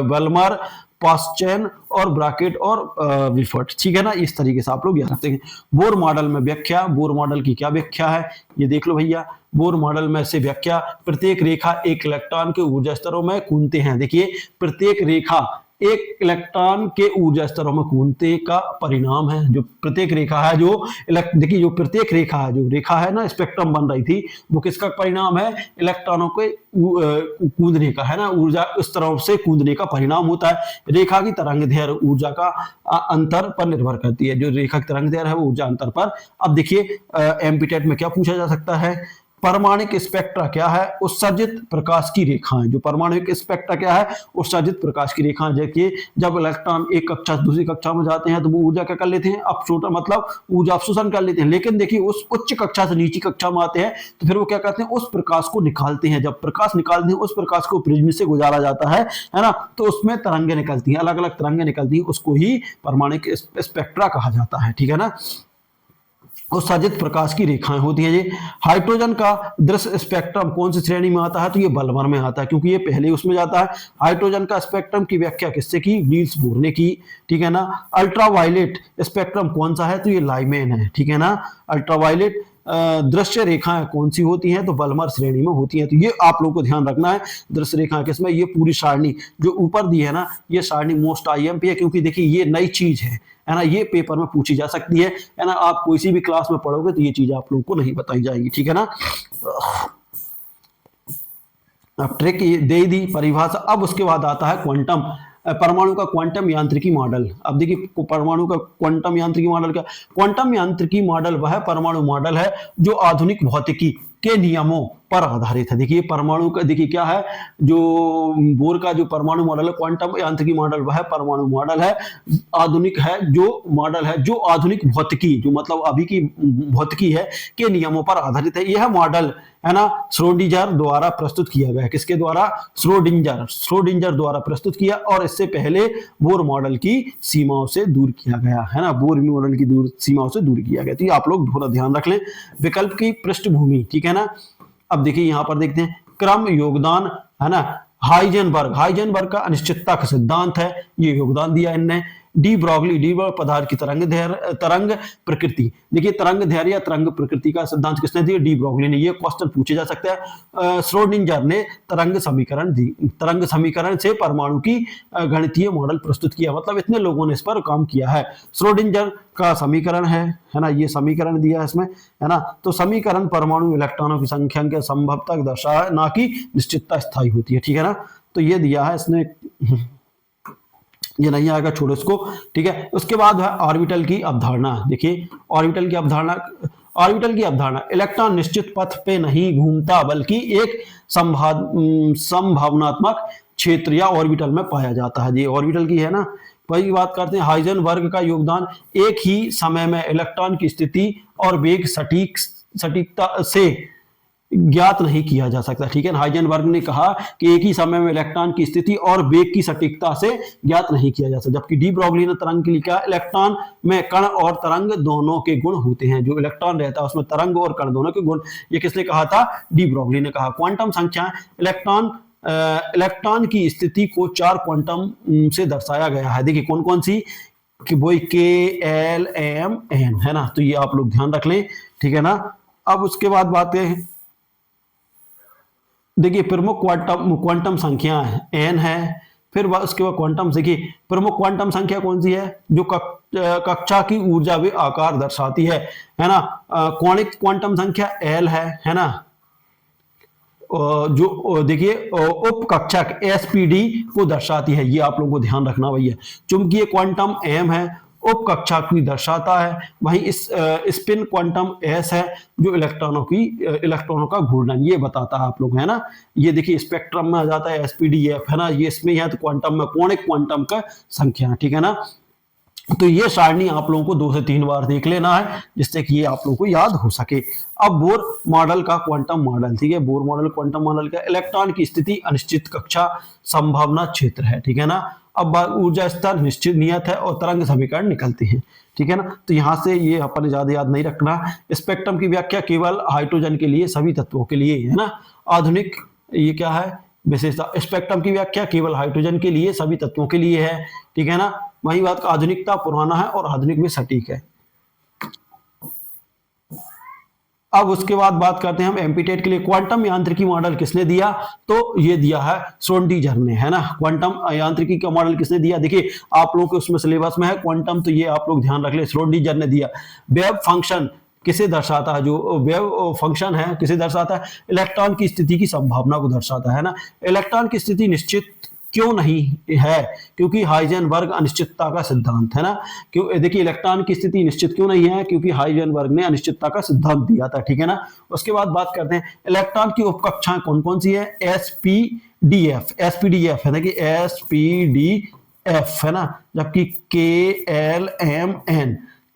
वलमर, पास्चेन और ब्रैकेट और विफर्ट, ठीक है ना। इस तरीके से आप लोग याद रखते हैं। बोर मॉडल में व्याख्या, बोर मॉडल की क्या व्याख्या है ये देख लो भैया। बोर मॉडल में से व्याख्या, प्रत्येक रेखा एक इलेक्ट्रॉन के ऊर्जा स्तरों में कूदते हैं। देखिए प्रत्येक रेखा एक इलेक्ट्रॉन के ऊर्जा स्तरों में कूदते का परिणाम है। जो प्रत्येक रेखा है, जो देखिए जो प्रत्येक रेखा है, जो रेखा है ना स्पेक्ट्रम बन रही थी, वो किसका परिणाम है, इलेक्ट्रॉनों के कूदने का, है ना, ऊर्जा स्तरों से कूदने का परिणाम होता है। रेखा की तरंग दैर्घ्य ऊर्जा का अंतर पर निर्भर करती है। जो रेखा की तरंग दैर्घ्य है वो ऊर्जा अंतर पर। अब देखिए एमपीटेट में क्या पूछा जा सकता है, परमाणुक स्पेक्ट्रा क्या है, उत्सर्जित प्रकाश की रेखाएं। जो परमाणुक स्पेक्ट्रा क्या है, उत्सर्जित प्रकाश की रेखाएं। देखिए जब इलेक्ट्रॉन एक कक्षा से दूसरी कक्षा में जाते हैं तो वो ऊर्जा क्या कर लेते हैं, अपशोषण, मतलब ऊर्जा अवशोषण कर लेते हैं। लेकिन देखिए उस उच्च कक्षा से नीची कक्षा में आते हैं तो फिर वो क्या करते हैं, उस प्रकाश को निकालते हैं। जब प्रकाश निकालते हैं, उस प्रकाश को प्रिज्म से गुजारा जाता है ना, तो उसमें तरंगें निकलती हैं, अलग अलग तरंगें निकलती हैं, उसको ही परमाणुक स्पेक्ट्रा कहा जाता है, ठीक है ना। उत्सर्जित प्रकाश की रेखाएं होती हैं ये। हाइड्रोजन का दृश्य स्पेक्ट्रम कौन सी श्रेणी में आता है, तो ये बलमर में आता है, क्योंकि ये पहले उसमें जाता है। हाइड्रोजन का स्पेक्ट्रम की व्याख्या किससे की, नील्स बोर ने की, ठीक है ना। अल्ट्रावायलेट स्पेक्ट्रम कौन सा है, तो ये लाइमेन है, ठीक है ना। अल्ट्रावायलेट दृश्य रेखाएं कौन सी होती हैं, तो बलमर श्रेणी में होती हैं। तो ये आप लोगों को ध्यान रखना है, दृश्य रेखाएं किसमें, ये पूरी सारणी जो ऊपर दी है ना, ये सारणी मोस्ट आईएमपी है, क्योंकि देखिए ये नई चीज है ना, ये पेपर में पूछी जा सकती है ना। आप कोई सी भी क्लास में पढ़ोगे तो ये चीज आप लोगों को नहीं बताई जाएगी, ठीक है ना। अब ट्रिक दे दी परिभाषा। अब उसके बाद आता है क्वांटम, परमाणु का क्वांटम यांत्रिकी मॉडल। अब देखिए परमाणु का क्वांटम यांत्रिकी मॉडल क्या, क्वांटम यांत्रिकी मॉडल वह परमाणु मॉडल है जो आधुनिक भौतिकी के नियमों पर आधारित है। देखिए परमाणु का, देखिए क्या है, जो बोर का जो परमाणु मॉडल है, क्वांटम यांत्रिकी मॉडल वह परमाणु मॉडल है, आधुनिक है, जो मॉडल है जो आधुनिक भौतिकी, जो मतलब अभी की भौतिकी है, के नियमों पर आधारित है। यह मॉडल, है ना, श्रोडिंगर द्वारा प्रस्तुत किया गया है। किसके द्वारा, श्रोडिंगर द्वारा प्रस्तुत किया, और इससे पहले बोर मॉडल की सीमाओं से दूर किया गया, है ना, बोर मॉडल की सीमाओं से दूर किया गया। तो ये आप लोग थोड़ा ध्यान रख लें। विकल्प की पृष्ठभूमि, ठीक है ना। अब देखिए यहां पर देखते हैं क्रम योगदान, है ना। हाइजेनबर्ग का अनिश्चितता का सिद्धांत है, ये योगदान दिया इनने। डी ब्रॉगली पदार्थ की तरंग प्रकृति। देखिए तरंग दैर्घ्य या तरंग प्रकृति का सिद्धांत किसने दिया, डी ब्रॉगली ने। ये क्वेश्चन पूछे जा सकता है। श्रोडिंगर ने तरंग समीकरण दी, तरंग समीकरण से परमाणु की गणितीय मॉडल प्रस्तुत किया, मतलब इतने लोगों ने इस पर काम किया है। श्रोडिंगर का समीकरण है ना, ये समीकरण दिया है इसमें, है ना। तो समीकरण परमाणु इलेक्ट्रॉनों की संख्या के संभवतः दर्शाया, ना कि निश्चितता स्थायी होती है, ठीक है ना। तो ये दिया है इसने, ये नहीं आएगा, छोड़ो इसको, ठीक है। उसके बाद है ऑर्बिटल की अवधारणा। देखिए ऑर्बिटल की अवधारणा, इलेक्ट्रॉन निश्चित पथ पे नहीं घूमता, बल्कि एक संभावनात्मक क्षेत्र या ऑर्बिटल में पाया जाता है। ये ऑर्बिटल की है ना। वही बात करते हैं हाइजेनबर्ग का योगदान, एक ही समय में इलेक्ट्रॉन की स्थिति और वेग सटीकता से ज्ञात नहीं किया जा सकता। ठीक है, हाइजेनबर्ग ने कहा कि एक ही समय में इलेक्ट्रॉन की स्थिति और वेग की सटीकता से ज्ञात नहीं किया जा सकता। जबकि डी ब्रॉगली ने तरंग के लिए कहा इलेक्ट्रॉन में कण और तरंग दोनों के गुण होते हैं। जो इलेक्ट्रॉन रहता है उसमें तरंग और कण दोनों के गुण, ये किसने कहा था? डी ब्रॉगली ने कहा। क्वांटम संख्या, इलेक्ट्रॉन की स्थिति को 4 क्वांटम से दर्शाया गया है। देखिए कौन कौन सी, कि वो KLMN है ना, तो ये आप लोग ध्यान रख लें। ठीक है ना। अब उसके बाद बातें देखिए, प्रमुख क्वांटम संख्या n है। फिर उसके बाद क्वांटम, देखिए प्रमुख क्वांटम संख्या कौन सी है? जो कक्षा की ऊर्जा व आकार दर्शाती है ना। कौणिक क्वांटम संख्या L है ना। जो देखिए उप कक्षक SPD को दर्शाती है, ये आप लोगों को ध्यान रखना भैया। चुंबकीय क्वांटम M है, उप कक्षा की दर्शाता है। वहीं इस स्पिन क्वांटम S है, जो इलेक्ट्रॉनों का घूर्णन ये बताता है आप लोग, है ना। ये देखिए स्पेक्ट्रम में आ जाता है SPDF, है ना, ये इसमें है। तो क्वांटम में कौणिक क्वांटम का संख्या, ठीक है ना। तो ये सारणी आप लोगों को 2 से 3 बार देख लेना है, जिससे कि ये आप लोगों को याद हो सके। अब बोर मॉडल का क्वांटम मॉडल, ठीक है, बोर मॉडल क्वांटम मॉडल का इलेक्ट्रॉन की स्थिति अनिश्चित कक्षा संभावना क्षेत्र है, ठीक है ना। अब ऊर्जा स्तर निश्चित नियत है और तरंग समीकरण निकलते हैं, ठीक है ना। तो यहाँ से ये अपन ज्यादा याद नहीं रखना। स्पेक्ट्रम की व्याख्या केवल हाइड्रोजन के लिए, सभी तत्वों के लिए, है ना। आधुनिक, ये क्या है विशेषता, स्पेक्ट्रम की व्याख्या केवल हाइड्रोजन के लिए, सभी तत्वों के लिए है, ठीक है ना। वही बात, आधुनिकता पुराना है और आधुनिक में सटीक है। अब उसके बाद बात करते हैं हम एमपीटेट के लिए। क्वांटम यांत्रिकी मॉडल किसने दिया? तो ये दिया है श्रोडिंगर ने, है ना। क्वांटम यांत्रिकी का मॉडल किसने दिया? देखिए आप लोगों के उसमें सिलेबस में है क्वांटम, तो ये आप लोग ध्यान रख ले, श्रोडिंगर ने दिया। वेव फंक्शन किसे दर्शाता है? जो वेव फंक्शन है किसे दर्शाता है? इलेक्ट्रॉन की स्थिति की संभावना को दर्शाता है ना। इलेक्ट्रॉन की स्थिति निश्चित क्यों नहीं है? क्योंकि हाइजेनबर्ग अनिश्चितता का सिद्धांत, है ना। क्यों? देखिए इलेक्ट्रॉन की स्थिति निश्चित क्यों नहीं है? क्योंकि हाइजेनबर्ग ने अनिश्चितता का सिद्धांत दिया था, ठीक है ना। उसके बाद बात करते हैं इलेक्ट्रॉन की उपकक्षाएं कौन कौन सी है? एसपीडीएफ है ना, कि एसपीडीएफ है ना। जबकि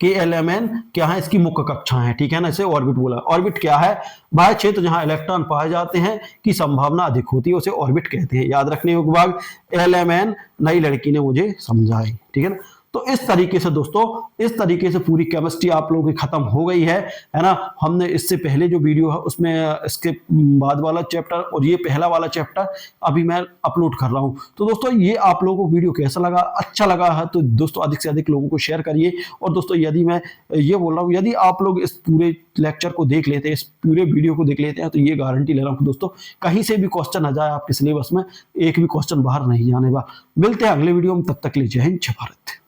KLMN क्या है? इसकी मुख्य कक्षाएं हैं, ठीक है ना। इसे ऑर्बिट बोला। ऑर्बिट क्या है? वह क्षेत्र जहां इलेक्ट्रॉन पाए जाते हैं की संभावना अधिक होती है, उसे ऑर्बिट कहते हैं। याद रखने योग्य बात, LMN नई लड़की ने मुझे समझाई, ठीक है ना। तो इस तरीके से दोस्तों, इस तरीके से पूरी केमिस्ट्री आप लोगों की खत्म हो गई है ना। हमने इससे पहले जो वीडियो है उसमें इसके बाद वाला चैप्टर और ये पहला वाला चैप्टर अभी मैं अपलोड कर रहा हूं। तो दोस्तों ये आप लोगों को वीडियो कैसा लगा? अच्छा लगा है तो दोस्तों अधिक से अधिक लोगों को शेयर करिए। और दोस्तों यदि मैं ये बोल रहा हूँ, यदि आप लोग इस पूरे लेक्चर को देख लेते हैं, इस पूरे वीडियो को देख लेते हैं, तो ये गारंटी ले रहा हूँ दोस्तों कहीं से भी क्वेश्चन आ जाए आपके सिलेबस में, एक भी क्वेश्चन बाहर नहीं जाने वाला। मिलते हैं अगले वीडियो में, तब तक के लिए जय हिंद, जय भारत।